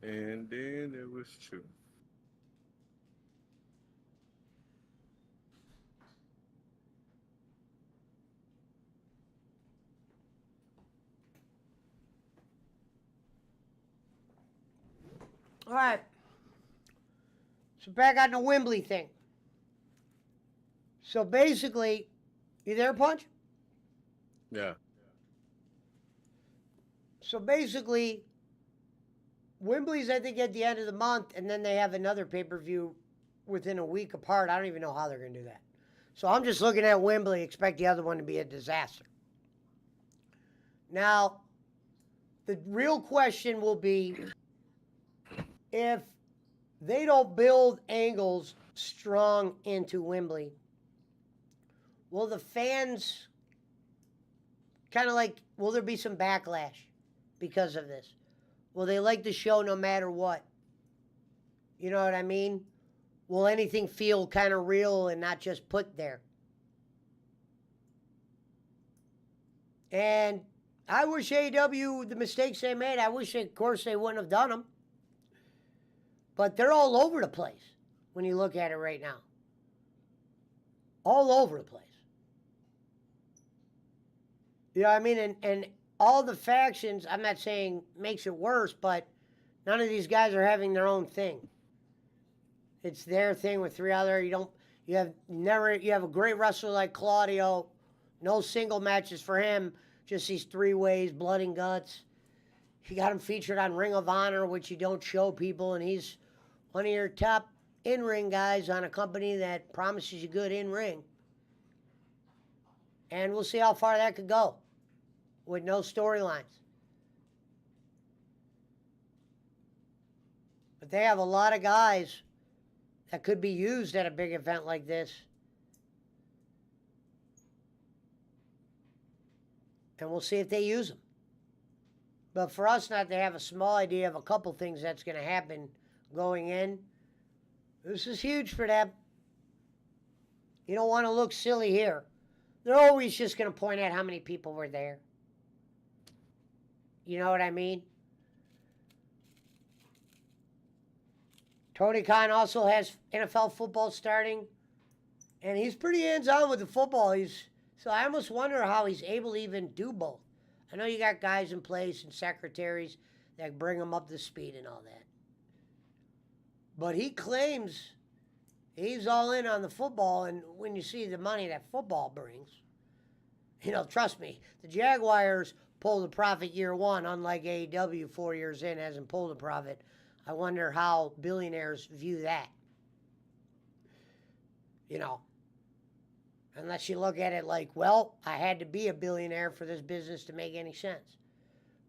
And then it was true. All right. So back on the Wembley thing. So basically, you there, Punch? Yeah. So basically, Wembley's, I think, at the end of the month, and then they have another pay-per-view within a week apart. I don't even know how they're going to do that. So I'm just looking at Wembley, expect the other one to be a disaster. Now, the real question will be if they don't build angles strong into Wembley, will the fans kind of like, will there be some backlash because of this? Will they like the show no matter what? You know what I mean? Will anything feel kind of real and not just put there? And I wish AEW, the mistakes they made, I wish, of course, they wouldn't have done them. But they're all over the place when you look at it right now. All over the place. You know what I mean? And all the factions, I'm not saying makes it worse, but none of these guys are having their own thing. It's their thing with three other. You have a great wrestler like Claudio, no single matches for him, just these three ways, blood and guts. You got him featured on Ring of Honor, which you don't show people, and he's one of your top in-ring guys on a company that promises you good in-ring. And we'll see how far that could go with no storylines. But they have a lot of guys that could be used at a big event like this. And we'll see if they use them. But for us not to have a small idea of a couple things that's going to happen going in, this is huge for them. You don't want to look silly here. They're always just going to point out how many people were there. You know what I mean? Tony Khan also has NFL football starting, and he's pretty hands-on with the football. So I almost wonder how he's able to even do both. I know you got guys in place and secretaries that bring him up to speed and all that. But he claims he's all in on the football, and when you see the money that football brings, trust me, the Jaguars pulled a profit year one, unlike AEW 4 years in hasn't pulled a profit. I wonder how billionaires view that. Unless you look at it like, well, I had to be a billionaire for this business to make any sense.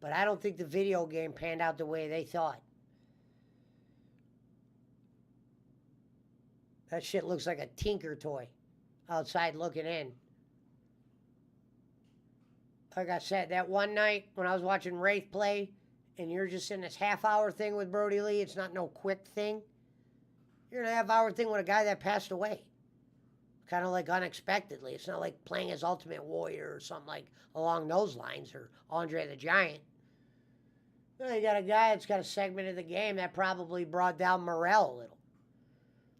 But I don't think the video game panned out the way they thought. That shit looks like a Tinker toy outside looking in. Like I said, that one night when I was watching Wraith play, and you're just in this half-hour thing with Brody Lee, it's not no quick thing. You're in a half-hour thing with a guy that passed away. Kind of like unexpectedly. It's not like playing as Ultimate Warrior or something like along those lines, or Andre the Giant. You got a guy that's got a segment of the game that probably brought down morale a little.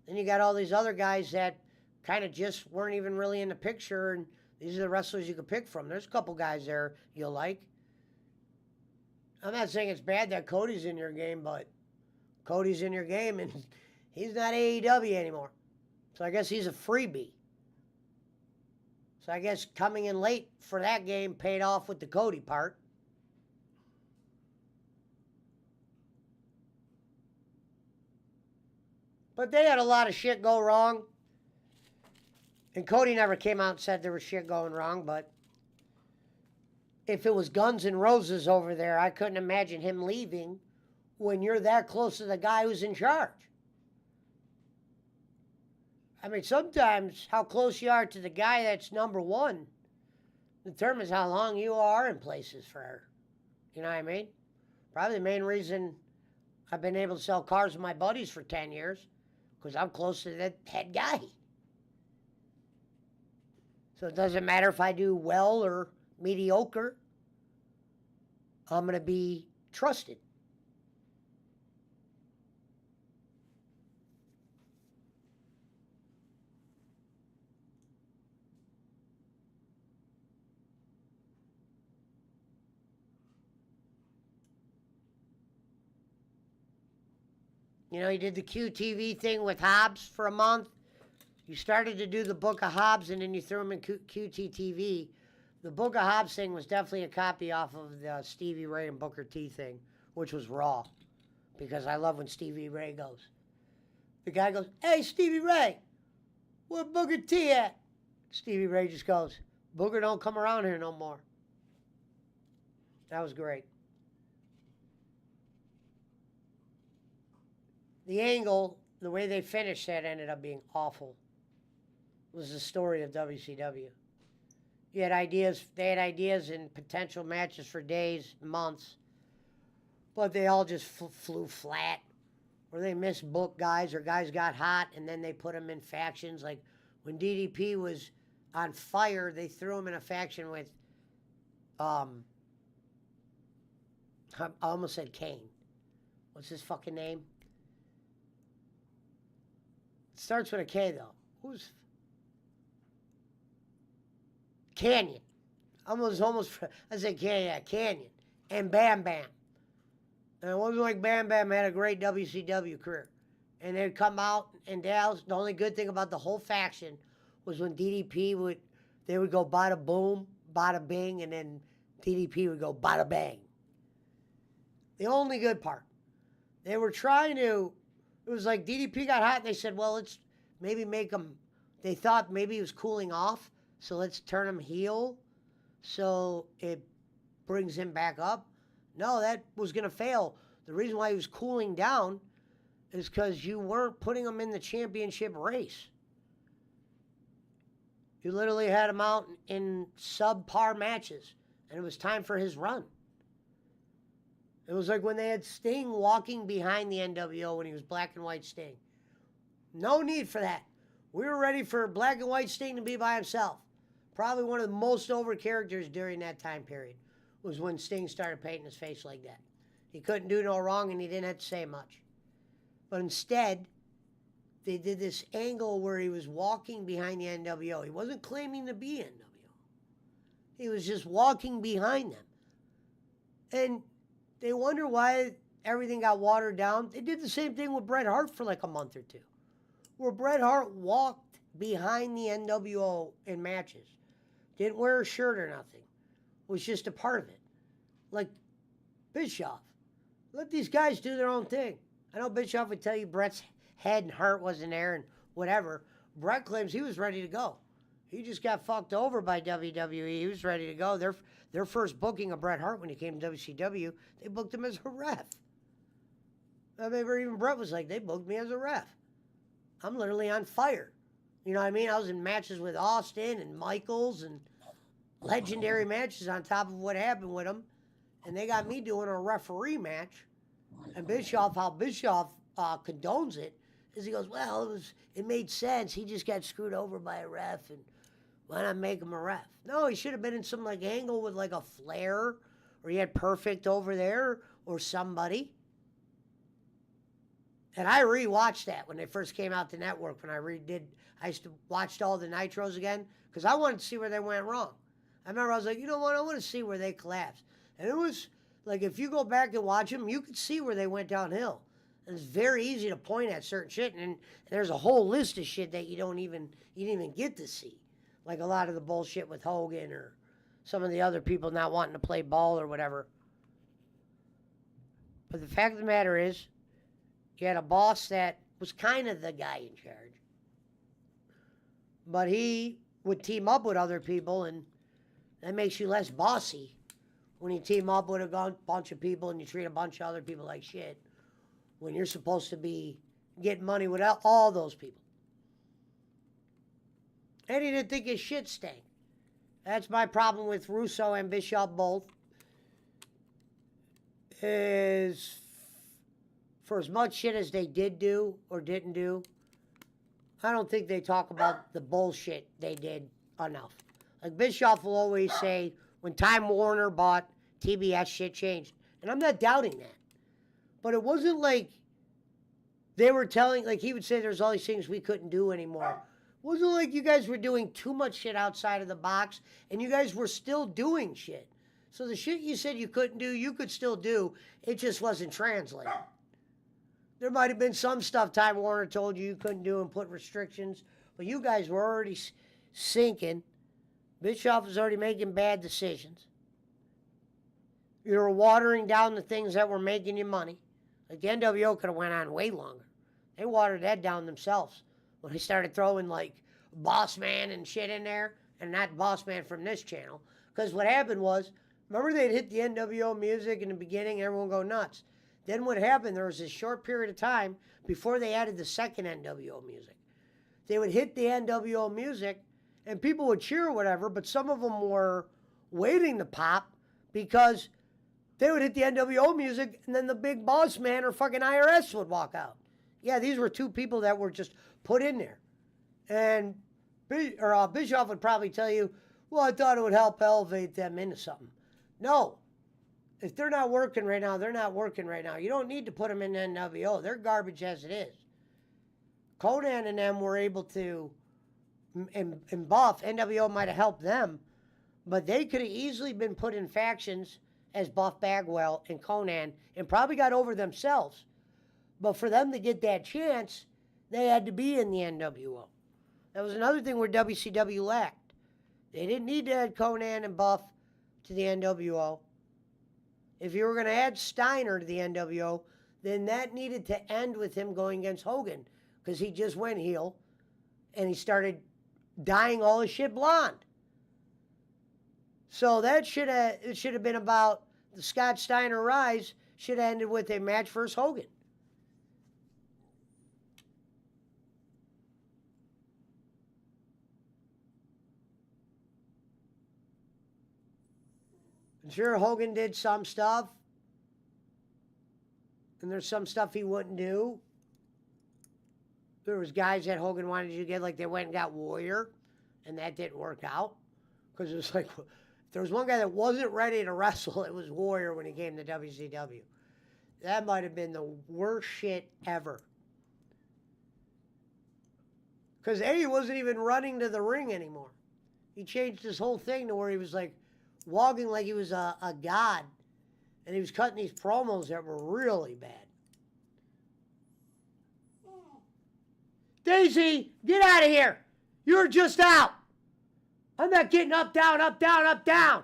Then you got all these other guys that kind of just weren't even really in the picture, and these are the wrestlers you could pick from. There's a couple guys there you'll like. I'm not saying it's bad that Cody's in your game, but Cody's in your game, and he's not AEW anymore. So I guess he's a freebie. So I guess coming in late for that game paid off with the Cody part. But they had a lot of shit go wrong. And Cody never came out and said there was shit going wrong, but if it was Guns N' Roses over there, I couldn't imagine him leaving when you're that close to the guy who's in charge. I mean, sometimes how close you are to the guy that's number one determines how long you are in places for her. You know what I mean? Probably the main reason I've been able to sell cars with my buddies for 10 years, because I'm close to that head guy. So it doesn't matter if I do well or mediocre, I'm going to be trusted. You know, he did the QTV thing with Hobbs for a month. You started to do the Book of Hobbs, and then you threw him in QTTV. The Book of Hobbs thing was definitely a copy off of the Stevie Ray and Booker T thing, which was Raw. Because I love when Stevie Ray goes. The guy goes, "Hey, Stevie Ray, where Booker T at?" Stevie Ray just goes, "Booker don't come around here no more." That was great. The angle, the way they finished that ended up being awful. It was the story of WCW. You had ideas, they had ideas and potential matches for days, months, but they all just flew flat. Or they missed book guys, or guys got hot and then they put them in factions. Like when DDP was on fire, they threw him in a faction with, I almost said Kane. What's his fucking name? It starts with a K though. Who's Canyon? I said Canyon. And Bam Bam. And it wasn't like Bam Bam had a great WCW career. And they'd come out in Dallas. The only good thing about the whole faction was when DDP would go bada boom, bada bing, and then DDP would go bada bang. The only good part. They were trying to, it was like DDP got hot and they said, well, let's maybe make him, they thought maybe he was cooling off, so let's turn him heel so it brings him back up. No, that was going to fail. The reason why he was cooling down is because you weren't putting him in the championship race. You literally had him out in subpar matches, and it was time for his run. It was like when they had Sting walking behind the NWO when he was Black and White Sting. No need for that. We were ready for Black and White Sting to be by himself. Probably one of the most over characters during that time period was when Sting started painting his face like that. He couldn't do no wrong and he didn't have to say much. But instead, they did this angle where he was walking behind the NWO. He wasn't claiming to be NWO. He was just walking behind them. And they wonder why everything got watered down. They did the same thing with Bret Hart for like a month or two, where Bret Hart walked behind the NWO in matches. Didn't wear a shirt or nothing. Was just a part of it. Like Bischoff. Let these guys do their own thing. I know Bischoff would tell you Bret's head and heart wasn't there and whatever. Bret claims he was ready to go. He just got fucked over by WWE. He was ready to go. Their first booking of Bret Hart when he came to WCW, they booked him as a ref. I remember even Bret was like, they booked me as a ref. I'm literally on fire. You know what I mean? I was in matches with Austin and Michaels and legendary matches on top of what happened with him. And they got me doing a referee match. And Bischoff, how Bischoff condones it, is he goes, well, it made sense. He just got screwed over by a ref, and why not make him a ref? No, he should have been in some like angle with like a Flair, or he had Perfect over there, or somebody. And I rewatched that when they first came out the network. When I used to watch all the Nitros again, because I wanted to see where they went wrong. I remember I was like, you know what, I want to see where they collapsed. And it was like, if you go back and watch them, you could see where they went downhill. And it's very easy to point at certain shit, and there's a whole list of shit that you didn't even get to see. Like a lot of the bullshit with Hogan or some of the other people not wanting to play ball or whatever. But the fact of the matter is, you had a boss that was kind of the guy in charge. But he would team up with other people, and that makes you less bossy when you team up with a bunch of people and you treat a bunch of other people like shit when you're supposed to be getting money without all those people. And he didn't think his shit stank. That's my problem with Russo and Bischoff both. Is for as much shit as they did do or didn't do, I don't think they talk about the bullshit they did enough. Like Bischoff will always say, when Time Warner bought TBS, shit changed. And I'm not doubting that. But it wasn't like they were telling, like he would say there's all these things we couldn't do anymore. It wasn't like you guys were doing too much shit outside of the box, and you guys were still doing shit. So the shit you said you couldn't do, you could still do. It just wasn't translated. There might have been some stuff Time Warner told you couldn't do and put restrictions, but you guys were already sinking. Bischoff was already making bad decisions. You were watering down the things that were making you money. Like the NWO could have went on way longer. They watered that down themselves when they started throwing like Boss Man and shit in there, and not Boss Man from this channel. Because what happened was, remember they'd hit the NWO music in the beginning, and everyone go nuts. Then what happened, there was this short period of time before they added the second NWO music. They would hit the NWO music, and people would cheer or whatever, but some of them were waiting to pop because they would hit the NWO music, and then the big boss man or fucking IRS would walk out. Yeah, these were two people that were just put in there. And Bischoff would probably tell you, well, I thought it would help elevate them into something. No. If they're not working right now, they're not working right now. You don't need to put them in NWO. They're garbage as it is. Conan and them were able to, and Buff, NWO might have helped them, but they could have easily been put in factions as Buff Bagwell and Conan and probably got over themselves. But for them to get that chance, they had to be in the NWO. That was another thing where WCW lacked. They didn't need to add Conan and Buff to the NWO. If you were going to add Steiner to the NWO, then that needed to end with him going against Hogan, because he just went heel and he started dyeing all his shit blonde. So that should have been about the Scott Steiner rise, should have ended with a match versus Hogan. I'm sure Hogan did some stuff, and there's some stuff he wouldn't do. There was guys that Hogan wanted you to get, like they went and got Warrior, and that didn't work out. Because it was like, if there was one guy that wasn't ready to wrestle, it was Warrior when he came to WCW. That might have been the worst shit ever. Because he wasn't even running to the ring anymore. He changed his whole thing to where he was like, walking like he was a god. And he was cutting these promos that were really bad. Daisy, get out of here. You're just out. I'm not getting up, down, up, down, up, down.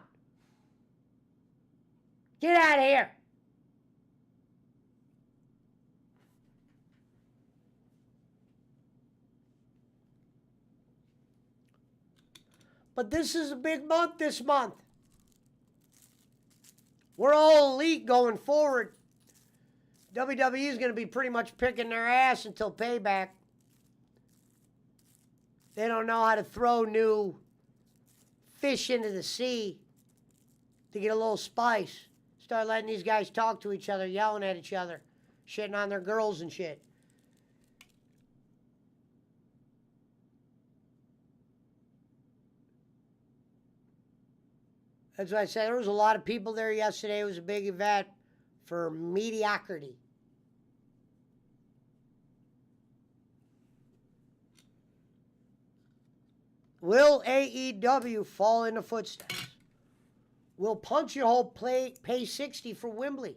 Get out of here. But this is a big month this month. We're all elite going forward. WWE is going to be pretty much picking their ass until Payback. They don't know how to throw new fish into the sea to get a little spice. Start letting these guys talk to each other, yelling at each other, shitting on their girls and shit. That's why I said there was a lot of people there yesterday. It was a big event for mediocrity. Will AEW fall in the footsteps? Will Punch Your Hole pay $60 for Wembley?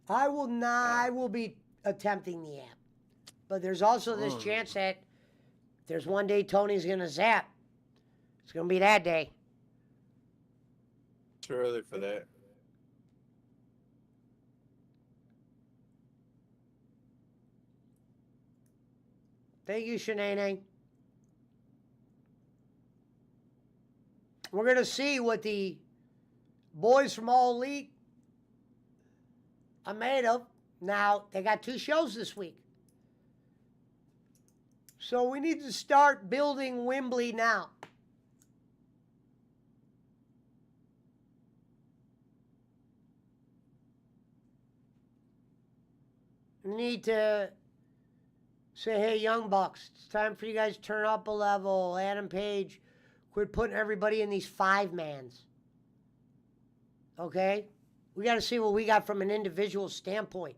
I will not. I will be attempting the app. But there's also this chance that there's one day Tony's going to zap. It's going to be that day. Too early for that. Thank you, Shanae. We're going to see what the boys from All Elite are made of. Now, they got 2 shows this week. So we need to start building Wembley now. We need to say, hey, Young Bucks, it's time for you guys to turn up a level. Adam Page, quit putting everybody in these 5-mans. Okay? We got to see what we got from an individual standpoint.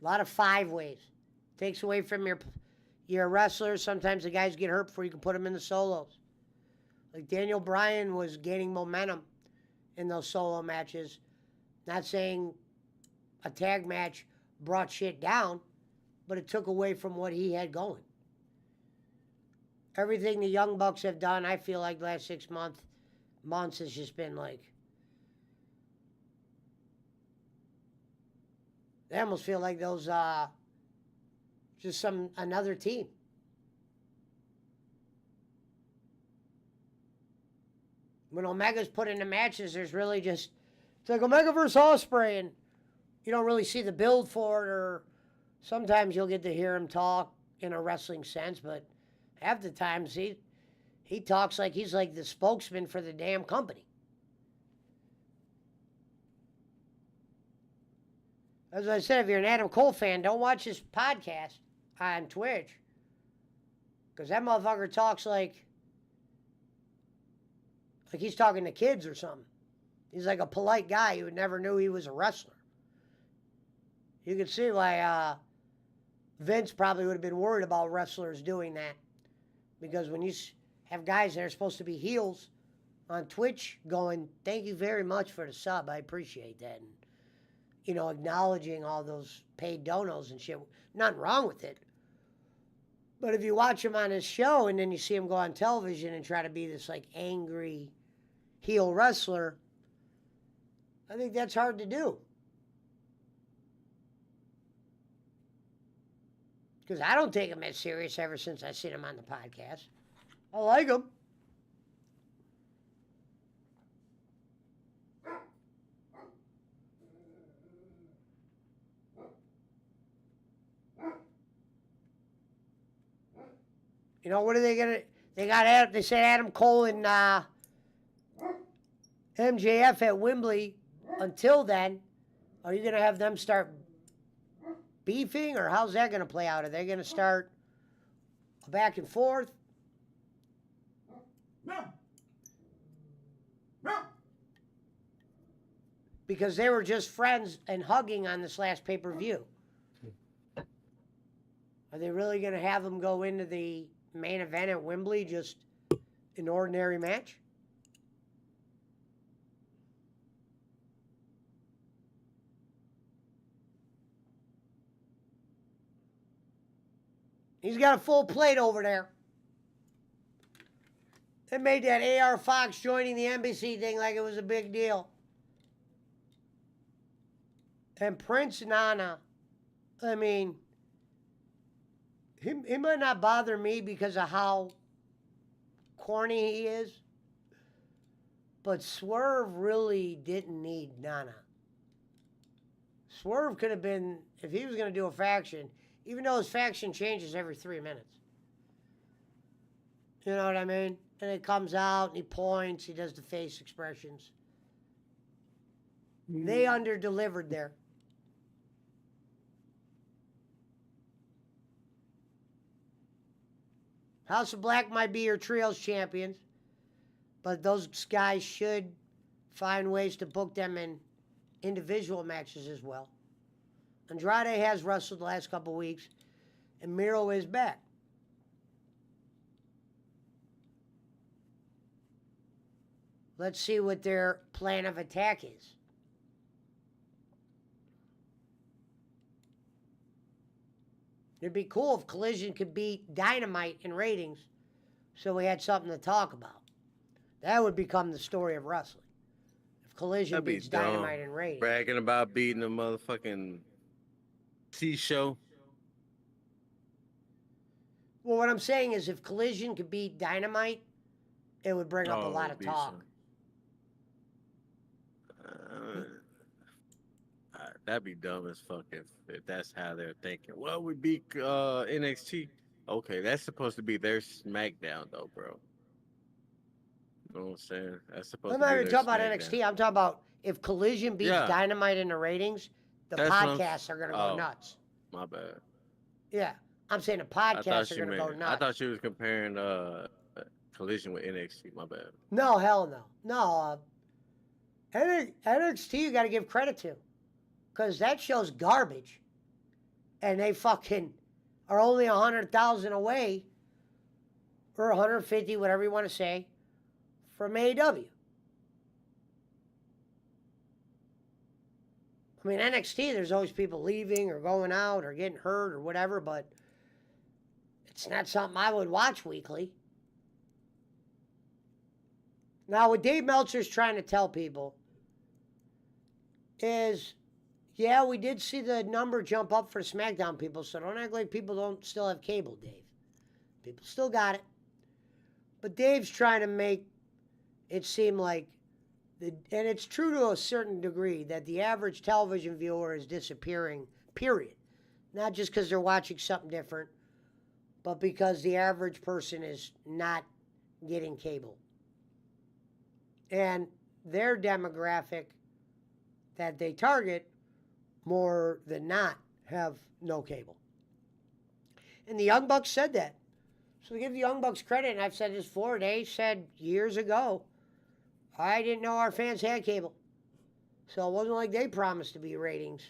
A lot of 5-ways. Takes away from you're a wrestler. Sometimes the guys get hurt before you can put them in the solos. Like Daniel Bryan was gaining momentum in those solo matches. Not saying a tag match brought shit down, but it took away from what he had going. Everything the Young Bucks have done, I feel like the last 6 months has just been like, they almost feel like those just another team. When Omega's put into matches, there's really just, it's like Omega versus Ospreay, and you don't really see the build for it, or sometimes you'll get to hear him talk in a wrestling sense, but half the times he talks like he's like the spokesman for the damn company. As I said, if you're an Adam Cole fan, don't watch his podcast on Twitch, because that motherfucker talks like he's talking to kids or something. He's like a polite guy who never knew he was a wrestler. You could see why Vince probably would have been worried about wrestlers doing that, because when you have guys that are supposed to be heels on Twitch going, thank you very much for the sub, I appreciate that, and you know, acknowledging all those paid donos and shit. Nothing wrong with it. But if you watch him on his show and then you see him go on television and try to be this like angry heel wrestler, I think that's hard to do. Because I don't take him as serious ever since I seen him on the podcast. I like him. You know, what are they gonna? They said Adam Cole and MJF at Wembley. Until then, are you gonna have them start beefing, or how's that gonna play out? Are they gonna start a back and forth? Because they were just friends and hugging on this last pay-per-view. Are they really gonna have them go into the main event at Wembley just an ordinary match? He's got a full plate over there. They made that AR Fox joining the embassy thing like it was a big deal. And Prince Nana, I mean, he might not bother me because of how corny he is, but Swerve really didn't need Nana. Swerve could have been, if he was going to do a faction, even though his faction changes every 3 minutes. You know what I mean? And he comes out and he points, he does the face expressions. They under-delivered there. House of Black might be your trios champions, but those guys should find ways to book them in individual matches as well. Andrade has wrestled the last couple weeks, and Miro is back. Let's see what their plan of attack is. It'd be cool if Collision could beat Dynamite in ratings, so we had something to talk about. That would become the story of wrestling. If Collision beats Dynamite in ratings. Bragging about beating a motherfucking C-show. Well, what I'm saying is if Collision could beat Dynamite, it would bring up a lot of talk. That'd be dumb as fuck if that's how they're thinking. Well, we beat NXT. Okay, that's supposed to be their SmackDown, though, bro. You know what I'm saying? That's supposed I'm to be not even their talking about NXT. I'm talking about if Collision beats Dynamite in the ratings, the podcasts are going to go nuts. My bad. Yeah. I'm saying the podcasts are going to go nuts. I thought she was comparing Collision with NXT. My bad. No, hell no. No. NXT you got to give credit to. Because that show's garbage. And they fucking are only 100,000 away, or 150, whatever you want to say, from AEW. I mean, NXT, there's always people leaving or going out or getting hurt or whatever, but it's not something I would watch weekly. Now, what Dave Meltzer's trying to tell people is, yeah, we did see the number jump up for SmackDown people, so don't act like people don't still have cable, Dave. People still got it. But Dave's trying to make it seem like, and it's true to a certain degree, that the average television viewer is disappearing, period. Not just because they're watching something different, but because the average person is not getting cable. And their demographic that they target, more than not, have no cable. And the Young Bucks said that. So we give the Young Bucks credit, and I've said this before. They said years ago, I didn't know our fans had cable. So it wasn't like they promised to be ratings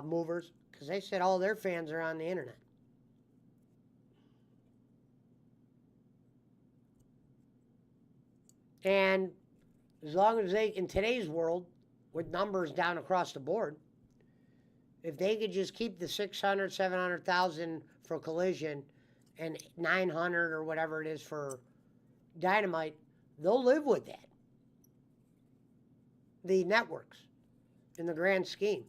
movers, because they said all their fans are on the internet. And as long as they, in today's world, with numbers down across the board, if they could just keep the 600, 700,000 for Collision and 900 or whatever it is for Dynamite, they'll live with that. The networks, in the grand scheme.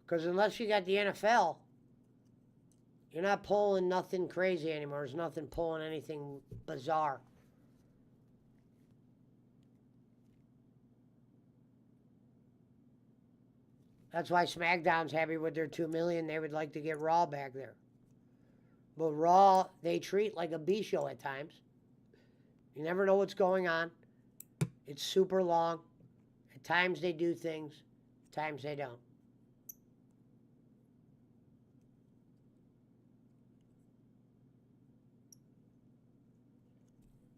Because unless you got the NFL, you're not pulling nothing crazy anymore. There's nothing pulling anything bizarre. That's why SmackDown's happy with their 2 million. They would like to get Raw back there. But Raw, they treat like a B show at times. You never know what's going on. It's super long. At times they do things. At times they don't.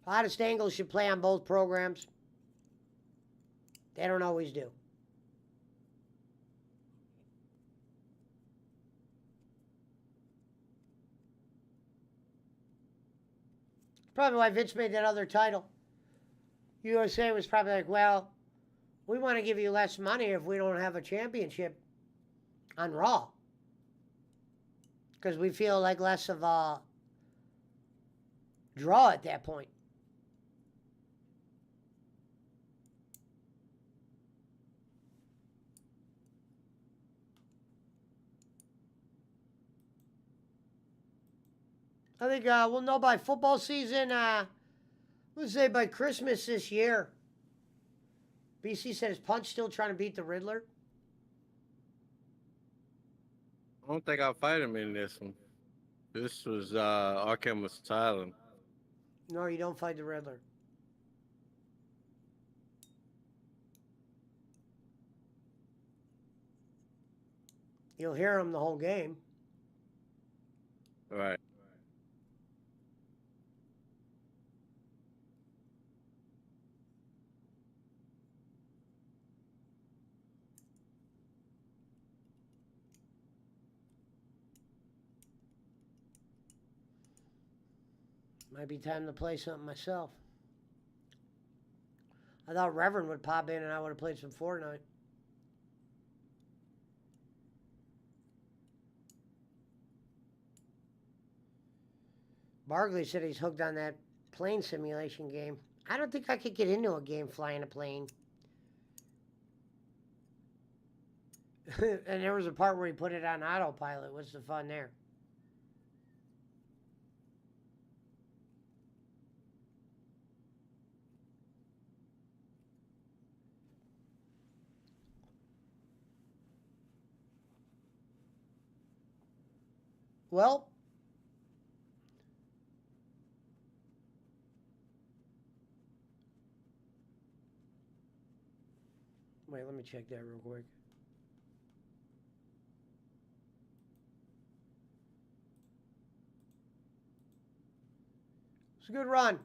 Hottest angles should play on both programs. They don't always do. Probably why Vince made that other title. USA was probably like, well, we want to give you less money if we don't have a championship on Raw. Because we feel like less of a draw at that point. I think we'll know by football season, let's say by Christmas this year. BC said, is Punch still trying to beat the Riddler? I don't think I'll fight him in this one. This was Arkham Asylum. No, you don't fight the Riddler. You'll hear him the whole game. All right. Might be time to play something myself. I thought Reverend would pop in and I would have played some Fortnite. Barkley said he's hooked on that plane simulation game. I don't think I could get into a game flying a plane. And there was a part where he put it on autopilot. What's the fun there? Well, wait, let me check that real quick. It's a good run.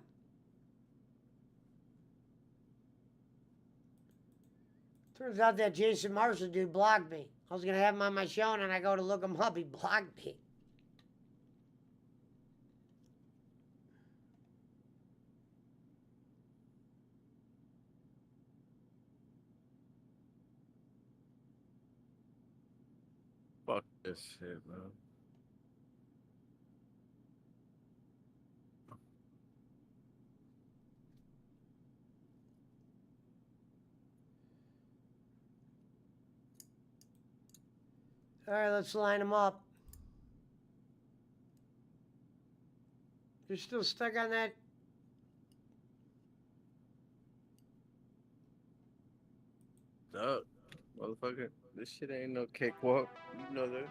Turns out that Jason Marshall dude blocked me. I was gonna have him on my show, and then I go to look him up. He blocked me. Fuck this shit, man. All right, let's line them up. You're still stuck on that? Duck, motherfucker. This shit ain't no cakewalk. You know that.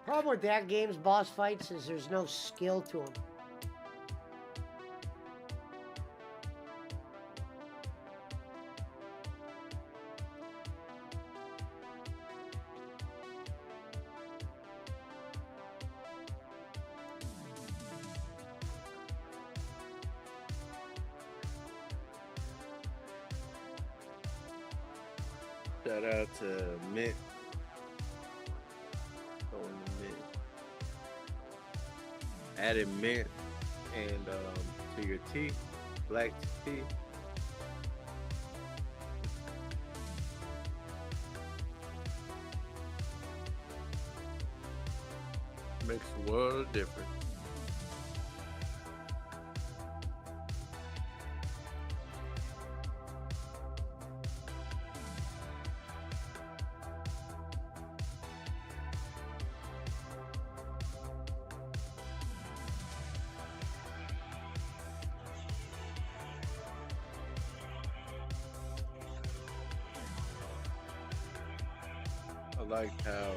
Problem with that game's boss fights is there's no skill to them. Shout out to Mint. On the Mint. Added mint and to your tea, black tea. Makes a world of difference. I liked how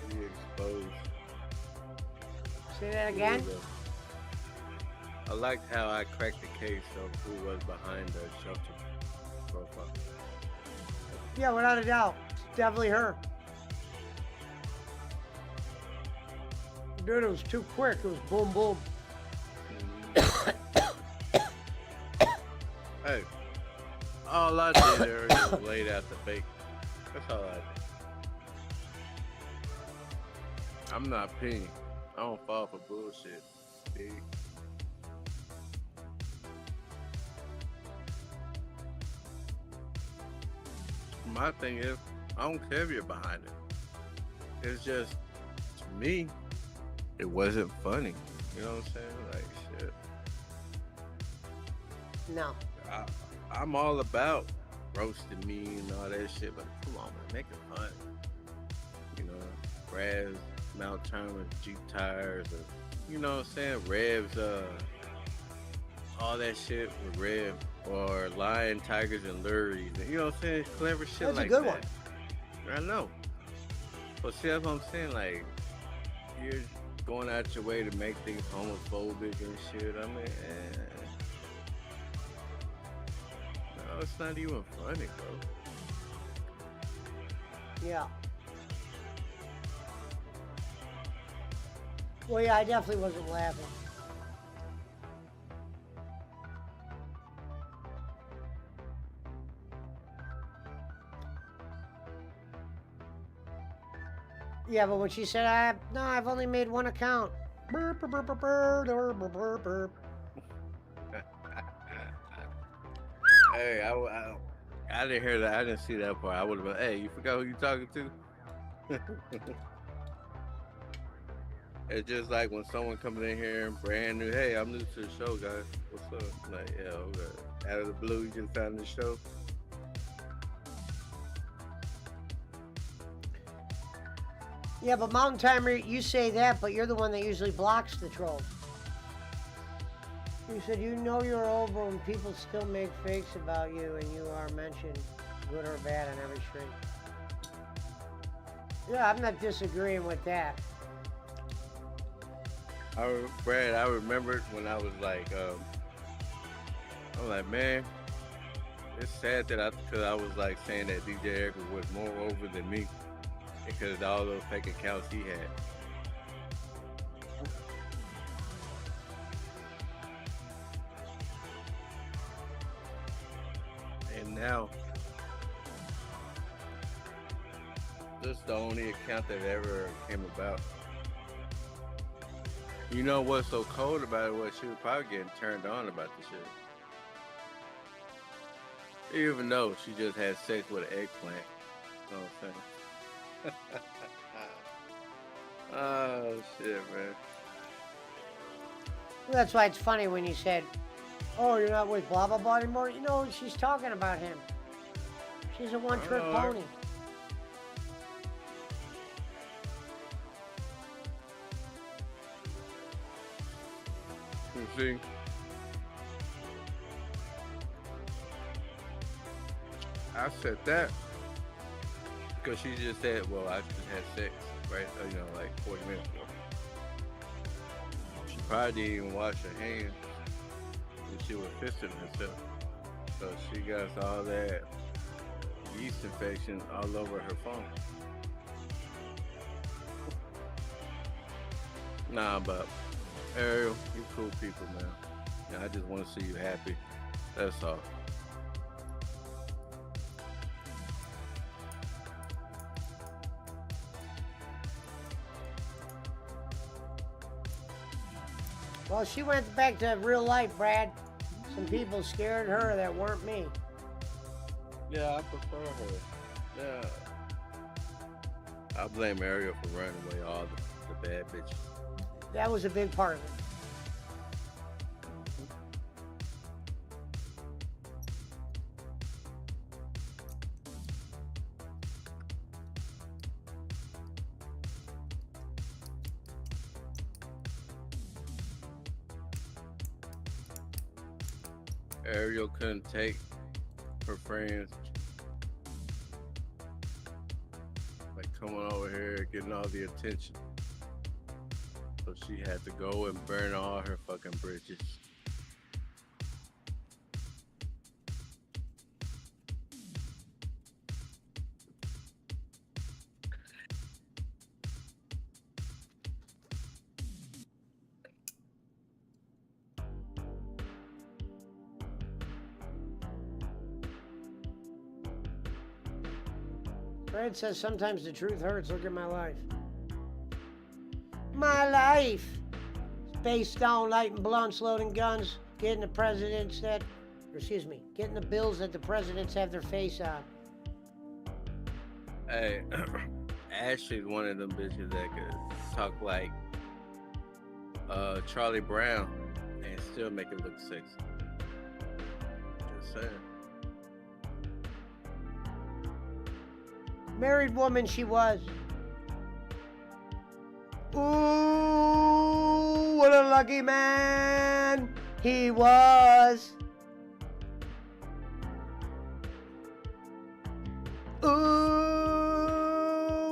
he exposed. Say that again? I liked how I cracked the case of who was behind the shelter profile. Yeah, without a doubt. It's definitely her. Dude, it was too quick. It was boom, boom. Hey, all I did there was laid out the bait. That's all I did. I'm not peeing. I don't fall for bullshit. Big. My thing is, I don't care if you're behind it. It's just, to me, it wasn't funny. You know what I'm saying? Like, shit. No. I'm all about roasting me and all that shit, but come on, man, make it fun. You know, Raz, Mount Turner, Jeep tires, or, you know what I'm saying? Revs, all that shit with Rev, or Lion, Tigers, and Lurries. You know what I'm saying? Clever shit That's like a good that. one. I know. But see, that's what I'm saying. Like, you're going out your way to make things homophobic and shit. I mean, no, it's not even funny, bro. Yeah. Well, yeah, I definitely wasn't laughing. Yeah, but when she said, I've only made one account. Burp, burp, burp, burp, burp, burp, burp, burp. Hey, I didn't hear that. I didn't see that part. I would have been, hey, you forgot who you talking to? It's just like when someone coming in here and brand new, hey, I'm new to the show, guys. What's up? Like, yeah, okay. Out of the blue, you just found the show. Yeah, but Mountain Timer, you say that, but you're the one that usually blocks the trolls. You said you know you're over when people still make fakes about you and you are mentioned, good or bad, on every stream. Yeah, I'm not disagreeing with that. Brad, I remembered when I was like, I'm like, man, it's sad that because I was like saying that DJ Eric was more over than me because of all those fake accounts he had. now. This is the only account that ever came about. You know what's so cold about it was she was probably getting turned on about the shit. Even though she just had sex with an eggplant. You know what I'm saying? Oh shit, man. That's why it's funny when you said, "Oh, you're not with blah blah blah anymore." You know, she's talking about him. She's a one-trick pony. You see? I said that because she just said, well, I just had sex, right? You know, like 40 minutes ago. She probably didn't even wash her hands when she was fisting herself. So she got all that yeast infection all over her phone. Nah, but Ariel, you cool people, man. And I just want to see you happy. That's all. Well, she went back to real life, Brad. Some people scared her that weren't me. Yeah, I prefer her. Yeah. I blame Ariel for running away all the bad bitches. That was a big part of it. Ariel couldn't take her friends like coming over here getting all the attention. So she had to go and burn all her fucking bridges. Brad says sometimes the truth hurts. Look at my life. My life is based on lighting blunts, loading guns, getting the presidents that, getting the bills that the presidents have their face on. Hey, Ashley's one of them bitches that could talk like Charlie Brown and still make it look sexy. Just saying. Married woman she was. Ooh, what a lucky man he was. Ooh,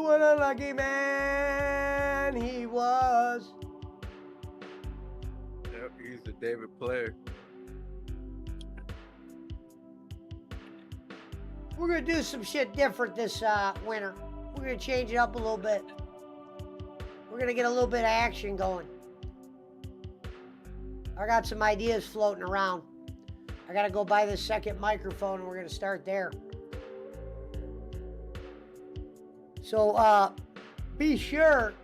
what a lucky man he was. Yep, he's a David player. We're gonna do some shit different this winter. We're gonna change it up a little bit. We're gonna get a little bit of action going. I got some ideas floating around. I gotta go buy this second microphone and we're gonna start there. So be sure,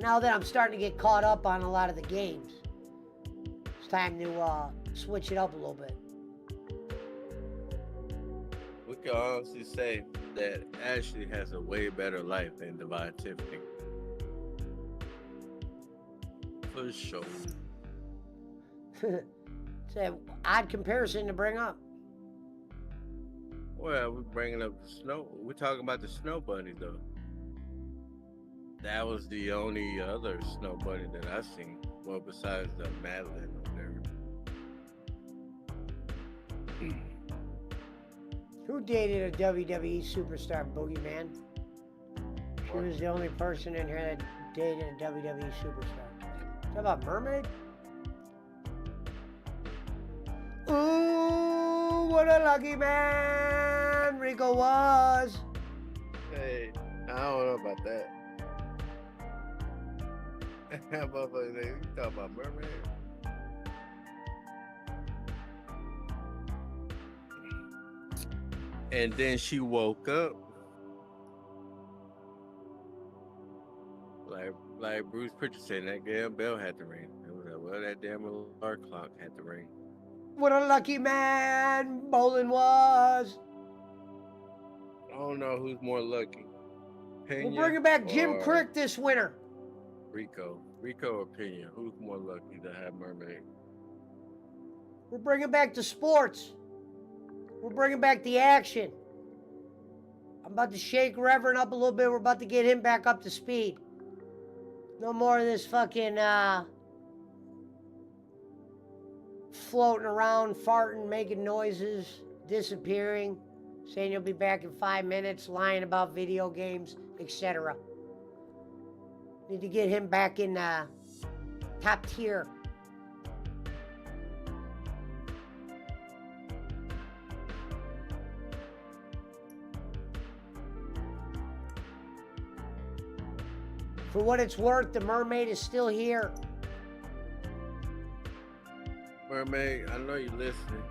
now that I'm starting to get caught up on a lot of the games, it's time to switch it up a little bit. We can honestly say that Ashley has a way better life than Divine Tiffany. For sure. It's an odd comparison to bring up. Well, we're bringing up the snow. We're talking about the snow bunny, though. That was the only other snow bunny that I've seen. Well, besides the Madeline or whatever. Who dated a WWE superstar, Boogeyman? She was the only person in here that dated a WWE superstar. Talk about Mermaid? Ooh, what a lucky man Rico was. Hey, I don't know about that. You talking about Mermaid? And then she woke up. Like Bruce Pritchard said, that damn bell had to ring. It was like, well, that damn alarm clock had to ring. What a lucky man Bolin was. I don't know who's more lucky. Pena We're bringing back Jim or Crick this winter. Rico or Pena. Who's more lucky to have Mermaid? We're bringing back the sports. We're bringing back the action. I'm about to shake Reverend up a little bit. We're about to get him back up to speed. No more of this fucking floating around, farting, making noises, disappearing, saying you'll be back in 5 minutes, lying about video games, etc. Need to get him back in top tier. For what it's worth, the mermaid is still here. Mermaid, I know you're listening.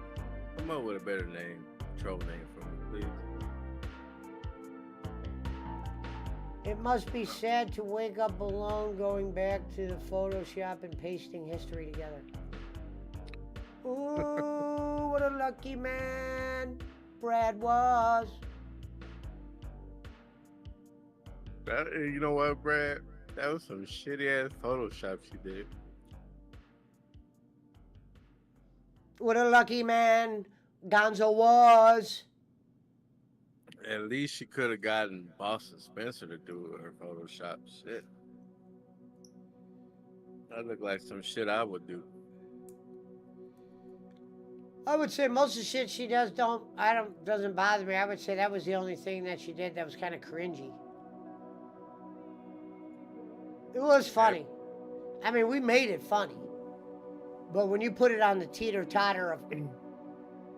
Come up with a better name, troll name for me, please. It must be sad to wake up alone, going back to the Photoshop and pasting history together. Ooh, what a lucky man Brad was. You know what, Brad? That was some shitty ass Photoshop she did. What a lucky man Gonzo was. At least she could have gotten Boston Spencer to do her Photoshop shit. That look like some shit I would do. I would say most of the shit she does doesn't bother me. I would say that was the only thing that she did that was kind of cringy. It was funny. I mean, we made it funny. But when you put it on the teeter-totter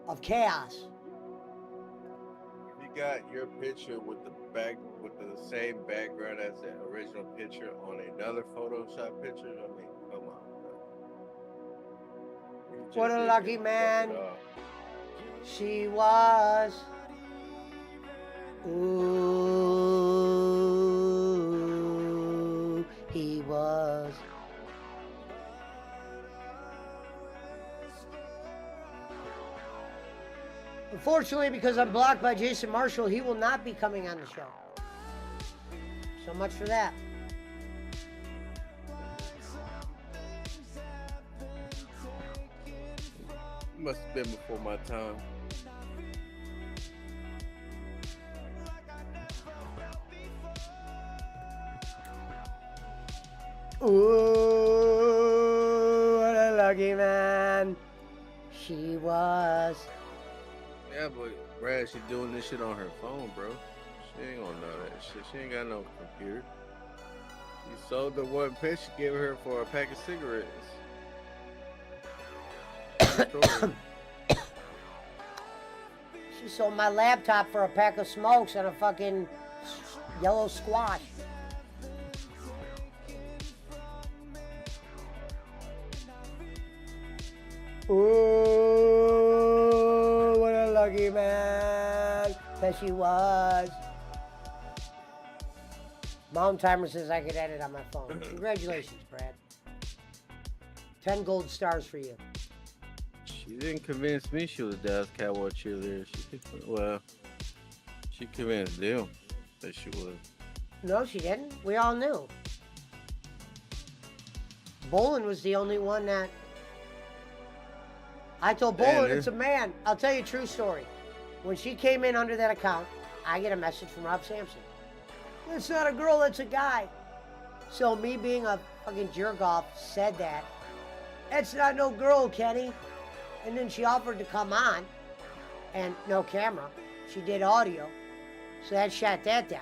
of chaos. You got your picture with the same background as the original picture on another Photoshop picture. I mean, come on. What a lucky man she was. Ooh, he was. Unfortunately, because I'm blocked by Jason Marshall, he will not be coming on the show. So much for that. Must have been before my time. Ooh, what a lucky man she was. Yeah, but Brad, she doing this shit on her phone, bro. She ain't gonna know that shit. She ain't got no computer. She sold the one pet she gave her for a pack of cigarettes. She sold my laptop for a pack of smokes and a fucking yellow squash. Ooh, what a lucky man that she was. Mom Timer says I could edit on my phone. Congratulations, Brad. 10 gold stars for you. She didn't convince me she was a Dallas Cowboy cheerleader. She convinced them that she was. No, she didn't. We all knew. Bolin was the only one that... I told Bolin it's a man. I'll tell you a true story. When she came in under that account, I get a message from Rob Sampson. It's not a girl, it's a guy. So me being a fucking jerk-off said that. It's not no girl, Kenny. And then she offered to come on, and no camera. She did audio, so that shut that down.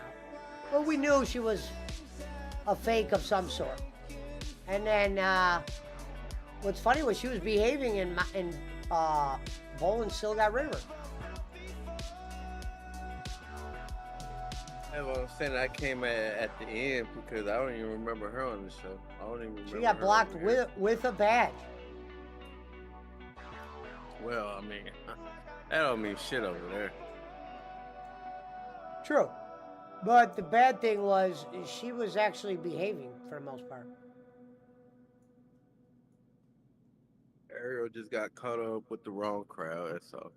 But we knew she was a fake of some sort. And then what's funny was she was behaving, and Bolin still got rid of her. Yeah, well, I'm saying I came at the end because I don't even remember her on the show. I don't even remember. She got blocked with a badge. Well, I mean, that don't mean shit over there. True. But the bad thing was she was actually behaving for the most part. Ariel just got caught up with the wrong crowd. That's all.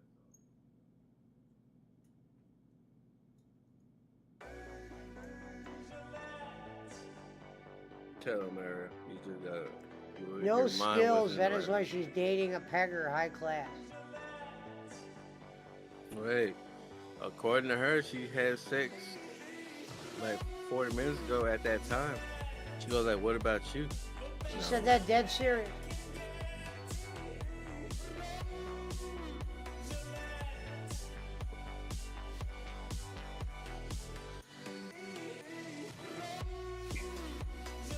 Tell him, Ariel. You just gotta. No your mind skills. wasn't That is right. why she's dating a pegger high class. Wait. According to her, she had sex like 40 minutes ago at that time. She goes like, "What about you?" She No. said that dead serious.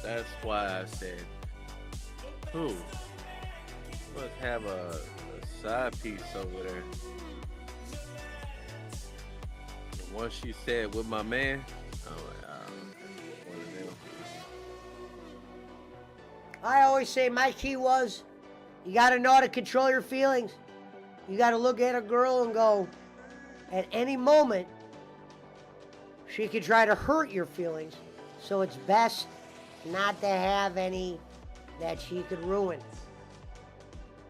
That's why I said, who? Must have a side piece over there. And once she said, with my man, I'm like, one of them. I always say my key was you got to know how to control your feelings. You got to look at a girl and go, at any moment, she could try to hurt your feelings. So it's best not to have any that she could ruin.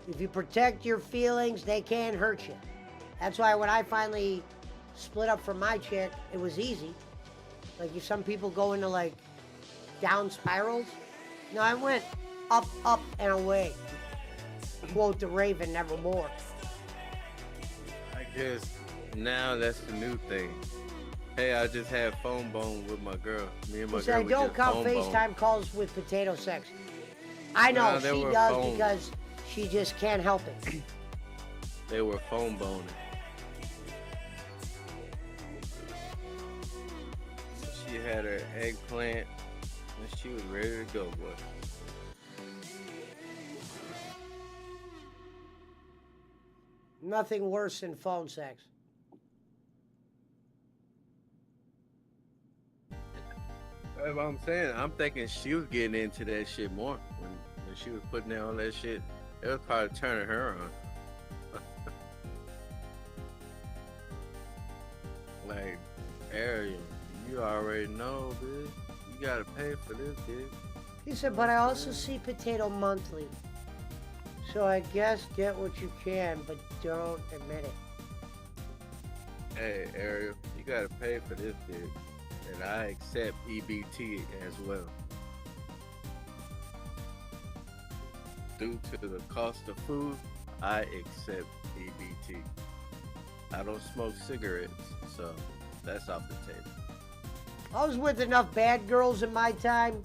If you protect your feelings, they can't hurt you. That's why when I finally split up from my chick, it was easy. Like if some people go into like down spirals, no, I went up, up, and away. Quote the Raven, nevermore. I guess now that's the new thing. Hey, I just had phone bone with my girl. Me and my Because girl I were don't just count phone bone. FaceTime calls with potato sex. I know Nah, they she were does phone. because she just can't help it. They were phone boning. She had her eggplant and she was ready to go, boy. Nothing worse than phone sex. That's what I'm saying. I'm thinking she was getting into that shit more when she was putting down that shit. It was probably turning her on. Like, Ariel, you already know, bitch. You gotta pay for this, bitch. He said, but I also see potato monthly. So I guess get what you can, but don't admit it. Hey, Ariel, you gotta pay for this, bitch. And I accept EBT as well. Due to the cost of food, I accept EBT. I don't smoke cigarettes, so that's off the table. I was with enough bad girls in my time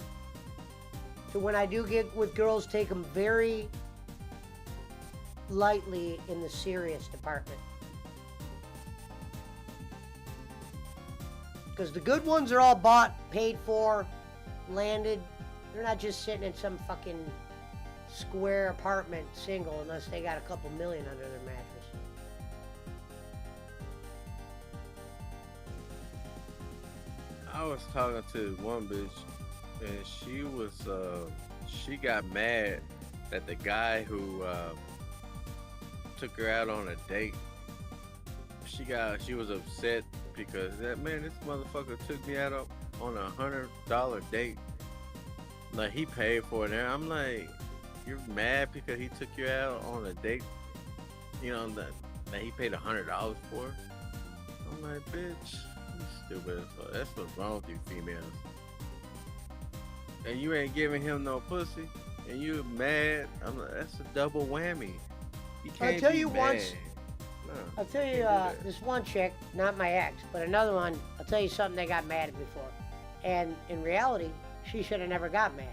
to when I do get with girls, take them very lightly in the serious department. Because the good ones are all bought, paid for, landed. They're not just sitting in some fucking square apartment single unless they got a couple million under their mattress. I was talking to one bitch, and she got mad that the guy who took her out on a date, she was upset because that man, this motherfucker took me out on $100 date. Like, he paid for it. And I'm like, you're mad because he took you out on a date? You know, that he paid $100 for? I'm like, bitch, you stupid as fuck. That's what's wrong with you females. And you ain't giving him no pussy, and you mad. I'm like, that's a double whammy. You can't tell be you mad. once- No, I'll tell you, can't do that. this one chick, not my ex, but another one, I'll tell you something they got mad at me for. And in reality, she should have never got mad.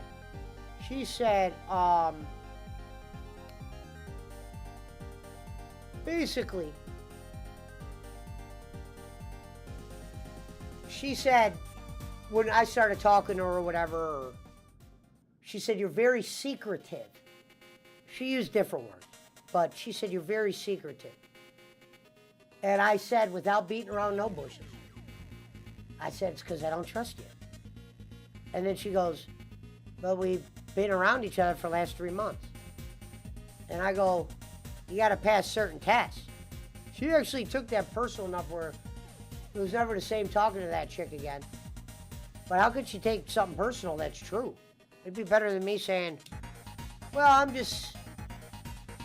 She said, basically, she said, when I started talking to her or whatever, she said, you're very secretive. She used different words, but she said, you're very secretive. And I said, without beating around no bushes, I said, it's because I don't trust you. And then she goes, well, we've been around each other for the last 3 months. And I go, you got to pass certain tests. She actually took that personal enough where It was never the same talking to that chick again. But how could she take something personal that's true? It'd be better than me saying, well, I'm just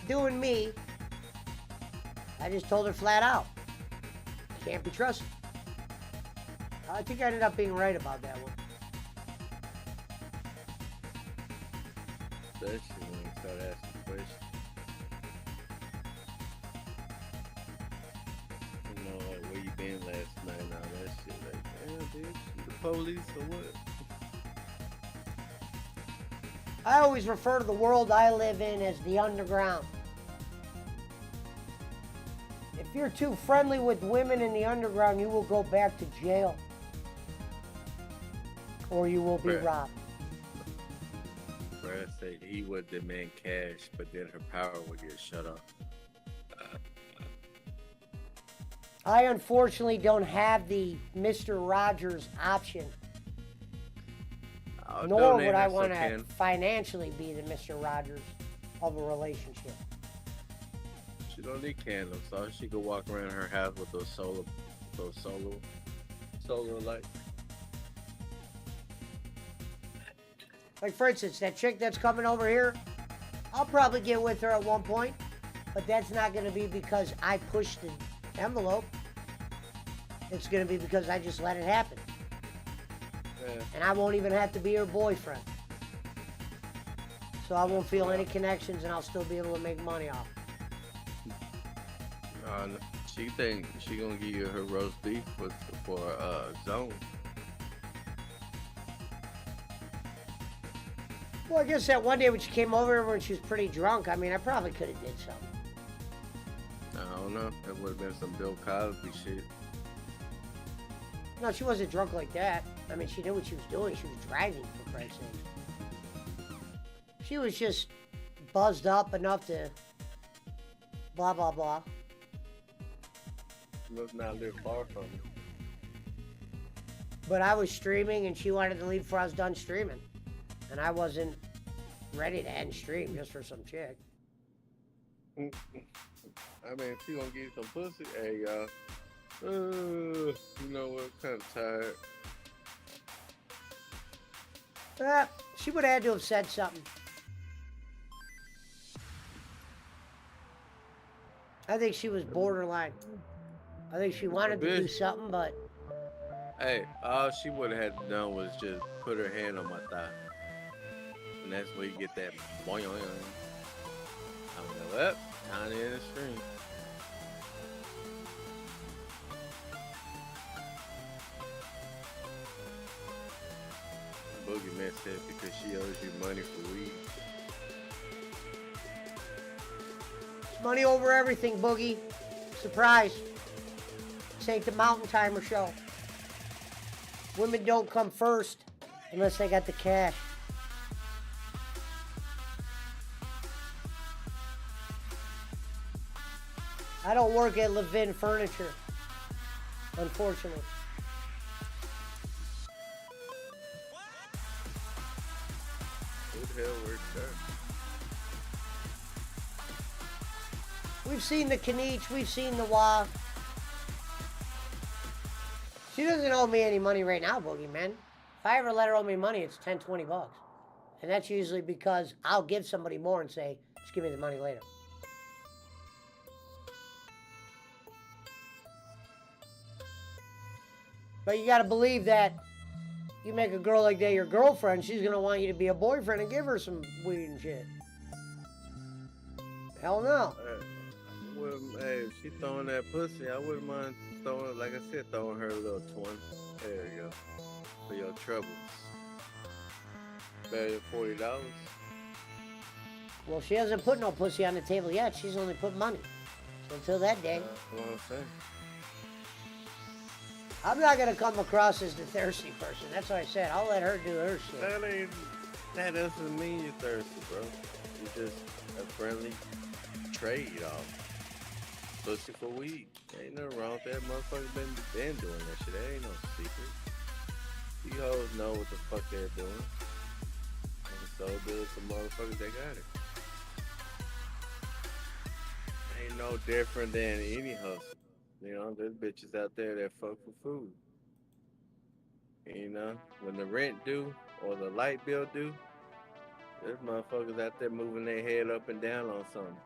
doing me. I just told her flat out. Can't be trusted. I think I ended up being right about that one. That shit when you start asking questions. You know, like, where you been last night and all that shit. Like, damn, bitch, you the police or what? I always refer to the world I live in as the underground. If you're too friendly with women in the underground, you will go back to jail. Or you will be Right. robbed. Brad said he would demand cash, but then her power would get shut off. I unfortunately don't have the Mr. Rogers option. I'll Nor donate would I her some want to can. financially be the Mr. Rogers of a relationship. She don't need candles, so she could walk around her house with those solar lights. Like, for instance, that chick that's coming over here, I'll probably get with her at one point, but that's not going to be because I pushed the envelope. It's going to be because I just let it happen. Yeah. And I won't even have to be her boyfriend. So I won't feel any connections, and I'll still be able to make money off. She think she gonna give you her roast beef for zone. Well, I guess that one day when she came over when she was pretty drunk, I mean, I probably could have did something. I don't know. That would have been some Bill Cosby shit. No, she wasn't drunk like that. I mean, she knew what she was doing. She was driving, for Christ's sake. She was just buzzed up enough to blah, blah, blah. Must not live far from me. But I was streaming, and she wanted to leave before I was done streaming. And I wasn't ready to end stream just for some chick. I mean, if she gonna give you some pussy, hey, y'all. You know what? Kind of tired. She would have had to have said something. I think she was borderline. I think she wanted to do something, but Hey, all she would have had to done was just put her hand on my thigh. And that's where you get that boing. I'm like, time to end the stream. Boogie Man said because she owes you money for weed. money over everything, Boogie. Surprise. This ain't the Mountain Timer show. Women don't come first unless they got the cash. I don't work at Levin Furniture, unfortunately. Who the hell works there? We've seen the Kaniche, we've seen the Wah. She doesn't owe me any money right now, Boogie, man. If I ever let her owe me money, it's 10, 20 bucks. And that's usually because I'll give somebody more and say, just give me the money later. But you gotta believe that you make a girl like that your girlfriend, she's gonna want you to be a boyfriend and give her some weed and shit. Hell no. Hey, if she throwing that pussy, I wouldn't mind throwing, like I said, throwing her a little 20. There you go. For your troubles. Better than $40. Well, she hasn't put no pussy on the table yet. She's only put money. So until that day, That's what I'm saying. I'm not gonna come across as the thirsty person. That's what I said. I'll let her do her shit. That doesn't mean you're thirsty, bro. You're just a friendly trade off. Pussy for weed. Ain't nothing wrong with that. Motherfucker been doing that shit. That ain't no secret. You hoes know what the fuck they're doing. And so does some motherfuckers that got it. Ain't no different than any hustle. You know, there's bitches out there that fuck for food. You know, when the rent due or the light bill due, there's motherfuckers out there moving their head up and down on something.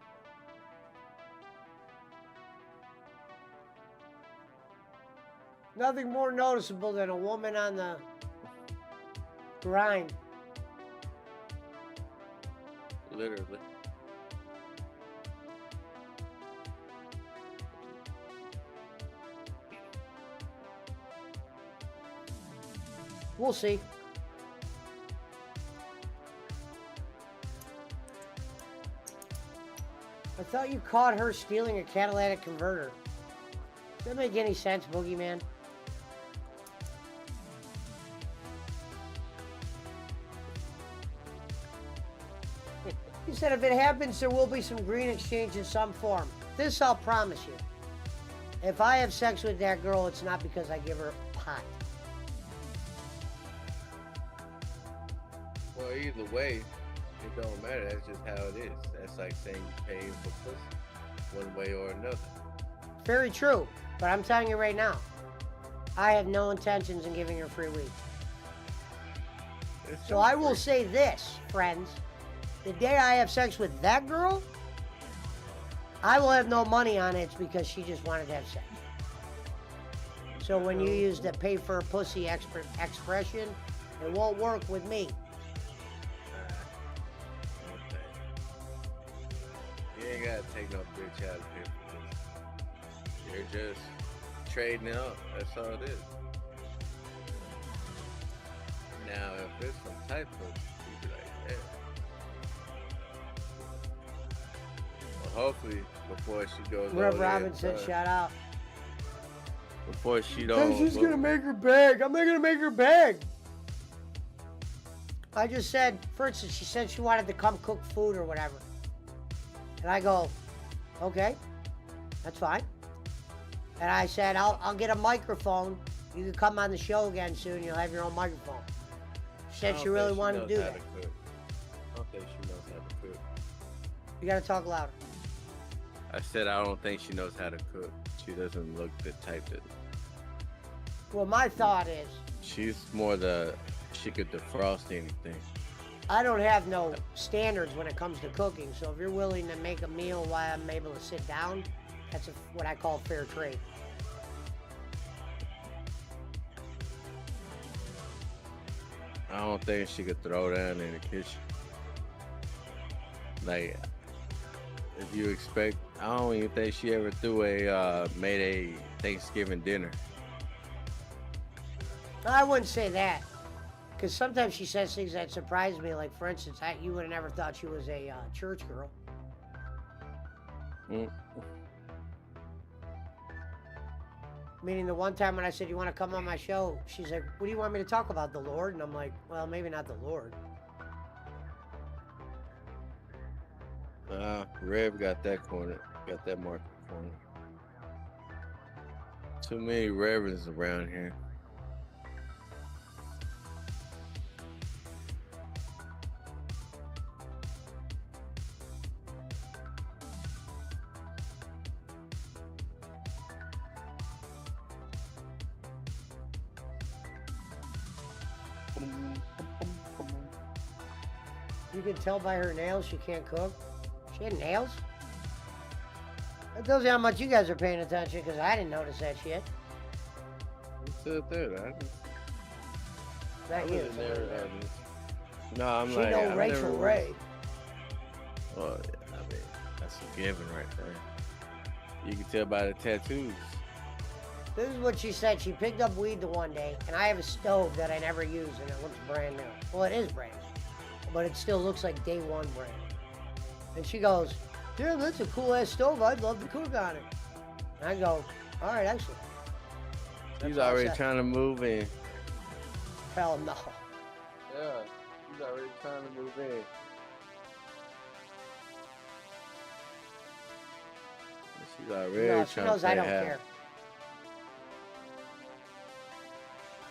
Nothing more noticeable than a woman on the grind. Literally. We'll see. I thought you caught her stealing a catalytic converter. Does that make any sense, Boogeyman? He said if it happens, there will be some green exchange in some form. This I'll promise you. If I have sex with that girl, it's not because I give her pot. Well, either way, it don't matter. That's just how it is. That's like saying you pay for pussy, one way or another. Very true, but I'm telling you right now, I have no intentions in giving her free weed. So I will say this, friends. The day I have sex with that girl, I will have no money on it because she just wanted to have sex. So when you use the pay for a pussy expression, it won't work with me. You ain't gotta take no bitch out of here. You're just trading it up. That's all it is. Now, if it's some type of, you be like, yeah. Well, hopefully, before she goes Rev over Robinson, shout out. before she don't. She's gonna make her beg. I'm not gonna make her beg. I just said, for instance, she said she wanted to come cook food or whatever. And I go, okay, that's fine. And I said, I'll get a microphone. You can come on the show again soon. You'll have your own microphone. She said she really wanted to do that. I don't think she knows how to cook. You gotta talk louder. I said I don't think she knows how to cook. She doesn't look the type that. Well, my thought is, She's more she could defrost anything. I don't have no standards when it comes to cooking. So if you're willing to make a meal while I'm able to sit down, that's what I call fair trade. I don't think she could throw down in the kitchen. Like, if you expect, I don't even think she ever made a Thanksgiving dinner. I wouldn't say that. Because sometimes she says things that surprise me. Like, for instance, you would have never thought she was a church girl. Mm. Meaning the one time when I said, you want to come on my show? She's like, what do you want me to talk about? The Lord? And I'm like, well, maybe not the Lord. Rev got that corner. Got that market corner. Too many reverends around here. You can tell by her nails she can't cook. She had nails? That tells you how much you guys are paying attention, because I didn't notice that shit. You said that. That you. No, I'm She like. know I've Rachel never- Ray. Oh, yeah, I mean, that's a given right there. You can tell by the tattoos. This is what she said. She picked up weed the one day, and I have a stove that I never use, and it looks brand new. Well, it is brand new, but it still looks like day one brand new. And she goes, damn, that's a cool-ass stove. I'd love to cook on it. And I go, all right, excellent. He's That's all I already said. trying to move in. Hell no. Yeah, he's already trying to move in. She's already No, trying she knows to I play don't half. care.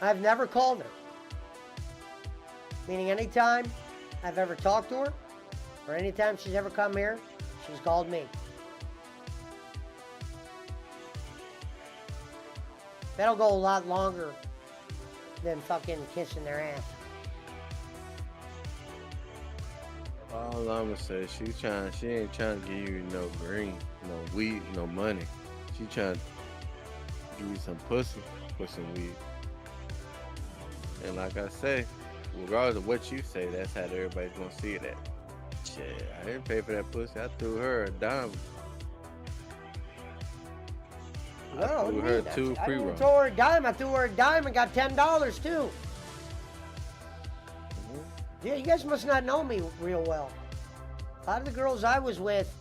I've never called her. Meaning anytime I've ever talked to her, or anytime she's ever come here, she's called me. That'll go a lot longer than fucking kissing their ass. All I'm gonna say, she ain't trying to give you no green, no weed, no money. She trying to give you some pussy for some weed. And like I say, regardless of what you say, that's how everybody's gonna see it at. Shit, I didn't pay for that pussy. I threw her a dime. No, threw her 2 I free didn't rolls. throw her a dime. I threw her a dime and got $10 too. Yeah, you guys must not know me real well. A lot of the girls I was with,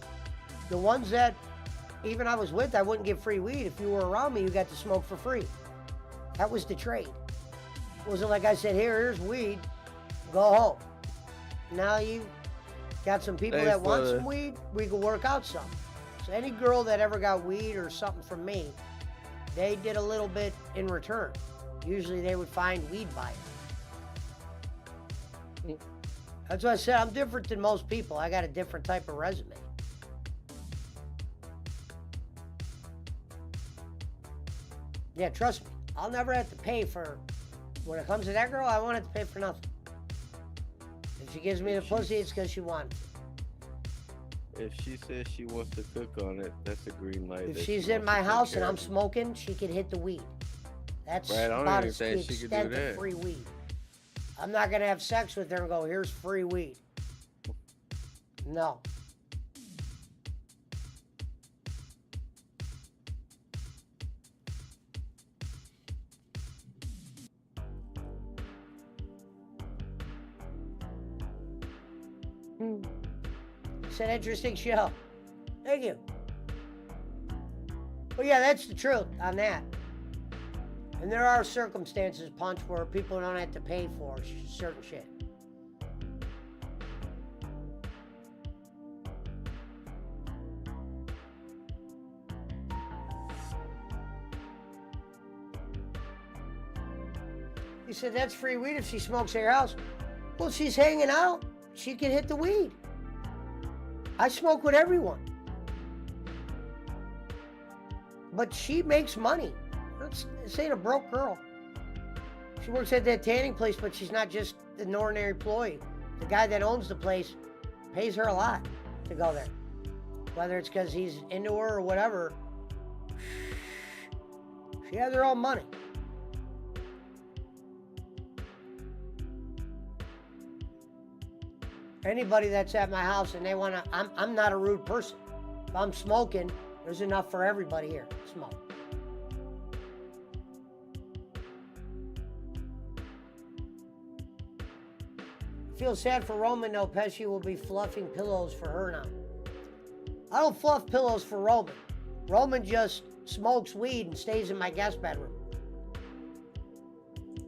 the ones that even I was with, I wouldn't give free weed. If you were around me, you got to smoke for free. That was the trade. It wasn't like I said, here's weed, go home. Now you got some people Thanks that want for the- some weed, we can work out some. So any girl that ever got weed or something from me, they did a little bit in return. Usually they would find weed buyers. That's what I said. I'm different than most people. I got a different type of resume. Yeah, trust me. I'll never have to pay for... When it comes to that girl, I won't have to pay for nothing. If she gives me the pussy, it's because she wanted it. If she says she wants to cook on it, that's a green light. If that she's she in wants my to take house and care I'm of you. smoking, she can hit the weed. That's Right, I don't about even as the think she could do extent of that. free weed. I'm not going to have sex with her and go, here's free weed. No. It's an interesting show. Thank you. Well, yeah, that's the truth on that. And there are circumstances, Punch, where people don't have to pay for certain shit. He said, that's free weed if she smokes at your house. Well, she's hanging out. She can hit the weed. I smoke with everyone. But she makes money. This ain't a broke girl. She works at that tanning place, but she's not just an ordinary employee. The guy that owns the place pays her a lot to go there. Whether it's because he's into her or whatever, she has her own money. Anybody that's at my house and they want to, I'm not a rude person. If I'm smoking, there's enough for everybody here to smoke. I feel sad for Roman though. Pesci will be fluffing pillows for her now. I don't fluff pillows for Roman. Roman just smokes weed and stays in my guest bedroom.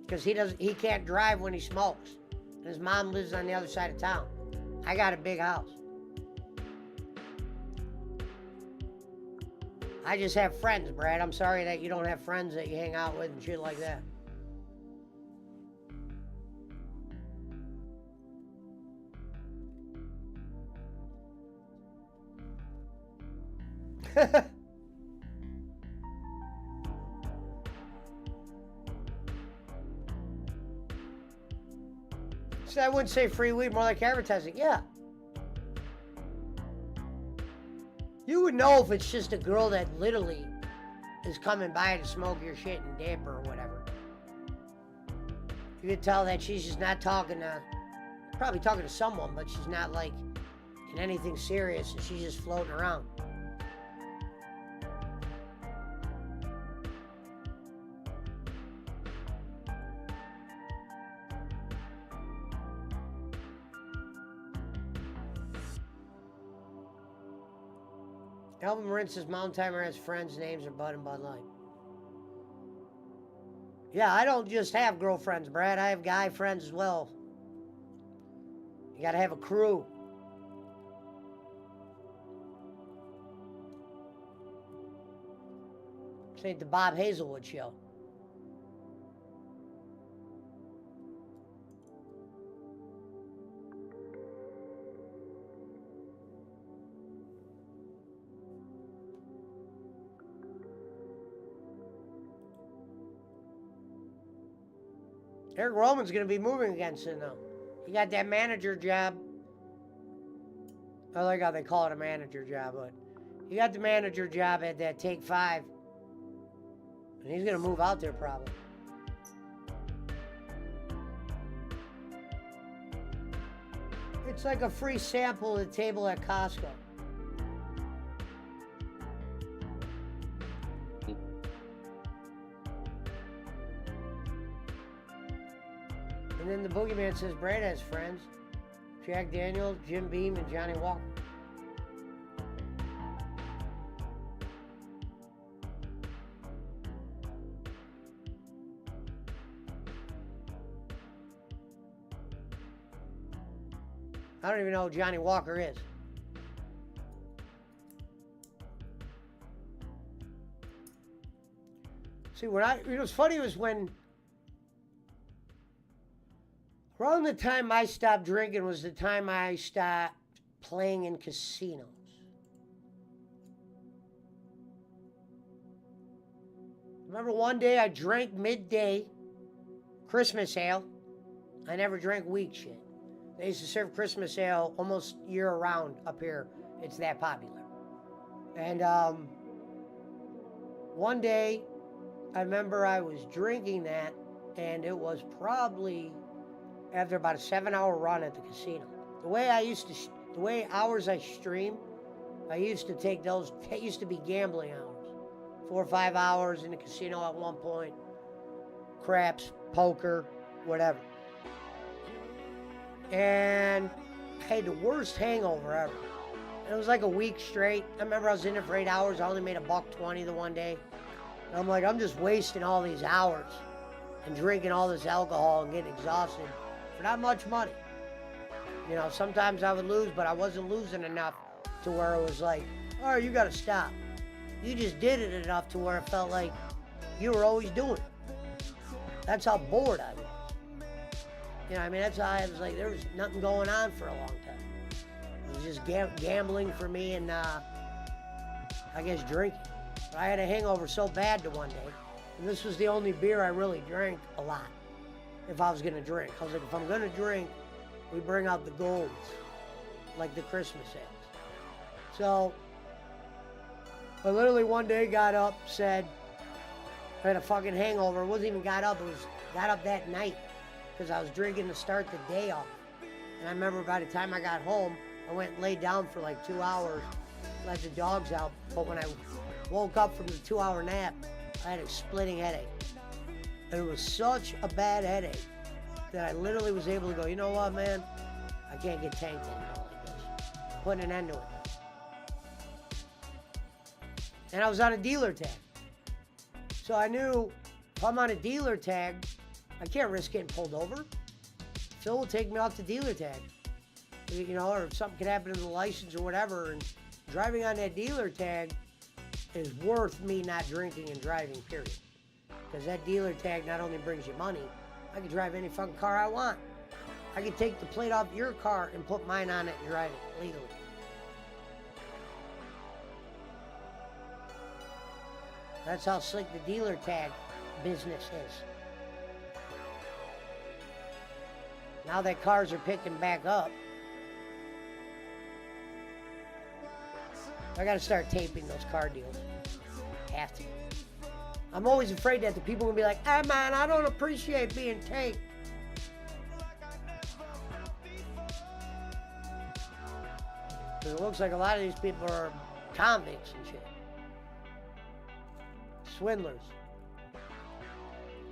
Because he can't drive when he smokes. And his mom lives on the other side of town. I got a big house. I just have friends, Brad. I'm sorry that you don't have friends that you hang out with and shit like that. So I wouldn't say free weed, more like advertising. Yeah. You would know if it's just a girl that literally is coming by to smoke your shit and dip or whatever. You could tell that she's just not talking to, probably talking to someone, but she's not like in anything serious and she's just floating around. Alvin Marin says Mountain Timer has friends' names are Bud and Bud Light. Yeah, I don't just have girlfriends, Brad. I have guy friends as well. You gotta have a crew. This ain't the Bob Hazelwood show. Eric Roman's going to be moving again soon, though. He got that manager job. I like how they call it a manager job, but he got the manager job at that Take 5. And he's going to move out there probably. It's like a free sample of the table at Costco. And then the boogeyman says Brad has friends. Jack Daniels, Jim Beam, and Johnny Walker. I don't even know who Johnny Walker is. See, what's funny was when around the time I stopped drinking was the time I stopped playing in casinos. Remember one day I drank midday Christmas ale. I never drank weak shit. They used to serve Christmas ale almost year-round up here. It's that popular. And one day, I remember I was drinking that, and it was probably after about a 7-hour run at the casino. The way hours I stream, I used to take those. It used to be gambling hours, 4 or 5 hours in the casino at one point. Craps, poker, whatever. And I had the worst hangover ever. And it was like a week straight. I remember I was in there for 8 hours. I only made $1.20 the one day. And I'm like, I'm just wasting all these hours and drinking all this alcohol and getting exhausted for not much money. You know, sometimes I would lose, but I wasn't losing enough to where it was like, all right, you got to stop. You just did it enough to where it felt like you were always doing it. That's how bored I was. You know, I mean, that's how I was like, there was nothing going on for a long time. It was just gambling for me and, I guess, drinking. But I had a hangover so bad the one day, and this was the only beer I really drank a lot, if I was going to drink. I was like, if I'm going to drink, we bring out the golds, like the Christmas ales. So, I literally one day got up, said, I had a fucking hangover. It wasn't even got up, got up that night. Because I was drinking to start the day off. And I remember by the time I got home, I went and laid down for like 2 hours, let the dogs out. But when I woke up from the 2-hour nap, I had a splitting headache. And it was such a bad headache that I literally was able to go, you know what, man? I can't get tanked anymore like this. Putting an end to it. And I was on a dealer tag. So I knew if I'm on a dealer tag, I can't risk getting pulled over. Phil will take me off the dealer tag. You know, or if something could happen to the license or whatever. And driving on that dealer tag is worth me not drinking and driving, period. Because that dealer tag not only brings you money, I can drive any fucking car I want. I can take the plate off your car and put mine on it and drive it legally. That's how slick the dealer tag business is. Now that cars are picking back up, I gotta start taping those car deals. Have to. I'm always afraid that the people will be like, hey man, I don't appreciate being taped. Because it looks like a lot of these people are convicts and shit. Swindlers.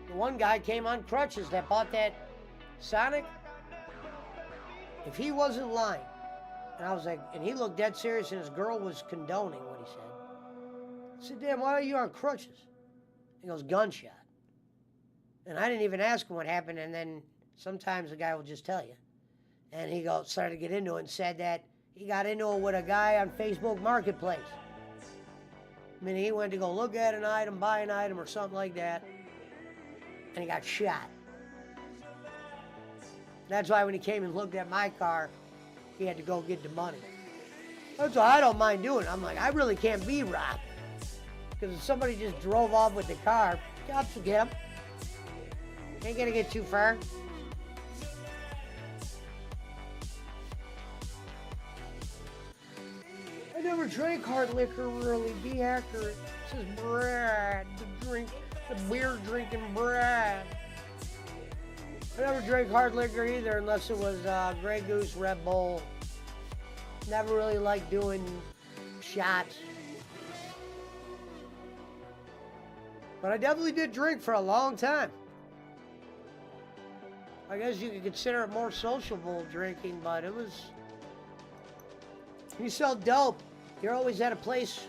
The one guy came on crutches that bought that Sonic. If he wasn't lying, and I was like, and he looked dead serious, and his girl was condoning what he said. I said, damn, why are you on crutches? He goes, gunshot. And I didn't even ask him what happened, and then sometimes the guy will just tell you. And he started to get into it and said that he got into it with a guy on Facebook Marketplace. I mean, he went to go look at an item, buy an item, or something like that, and he got shot. That's why when he came and looked at my car, he had to go get the money. That's why I don't mind doing it. I'm like, I really can't be robbed. Because if somebody just drove off with the car, cops will get him. Ain't gonna get too far. I never drank hard liquor, really. Be accurate. This is Brad, the beer drinking Brad. I never drank hard liquor either, unless it was Grey Goose, Red Bull. Never really liked doing shots. But I definitely did drink for a long time. I guess you could consider it more sociable drinking, but it was... You sell dope, you're always at a place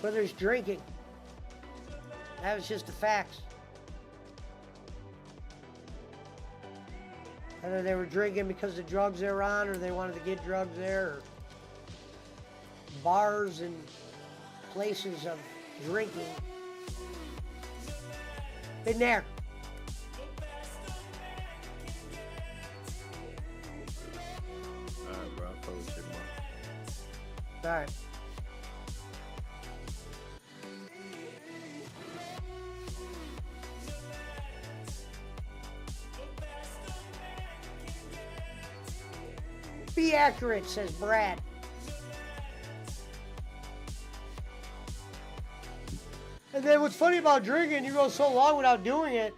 where there's drinking. That was just the facts. Whether they were drinking because of drugs they were on, or they wanted to get drugs there, or bars and places of drinking. Been there. Alright, bro. I fuck with you, man. Alright. Be accurate, says Brad. And then what's funny about drinking, you go so long without doing it.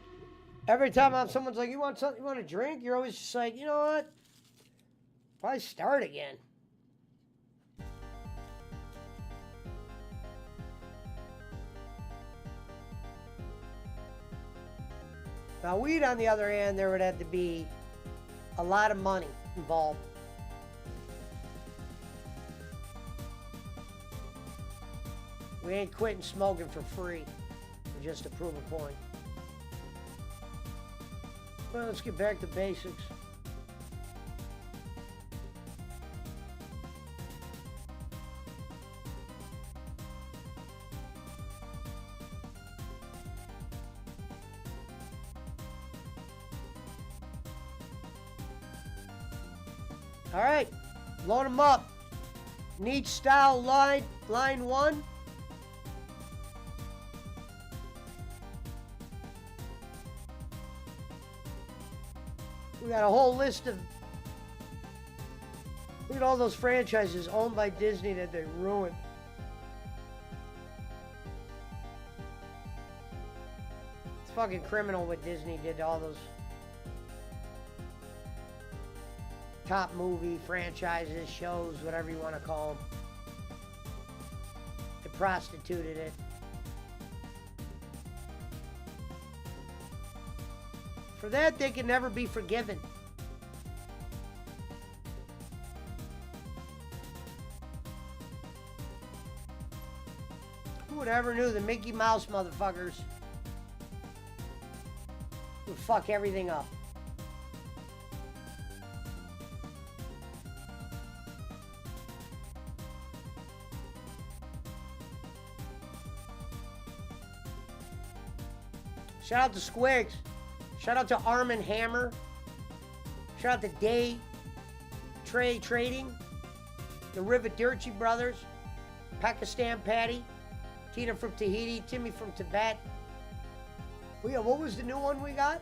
Every time someone's like, you want something, you want a drink? You're always just like, you know what? Probably start again. Now, weed, on the other hand, there would have to be a lot of money involved. We ain't quitting smoking for free, or just to prove a point. Well, let's get back to basics. All right, load them up. Neat style line 1. We got a whole list of... Look at all those franchises owned by Disney that they ruined. It's fucking criminal what Disney did to all those top movie franchises, shows, whatever you want to call them. They prostituted it. For that, they can never be forgiven. Who would ever knew the Mickey Mouse motherfuckers would fuck everything up? Shout out to Squigs. Shout out to Arm & Hammer. Shout out to Day Trade Trading. The Rivadirci brothers. Pakistan Patty. Tina from Tahiti. Timmy from Tibet. Oh yeah, what was the new one we got?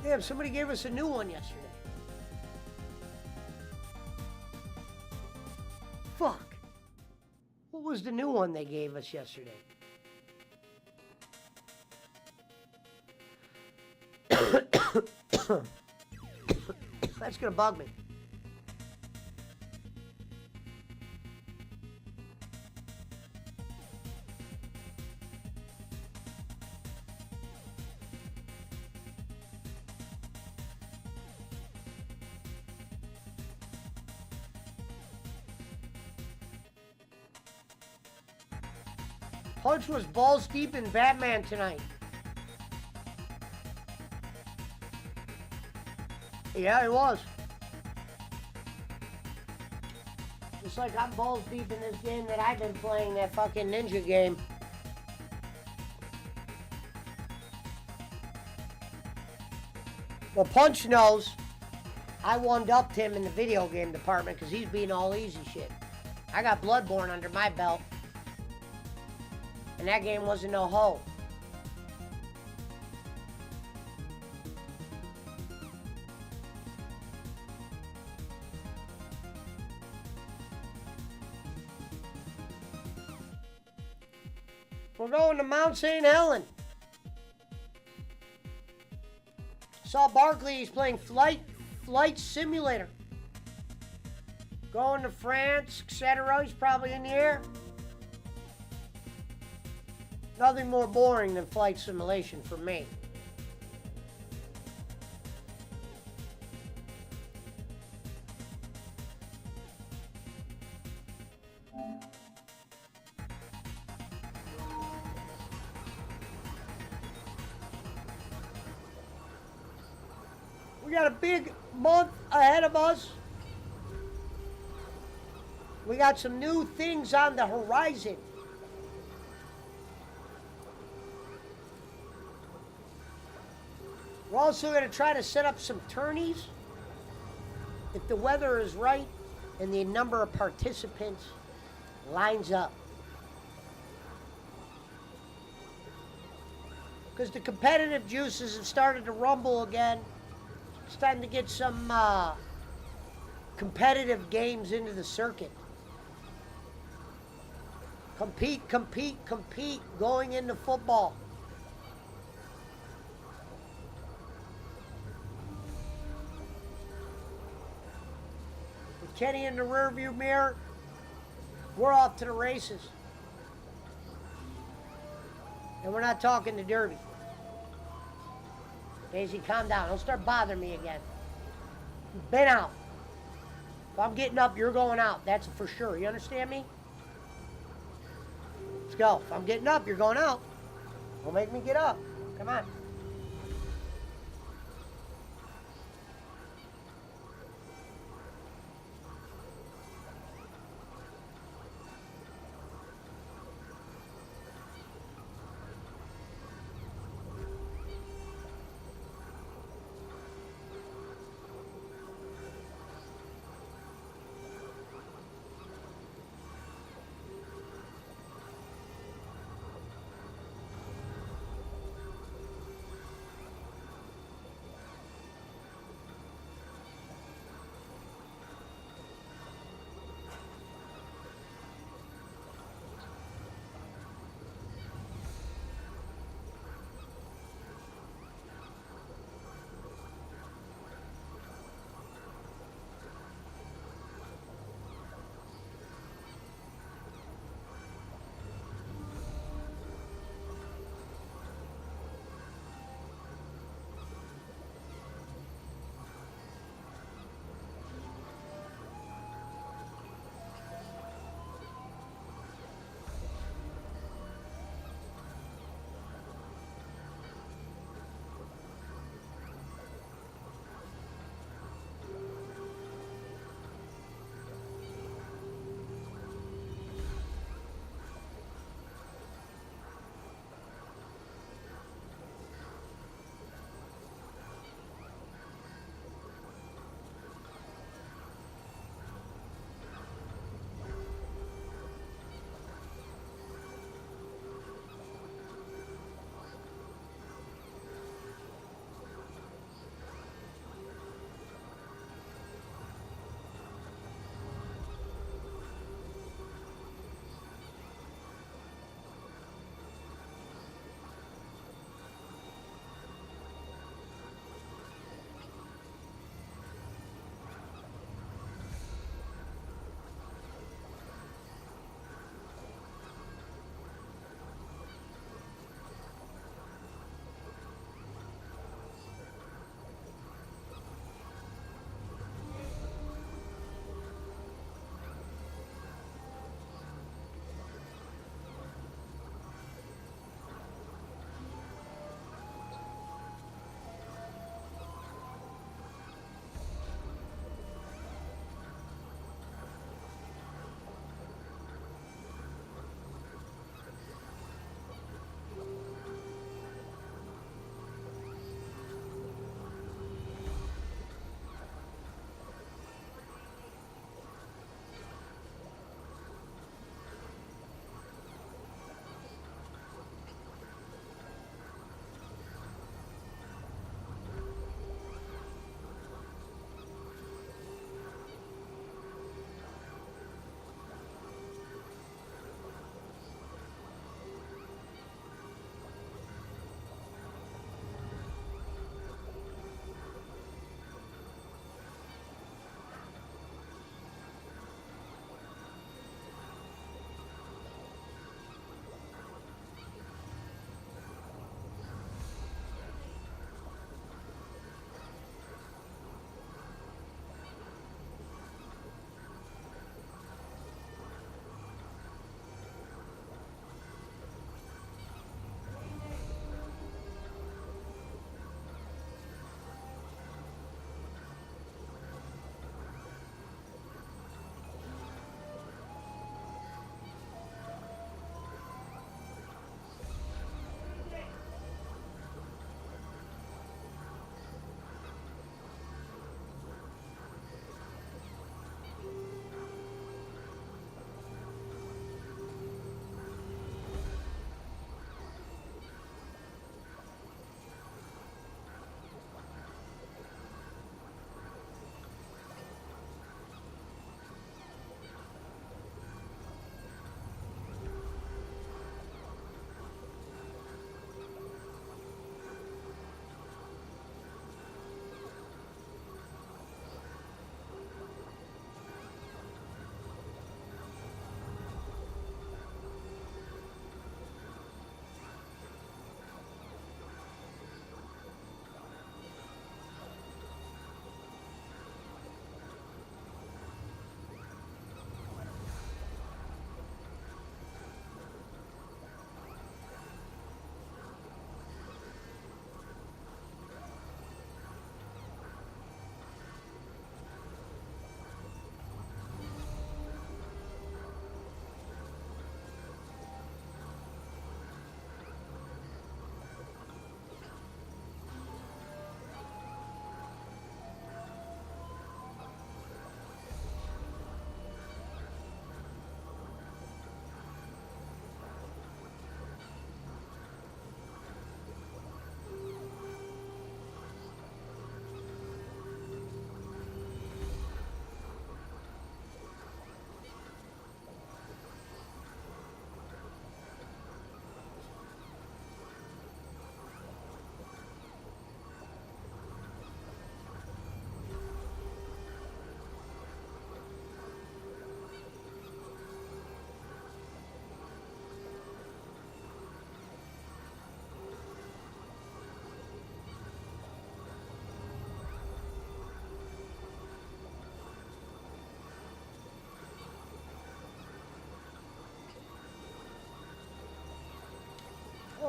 Damn, somebody gave us a new one yesterday. Fuck. What was the new one they gave us yesterday? That's gonna bug me. Punch was balls deep in Batman tonight. Yeah, it was. Just like I'm balls deep in this game that I've been playing, that fucking ninja game. Well, Punch knows I one-upped him in the video game department because he's being all easy shit. I got Bloodborne under my belt. And that game wasn't no hoe. We're going to Mount St. Helen. Saw Barkley, he's playing Flight Simulator. Going to France, etc. He's probably in the air. Nothing more boring than flight simulation for me. We got a big month ahead of us. We got some new things on the horizon. We're also going to try to set up some tourneys if the weather is right and the number of participants lines up. Because the competitive juices have started to rumble again. It's time to get some competitive games into the circuit. Compete, compete, compete going into football. With Kenny in the rearview mirror, we're off to the races. And we're not talking the Derby. Daisy, calm down. Don't start bothering me again. You've been out. If I'm getting up, you're going out. That's for sure. You understand me? Let's go. If I'm getting up, you're going out. Don't make me get up. Come on.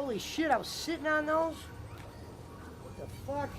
Holy shit, I was sitting on those? What the fuck?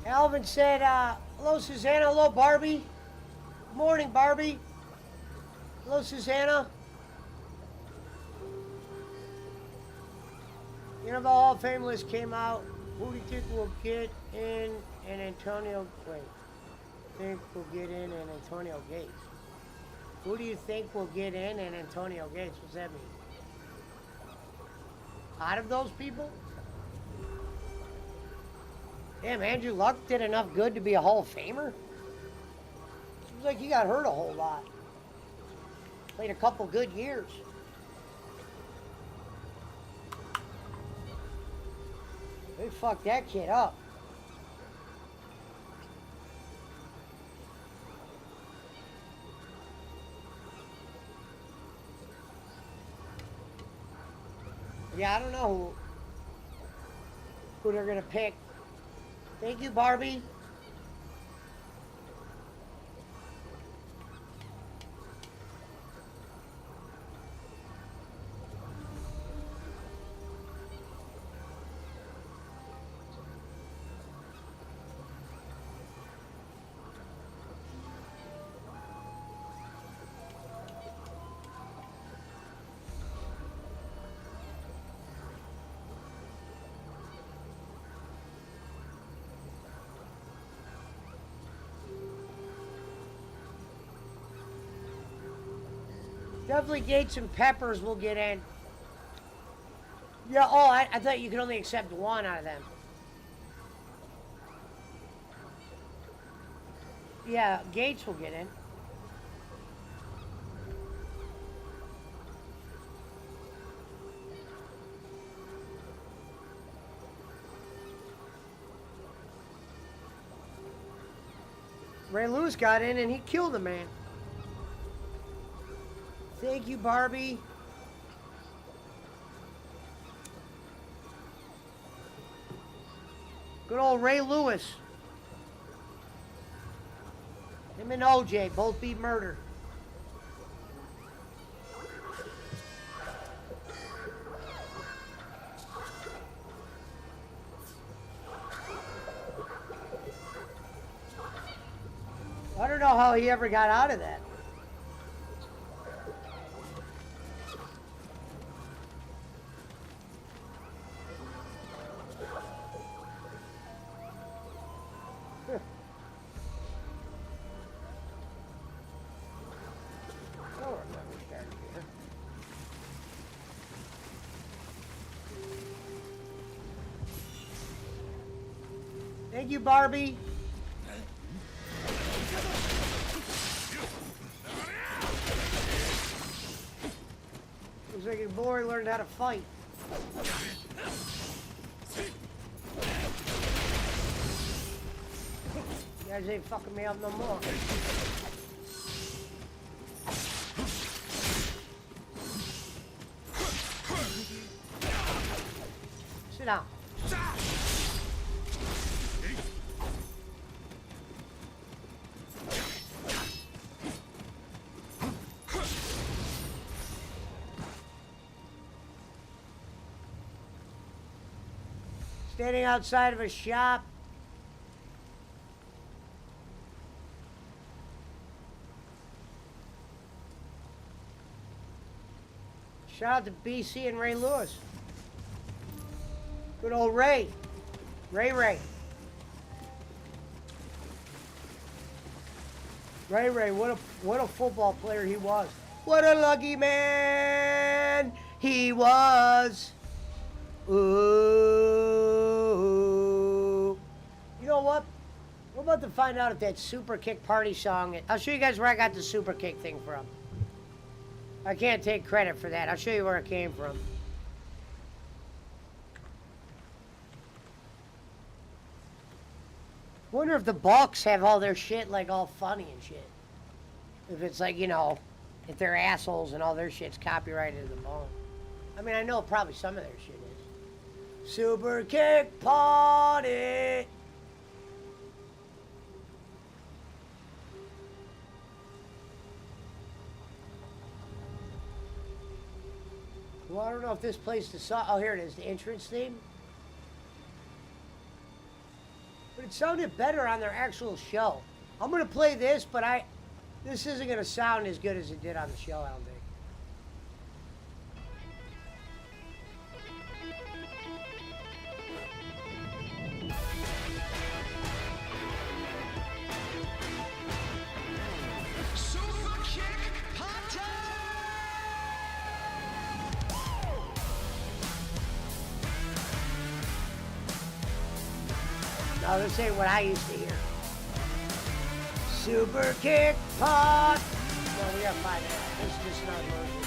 Alvin said, hello, Susanna. Hello, Barbie. Good morning, Barbie. Hello, Susanna. You know, the Hall of Fame list came out. Who do you think will get in and Antonio... Wait. Think will get in and Antonio Gates? Who do you think will get in and Antonio Gates? What's that mean? Out of those people? Damn, Andrew Luck did enough good to be a Hall of Famer? Seems like he got hurt a whole lot. Played a couple good years. They fucked that kid up. Yeah, I don't know who they're gonna pick. Thank you, Barbie. Definitely Gates and Peppers will get in. Yeah, oh, I thought you could only accept one out of them. Yeah, Gates will get in. Ray Lewis got in and he killed the man. Thank you, Barbie. Good old Ray Lewis. Him and OJ both beat murder. I don't know how he ever got out of that. Thank you, Barbie. your boy learned how to fight. You guys ain't fucking me up no more. Sit down. Standing outside of a shop. Shout out to BC and Ray Lewis. Good old Ray. Ray. Ray, what a football player he was. What a lucky man he was. Ooh. You know what? We're about to find out if that Super Kick Party song... I'll show you guys where I got the Super Kick thing from. I can't take credit for that. I'll show you where it came from. Wonder if the Bucks have all their shit like all funny and shit. If it's like, you know, if they're assholes and all their shit's copyrighted to the bone. I mean, I know probably some of their shit is. Super Kick Party. Well, I don't know if this place is... Oh, here it is, the entrance theme. But it sounded better on their actual show. I'm going to play this, but this isn't going to sound as good as it did on the show, I don't think. No, this ain't what I used to hear. Super Kick Pot. No, we gotta find that. This is just another version.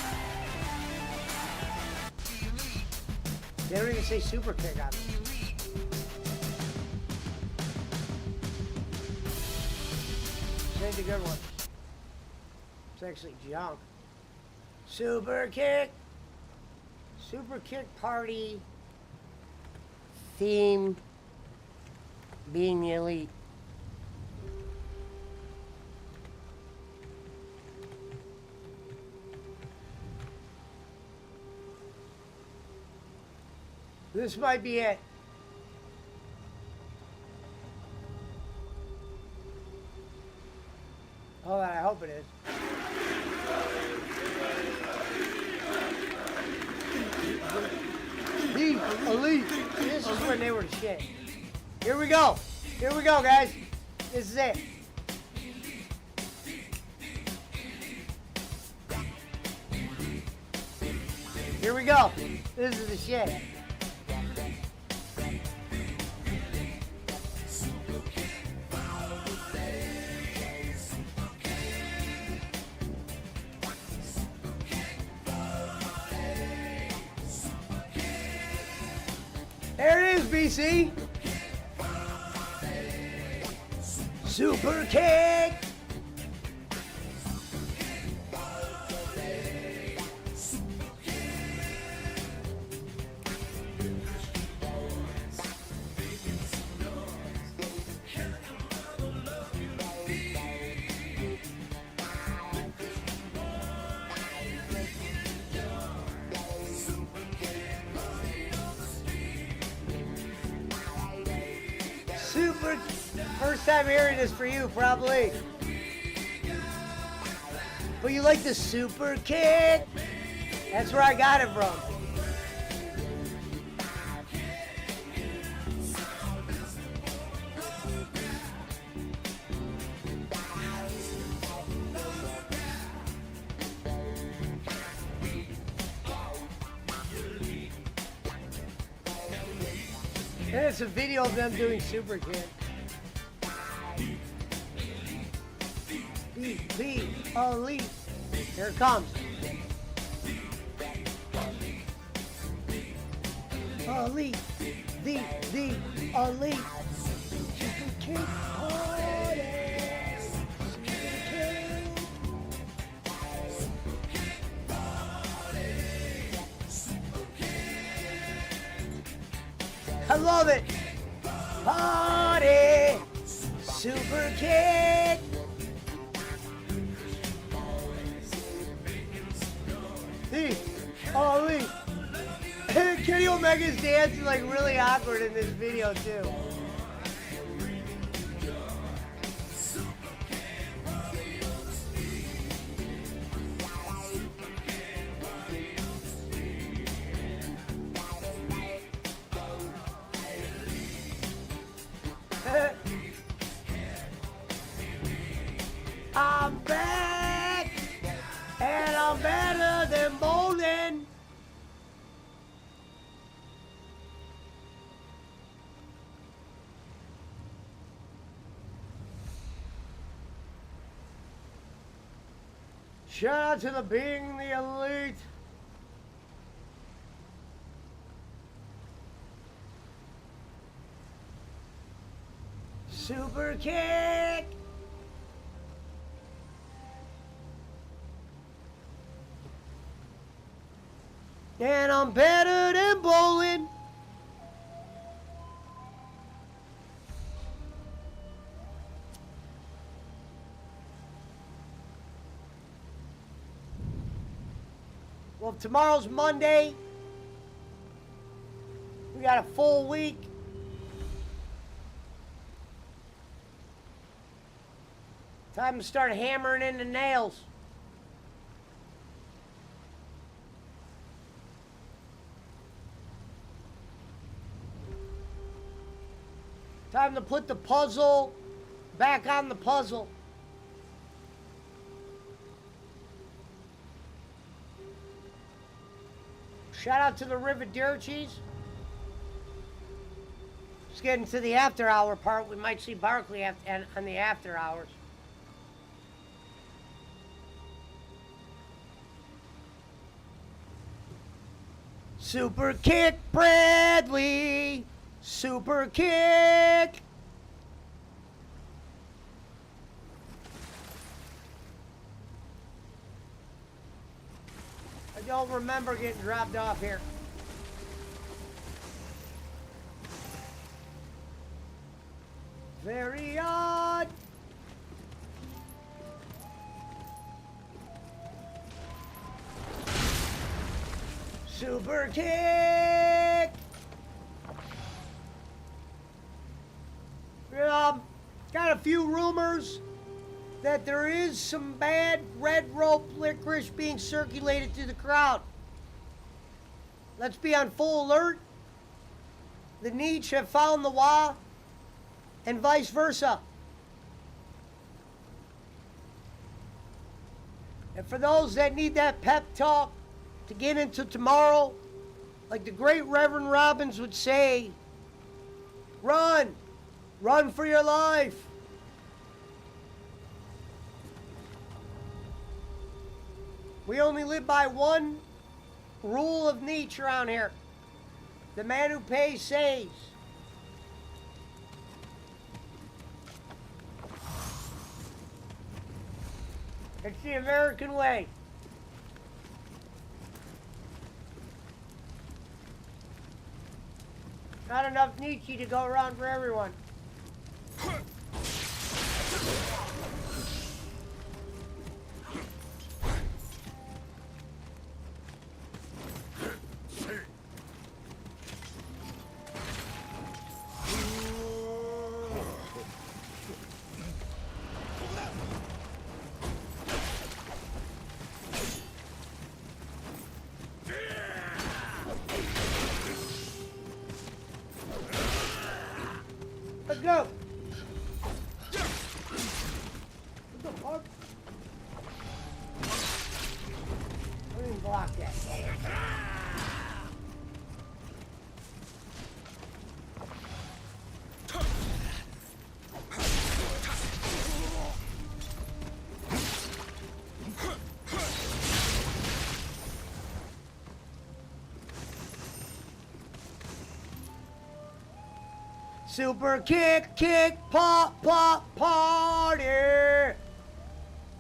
They don't even say Super Kick on it. This ain't the good one. It's actually junk. Super Kick. Super Kick Party. Theme. Being the elite. This might be it. Hold on, I hope it is. The elite. This is when they were the shit. Here we go. Here we go, guys. This is it. Here we go. This is the shit. There it is, BC. Super Kick! Super... First time hearing this for you, probably. But you like the Super Kick? That's where I got it from. And it's a video of them doing Super Kick. Elite. Here it comes. elite, the elite. Super Kick Party. I love it. Party, Super Kick. The elite. Kenny Omega's dance is like really awkward in this video too. I'm back, and I'm better than bowling. Shout out to the Being the Elite. Super Kick. And I'm better than bowling. Well, tomorrow's Monday. We got a full week. Time to start hammering in the nails. Time to put the puzzle back on the puzzle. Shout out to the Rivadirchis. Just getting to the after hour part. We might see Barkley on the after hours. Super Kick Bradley. Super Kick. I don't remember getting dropped off here. Very odd. Super Kick. Got a few rumors that there is some bad red rope licorice being circulated through the crowd. Let's be on full alert. The niche have found the Wah, and vice versa. And for those that need that pep talk to get into tomorrow, like the great Reverend Robbins would say, run. Run for your life. We only live by one rule of niche around here. The man who pays saves. It's the American way. Not enough Nietzsche to go around for everyone. Let's go. What the fuck? I didn't block that. Super kick, pop, party.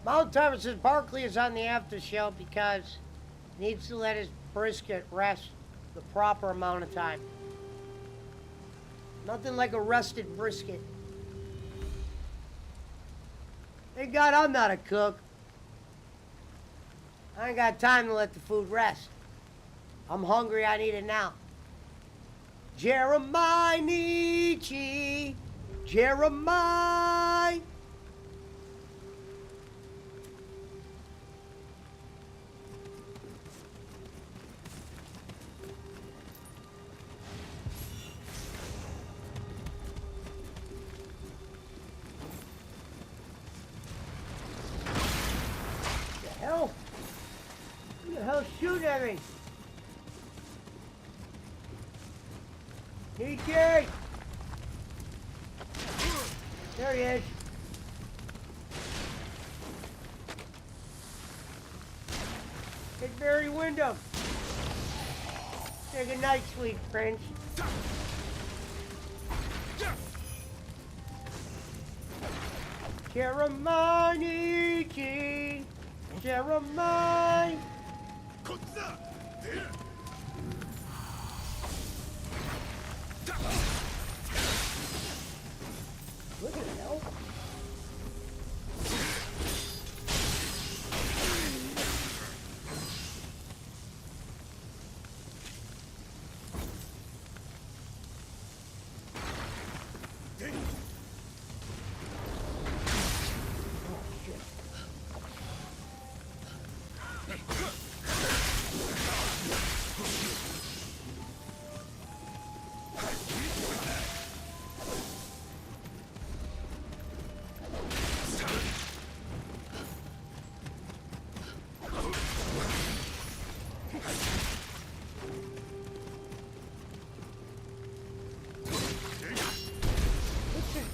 Mount Thomas says Barkley is on the after show because he needs to let his brisket rest the proper amount of time. Nothing like a rested brisket. Thank God I'm not a cook. I ain't got time to let the food rest. I'm hungry, I need it now. Jeremiah Nietzsche, Jeremiah. The hell? Who the hell's shooting at me? Nietzsche! There he is. Hit Barry Windham. Say good night, sweet prince. Jeremiah Nietzsche. Jeremiah. Look at hell.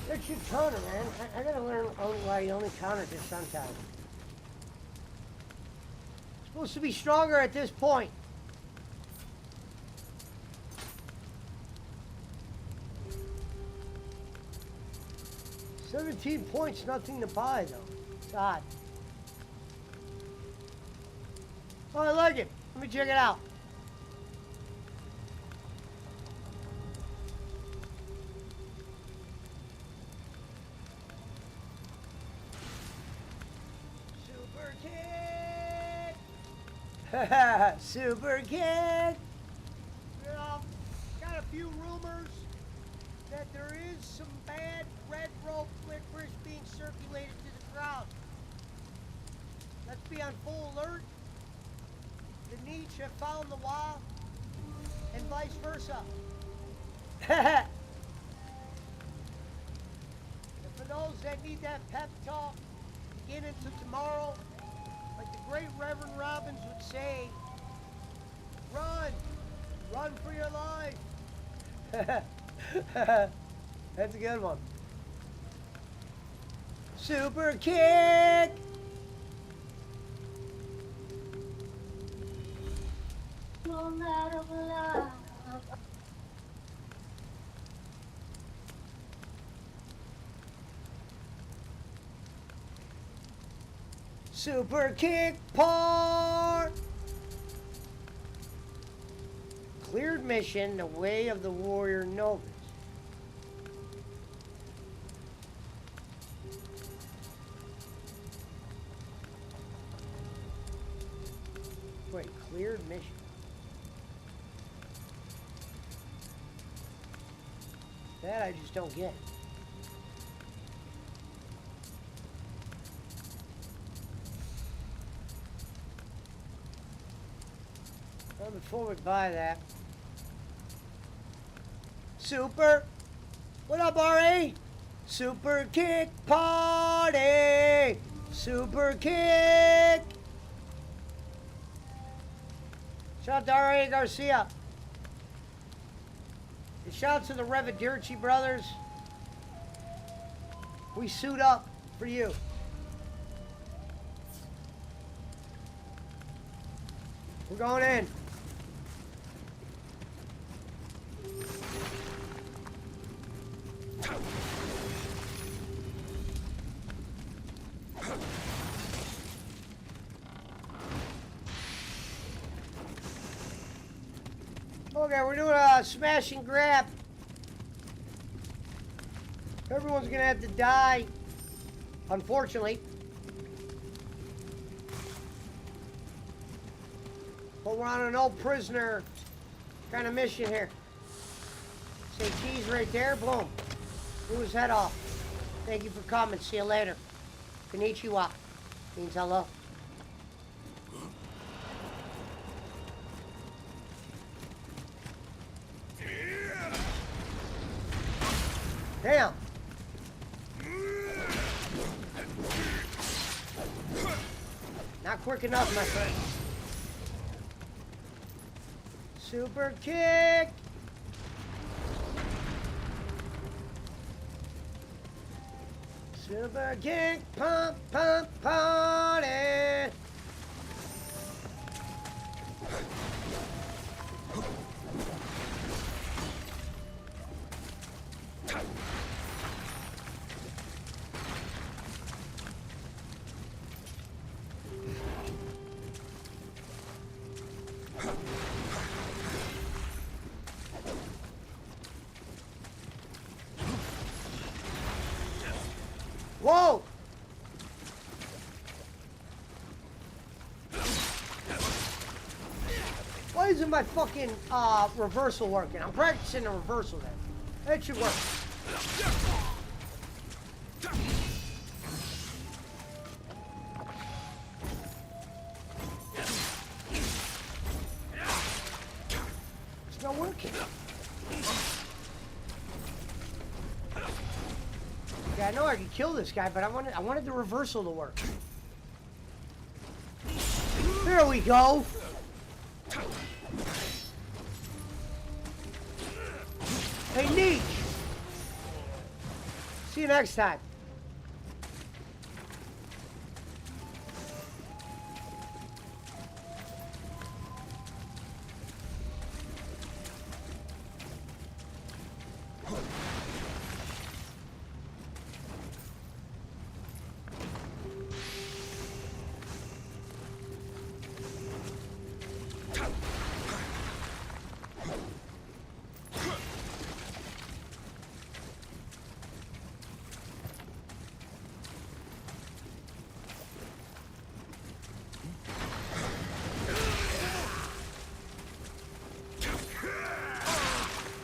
That's your counter, man. I gotta learn why you only counter this sometimes. Supposed to be stronger at this point. $17 points, nothing to buy though. It's odd. Oh, I like it. Let me check it out. Super kick! Got a few rumors that there is some bad red rope licorice being circulated to the crowd. Let's be on full alert. The niche have found the wild, and vice versa. And for those that need that pep talk, begin into tomorrow, like the great Reverend Robbins would say, run! Run for your life! That's a good one. Super kick! Born out of love. Super kick part! Cleared mission, the way of the warrior novice. Wait, cleared mission. That I just don't get. Well, before we buy that. Super! What up, RA? Super kick party! Super kick! Shout out to R.A. Garcia. And shout out to the Revadirci brothers. We suit up for you. We're going in. Okay, we're doing a smash and grab. Everyone's gonna have to die, unfortunately. But we're on an old prisoner kind of mission here. Say cheese right there, boom. Blew his head off. Thank you for coming. See you later. Konnichiwa means hello. Damn. Not quick enough, my friend. Super kick. Super kick, pump, pump, party. Whoa! Why isn't my fucking reversal working? I'm practicing the reversal then. That should work. It's not working. Yeah, I know I could kill this guy, but I wanted the reversal to work. There we go. Hey, Neek. See you next time.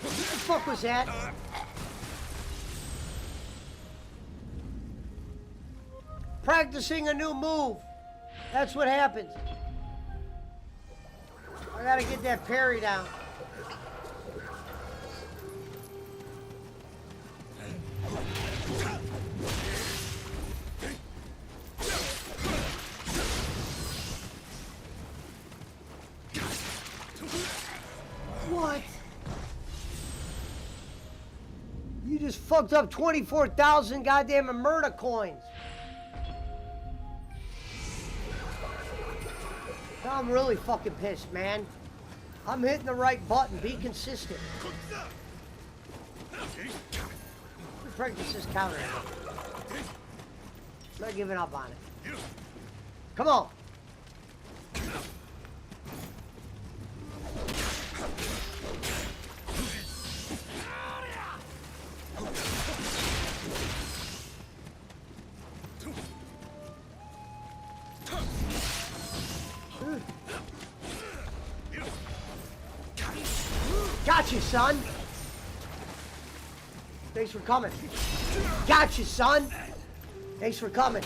What the fuck was that? Practicing a new move. That's what happens. I gotta get that parry down. What? You just fucked up 24,000 goddamn Emerda coins. Now I'm really fucking pissed, man. I'm hitting the right button. Be consistent. Practice this counter. I'm not giving up on it. Come on. Got you, son. Thanks for coming. Got you, son. Thanks for coming.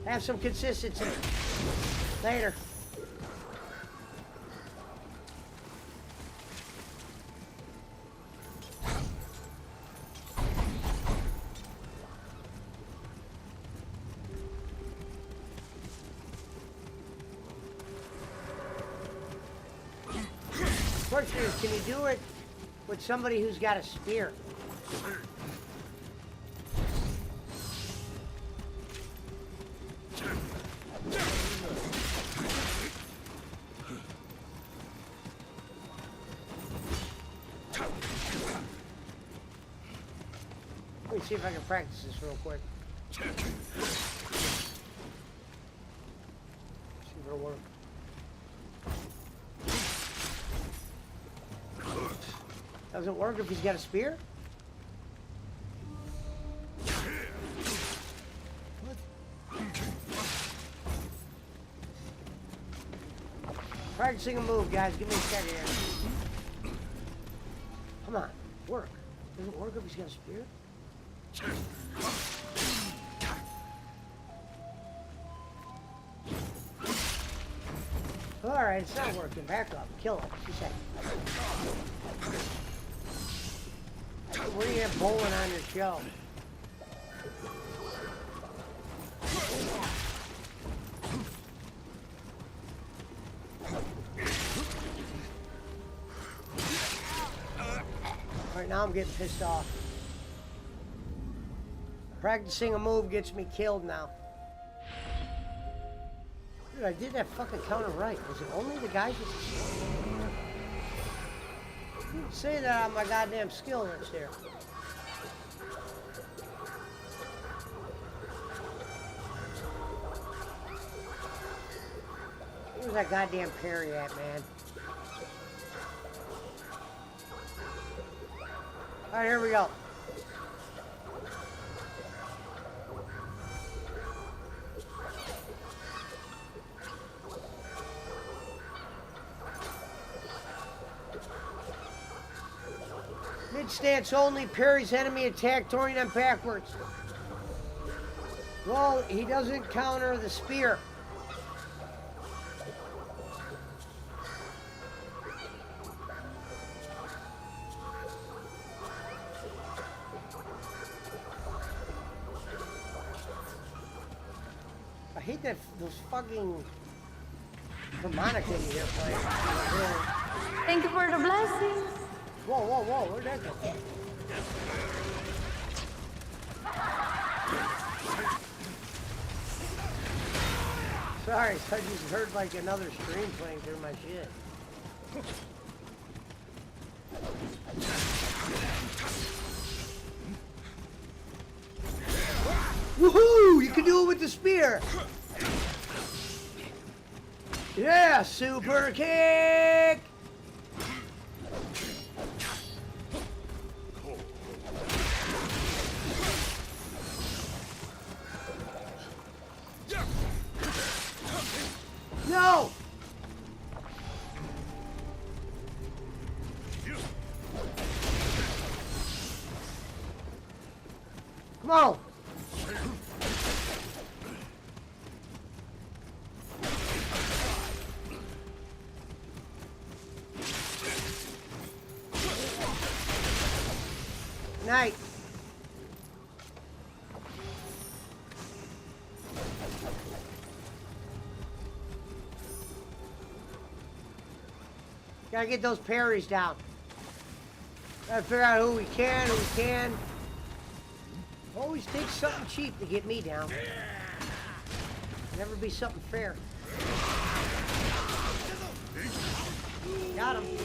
Have some consistency. Later. Question is, can you do it with somebody who's got a spear? Let me see if I can practice this real quick. See if it'll work. Doesn't work if he's got a spear? Practicing a move, guys. Give me a second here. Come on, work. Doesn't work if he's got a spear? Alright, it's not working. Back up. Kill him. 2 seconds. What do you have bowling on your show? Alright, now I'm getting pissed off. Practicing a move gets me killed now. Dude, I did that fucking counter right. Was it only the guys with the... Say that on my goddamn skill list there. Where's that goddamn parry at, man? Alright, here we go. Mid stance only, parries enemy attack, throwing them backwards. Well, he doesn't counter the spear. I hate that those fucking harmonica you hear playing. Thank you for the blessings. Whoa, whoa, whoa, where'd that go? Sorry, I just heard like another stream playing through my shit. Woohoo! You can do it with the spear! Yeah, super kick! No! Come on! Night. Gotta get those parries down. Gotta figure out who we can. Always takes something cheap to get me down. Never be something fair. Got him.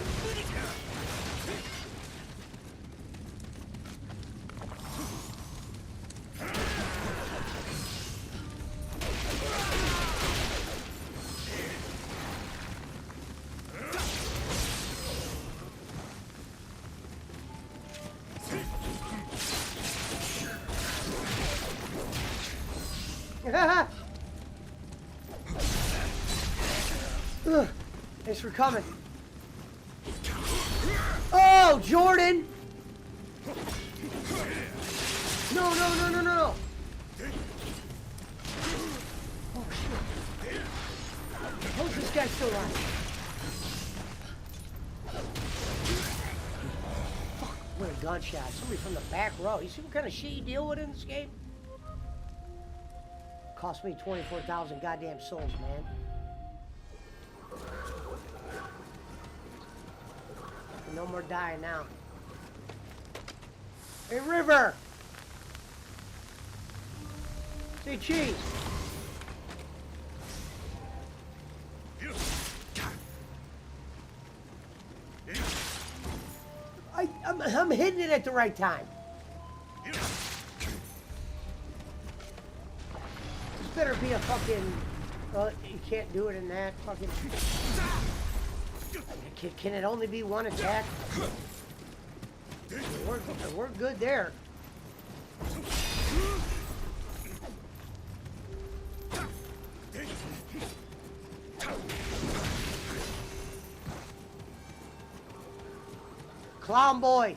Thanks for coming. Oh, Jordan! No, no, no, no, no. Oh, shit. How's this guy still alive? Fuck, what a gunshot. Somebody from the back row. You see what kind of shit you deal with in this game? Cost me 24,000 goddamn souls, man. No more dying now. Hey, River! Say cheese! I'm hitting it at the right time. This better be a fucking... you can't do it in that fucking... Can it only be one attack? We're good there. Clown boy.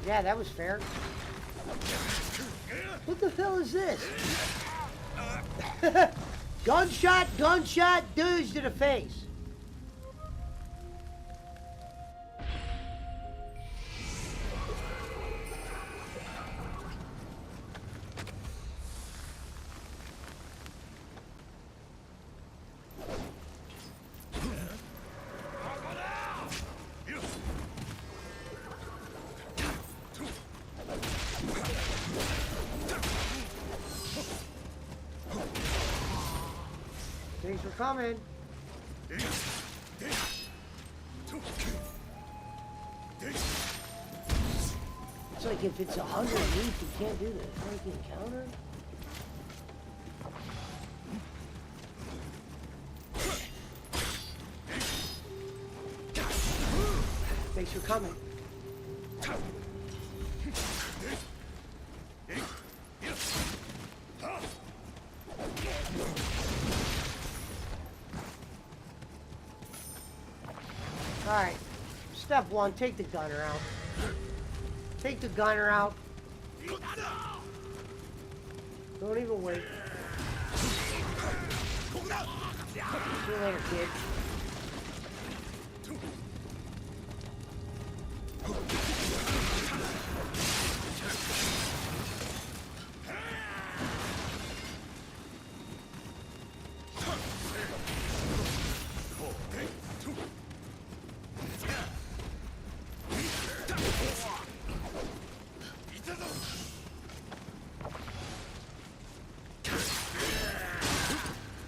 Yeah, that was fair. What the hell is this? Gunshot, dudes to the face. Thanks for coming. It's like if it's 100 underneath, you can't do the freaking counter. Thanks for coming. Alright, step one, take the gunner out. Take the gunner out. Don't even wait. See you later, kid.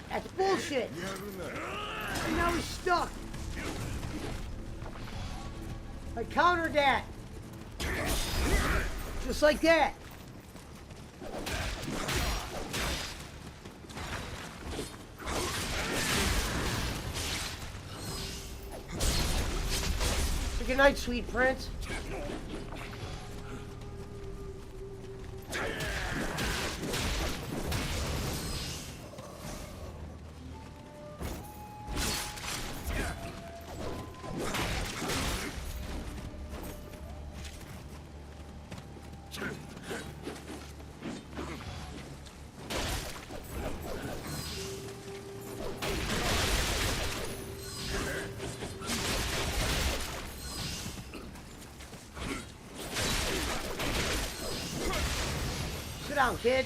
That's bullshit! And now he's stuck! I countered that! Just like that! Good night, sweet prince. Sit down, kid.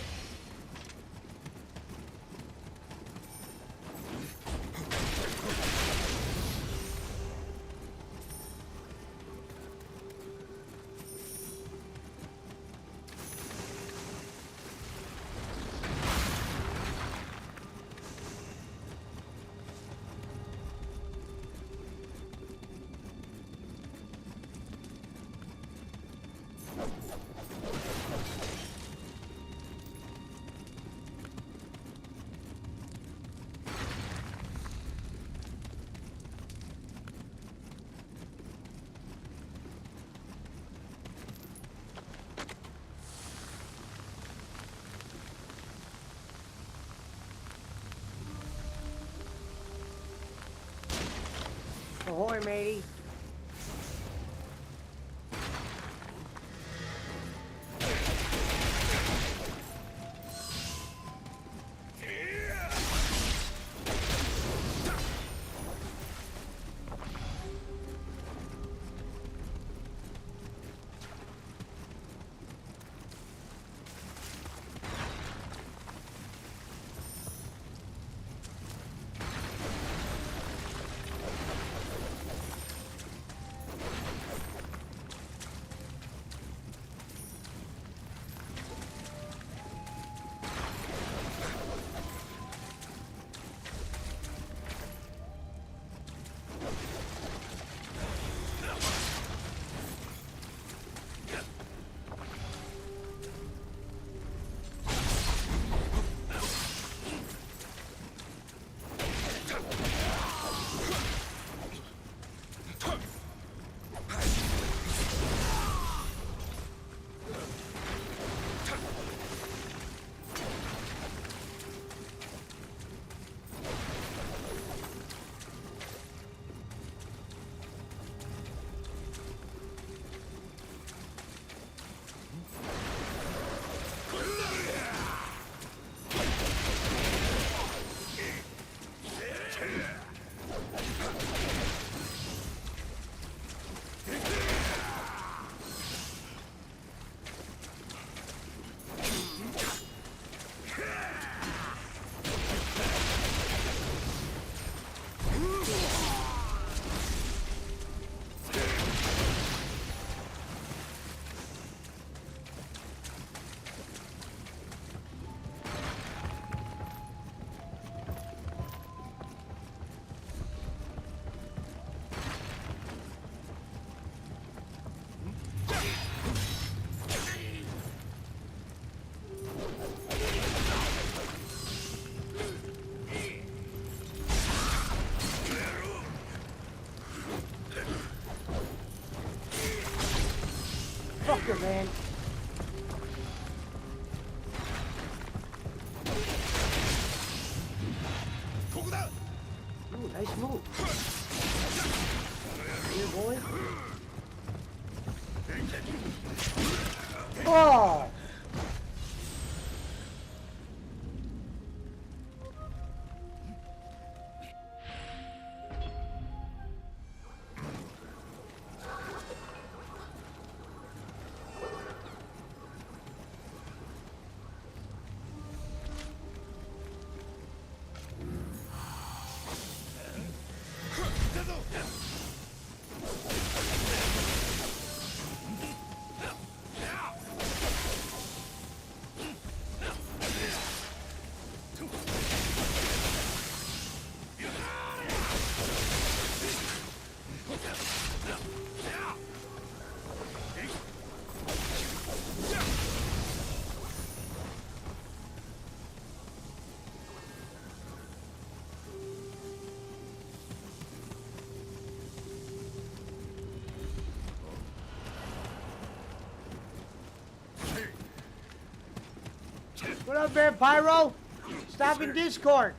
Ahoy, matey. motherfucker, man. Ooh, nice move. Here, boy. Oh! What up, Vampiro? Stop in Discord.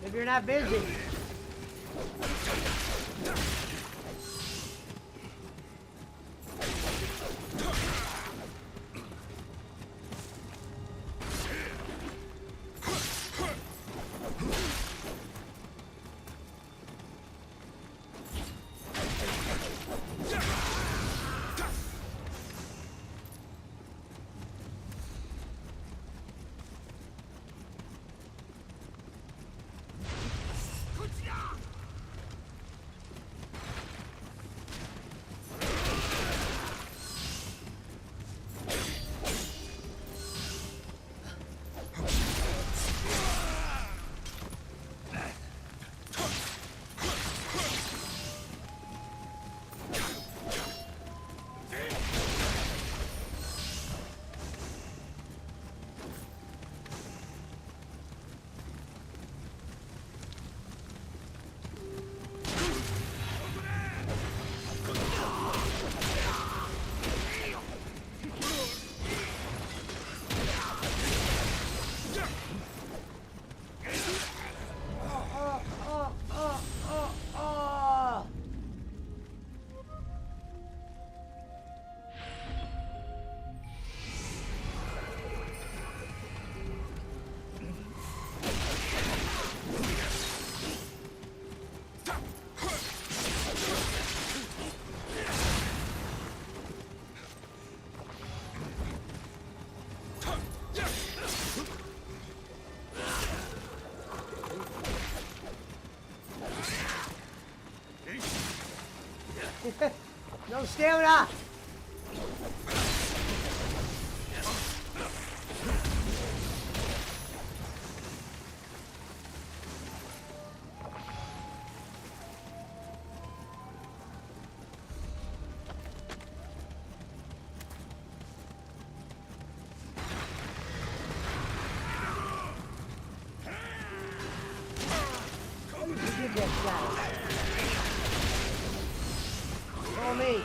If you're not busy. No stamina! How did you get that shot? Follow me.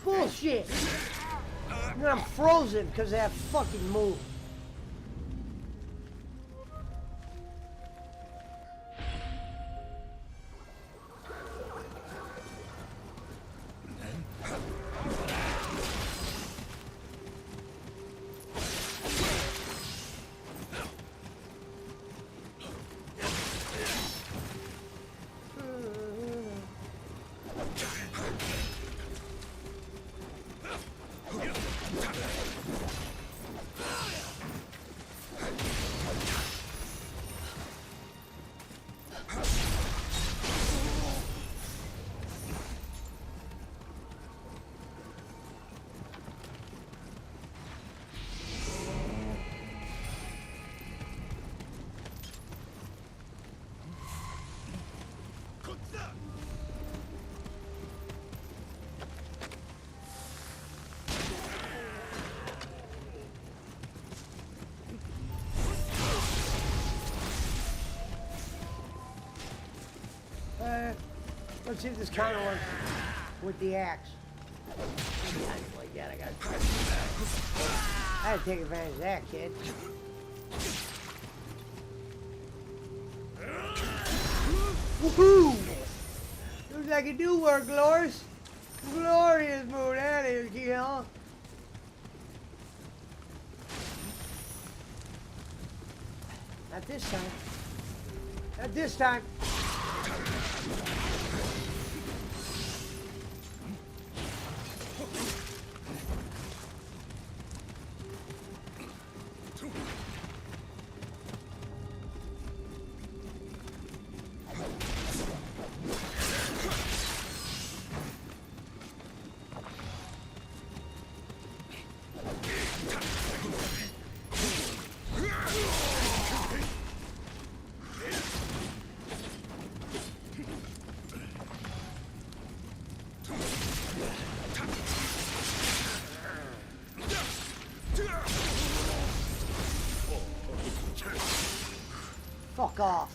Bullshit! And then I'm frozen because of that fucking move. Let's see if this counter works with the axe. Like that, I gotta take advantage of that, kid. Woohoo! Looks like it do work, Glorious. Glorious move that is, kill. Not this time. Not this time. Fuck off.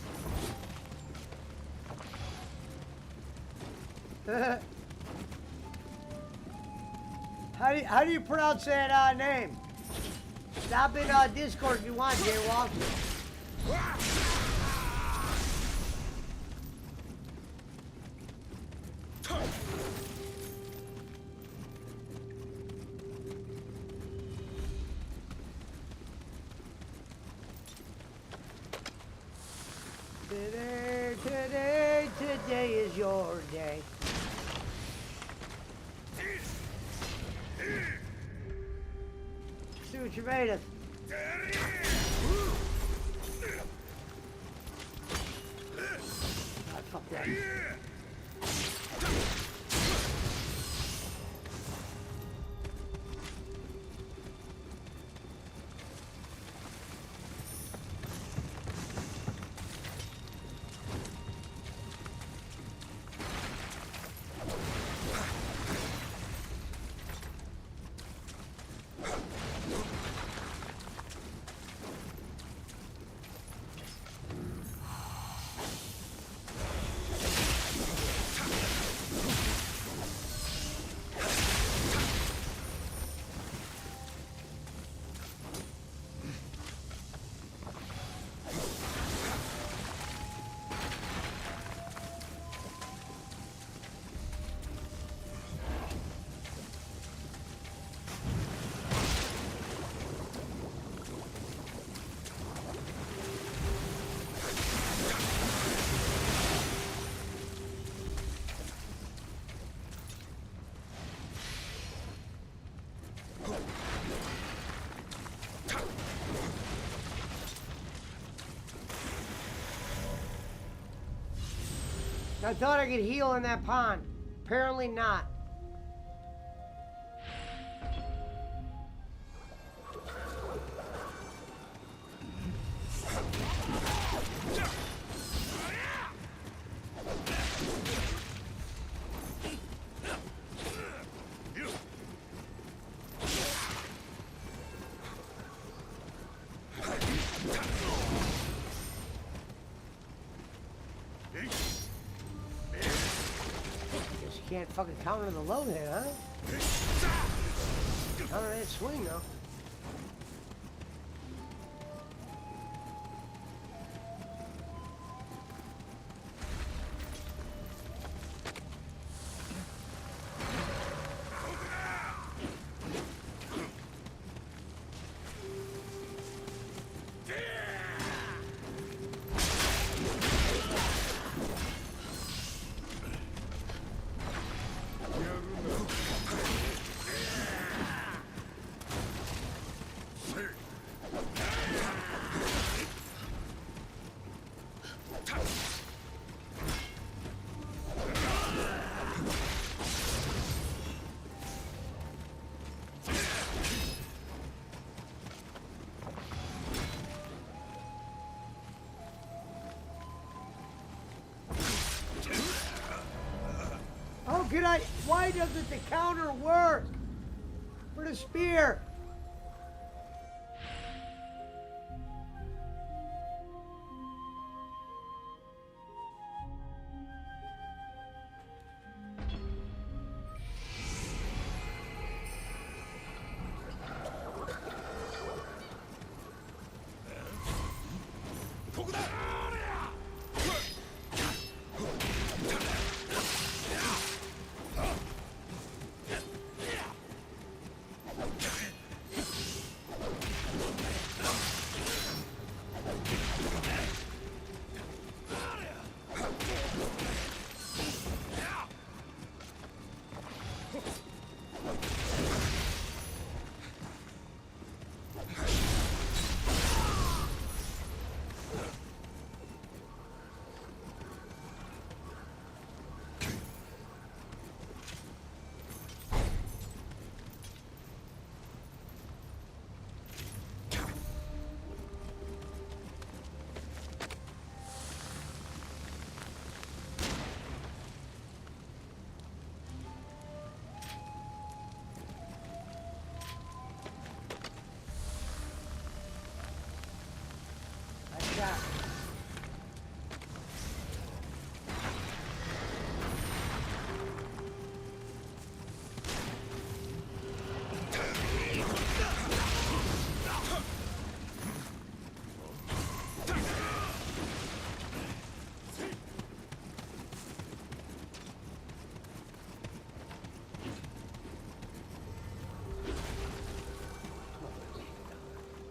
How do you pronounce that name? Stop in Discord if you want, J-Walk. Today is your day. See what you made of. Ah, fuck that. I thought I could heal in that pond. Apparently not. Can't fucking counter the low hit, huh? Counter that swing, though. Why doesn't the counter work for the spear?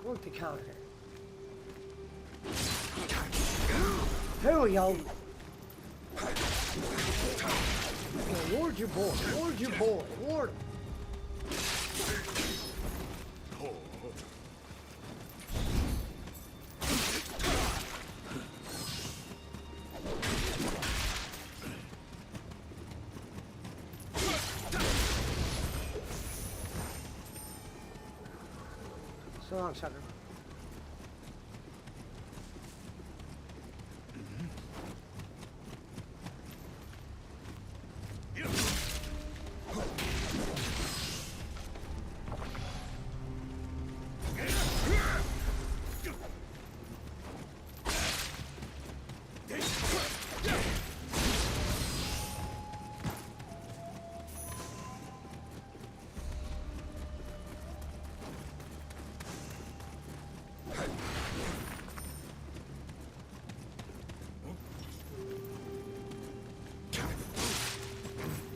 Work the counter. Here we go. Ward your boy. Ward your boy. Ward him. So long, sucker.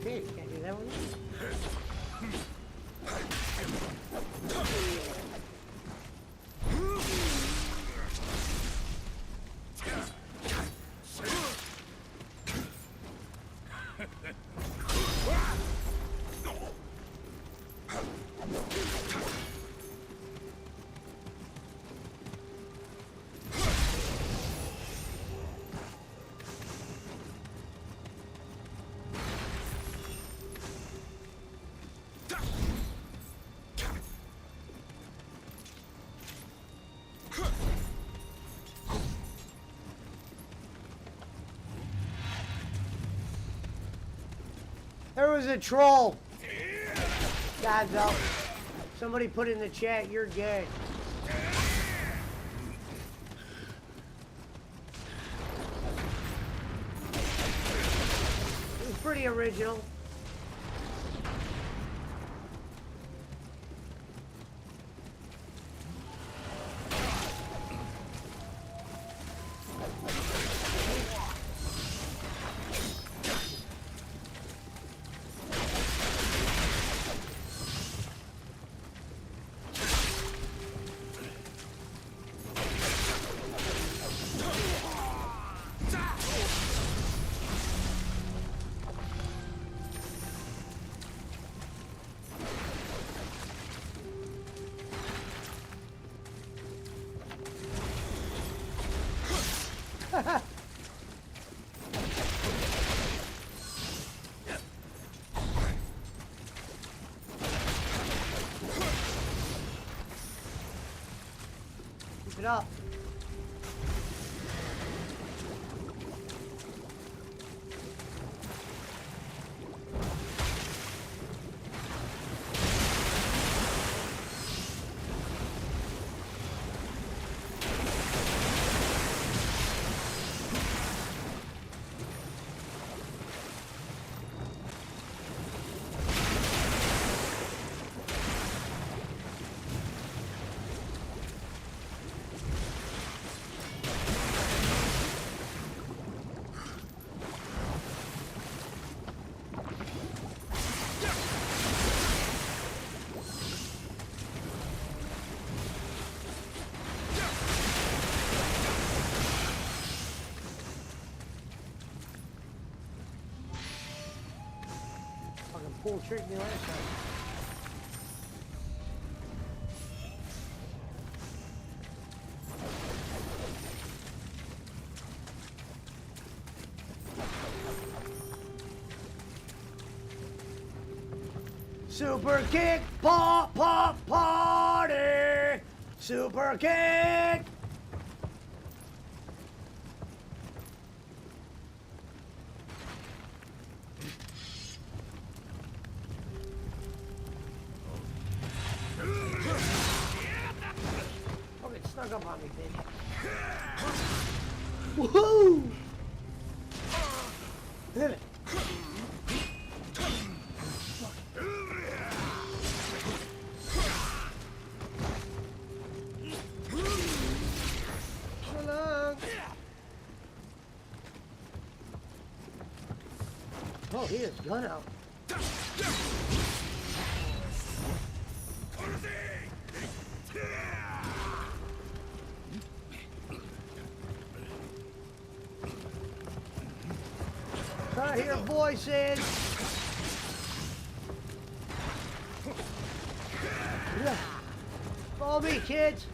Okay, can't do that one. There was a troll. God, no. Somebody put in the chat, you're gay. It was pretty original. Keep it up. Fucking pool tricked me last time. Super kick, pop, pop, party! Super kick! Okay, snuck up on me, bitch. Woohoo! Hit it. Oh, he has gun out. hear voices. Follow me, kids.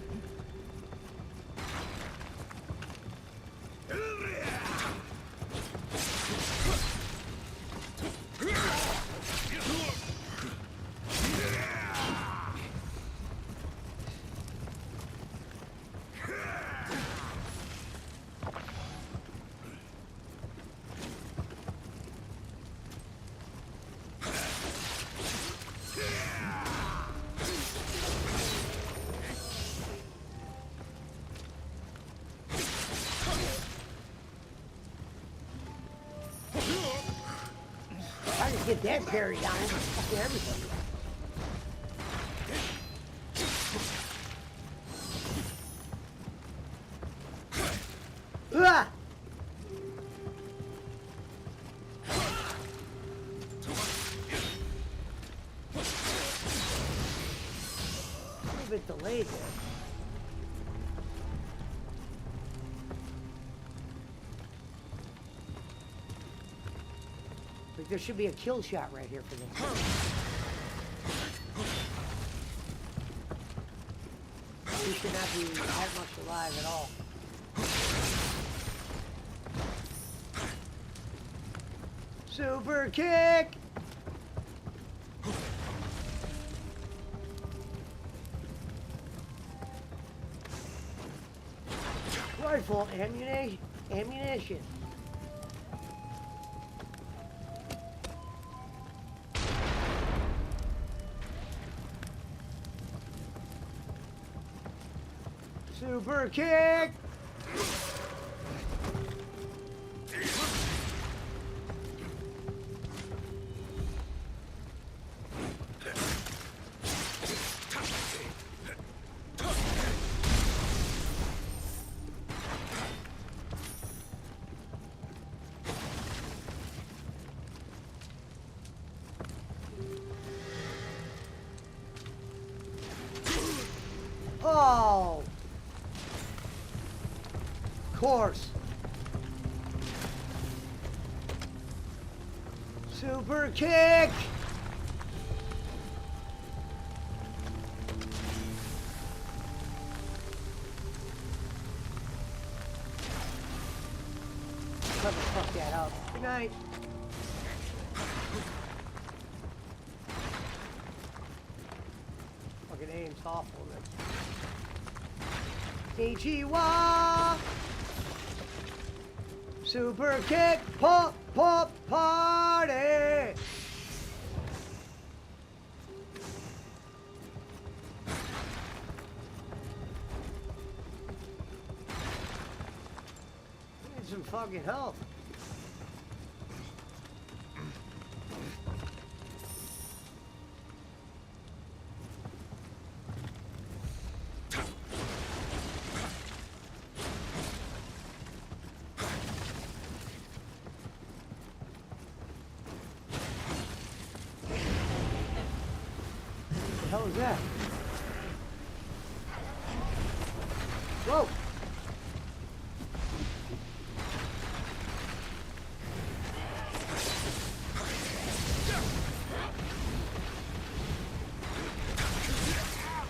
I just get that parry down. Fucking everything. Ah! A little bit delayed there. Like there should be a kill shot right here for this. He should not be that much alive at all. Super kick! Rifle ammunition. Super kick! Oh! Of course. Super kick! Let me fuck that up. Good night. Fucking aim's awful, man. Ichiwa! Super kick, pop, pop, party! Need some fucking help. What the hell is that? Whoa!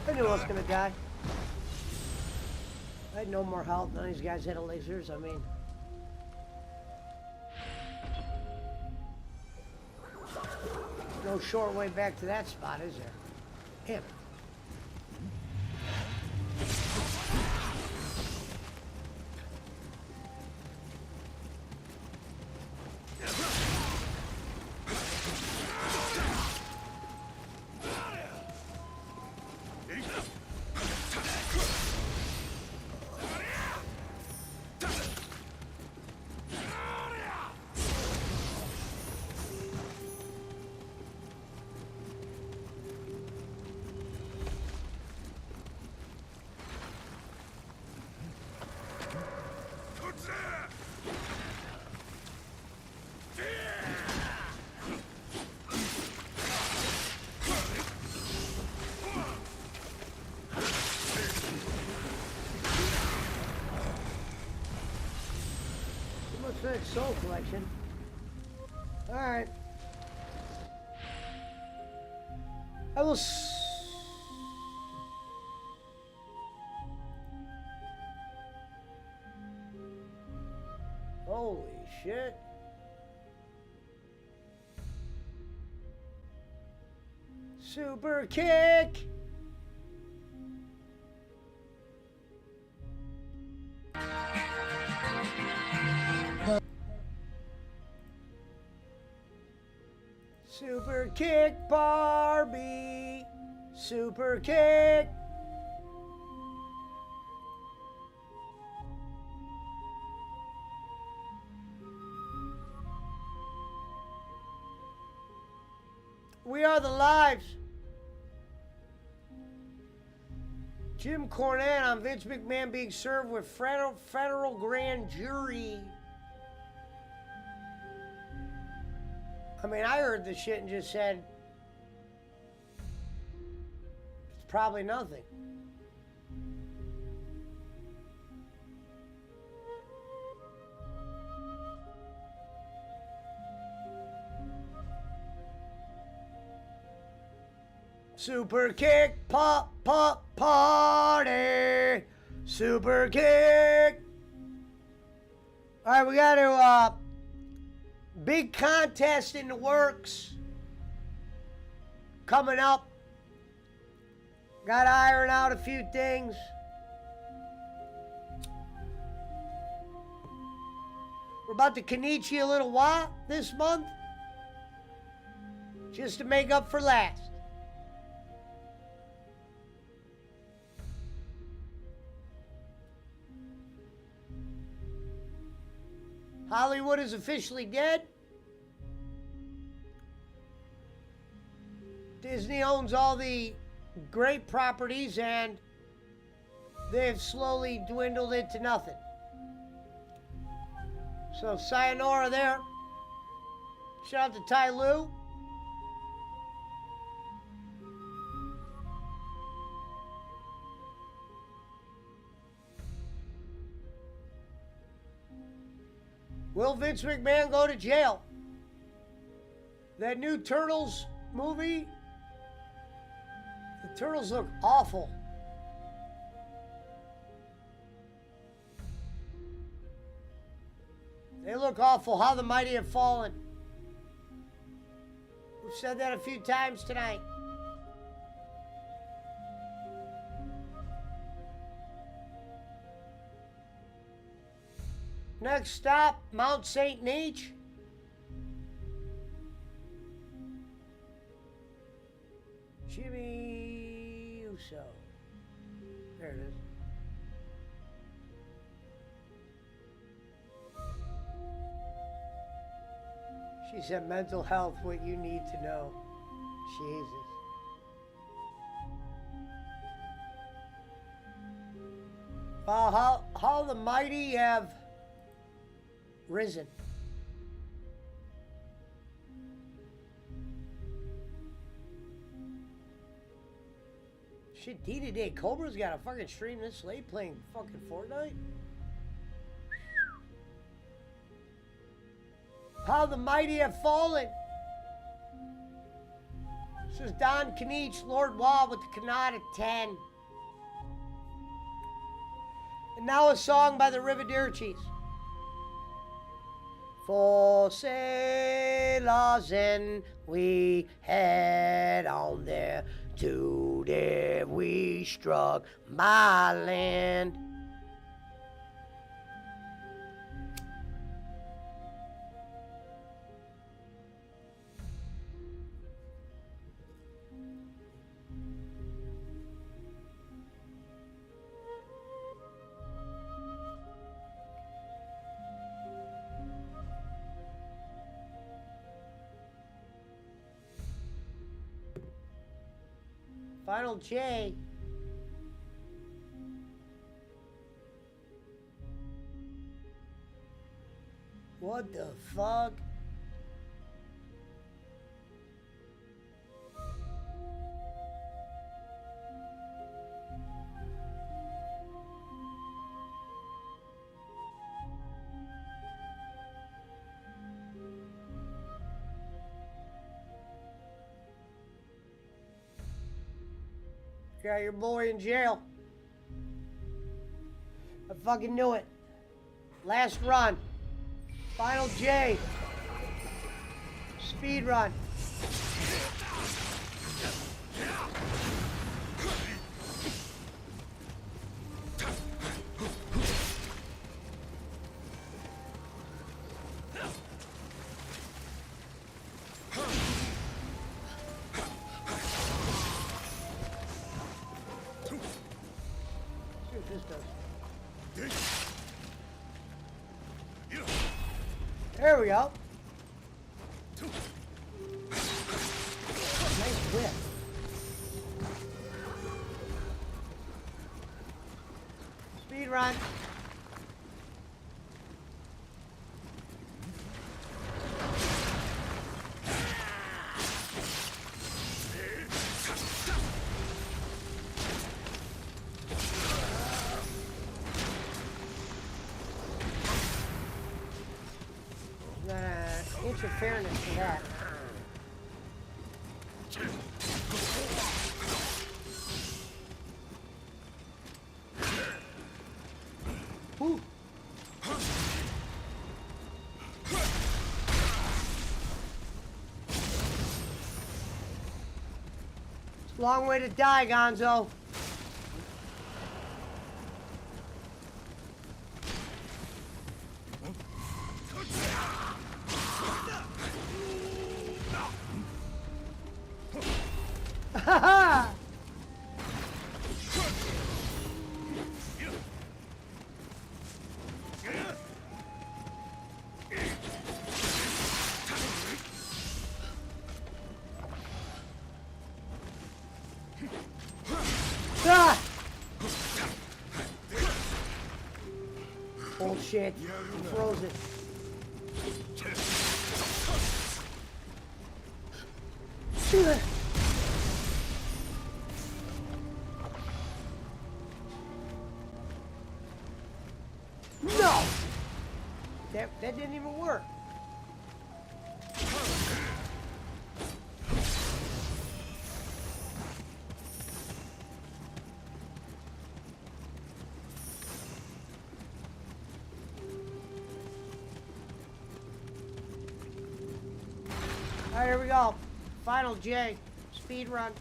I knew I was gonna die. I had no more health. None of these guys had lasers. I mean, no short way back to that spot, is there? Damn it. Too much for that soul collection. Alright. I will Holy shit. Super kick. Super kick, Barbie. Super kick. We are the lives. Jim Cornette on Vince McMahon being served with federal grand jury. I mean, I heard the shit and just said, it's probably nothing. Super kick, pop, pop, party. Super kick. All right, we got to, big contest in the works. Coming up. Got to iron out a few things. We're about to Kenichi a little while this month. Just to make up for last. Hollywood is officially dead. Disney owns all the great properties and they've slowly dwindled into nothing. So sayonara there. Shout out to Ty Lue. Will Vince McMahon go to jail? That new Turtles movie, the Turtles look awful. They look awful. How the mighty have fallen. We've said that a few times tonight. Next stop, Mount St. Neach. Jimmy Uso. There it is. She said mental health, what you need to know. Jesus. Well, how the mighty have risen. Shit, D-Day Cobra's got a fucking stream this late playing fucking Fortnite. How the mighty have fallen. This is Don Kniech, Lord Wall with the Kanata 10. And now a song by the Rivaderchis. For sailors and we head on there. Today we struck my land. Final J. What the fuck? Got your boy in jail. I fucking knew it. Last run. Final J. Speed run. See what this does. There we go. Nice whip. Speed run. Interference for that. Whew. It's a long way to die, Gonzo. Ah! Bullshit. He froze it. No! That didn't even work. Alright, here we go. Final J. Speed run.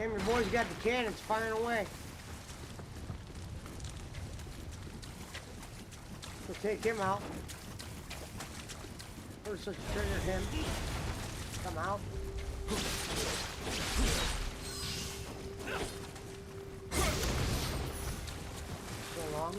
Your boy's got the cannons firing away. We'll take him out. First, let's trigger him. Come out. So long.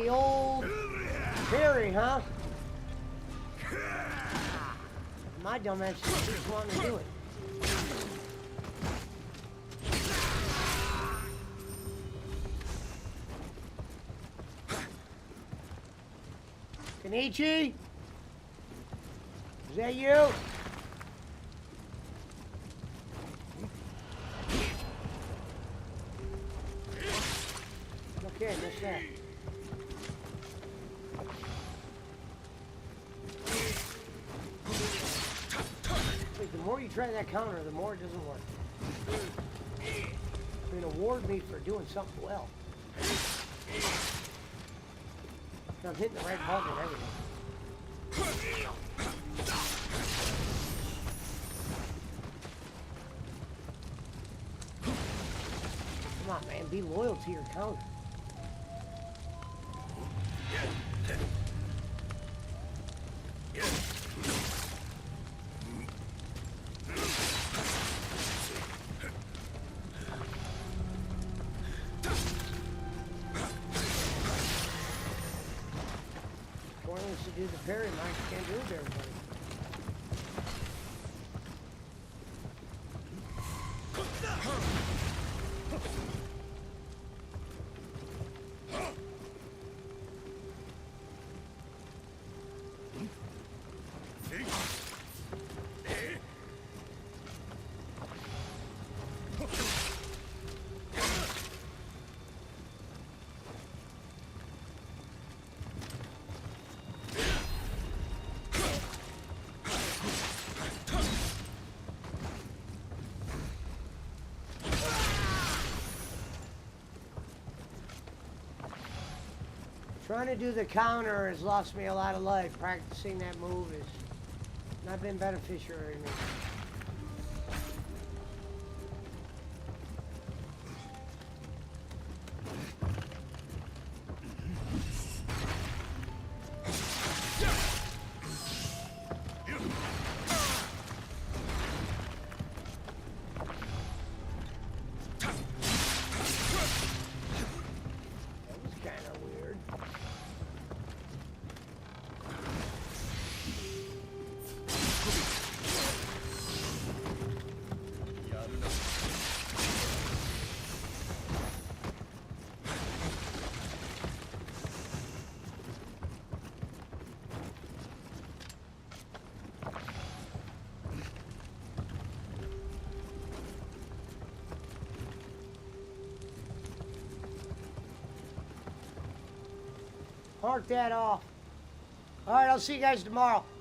the old parry, huh? My dumbass just wanting to do it. Kenichi? Is that you? Okay, missed that. Wait, the more you try that counter, the more it doesn't work. You're gonna award me for doing something well. I'm hitting the right button and everything. Come on, man, be loyal to your counter. Pointless to do the parry, Mike. You can't do it to everybody. Trying to do the counter has lost me a lot of life. Practicing that move has not been beneficial to me. That was kind of weird. Mark that off. All right, I'll see you guys tomorrow.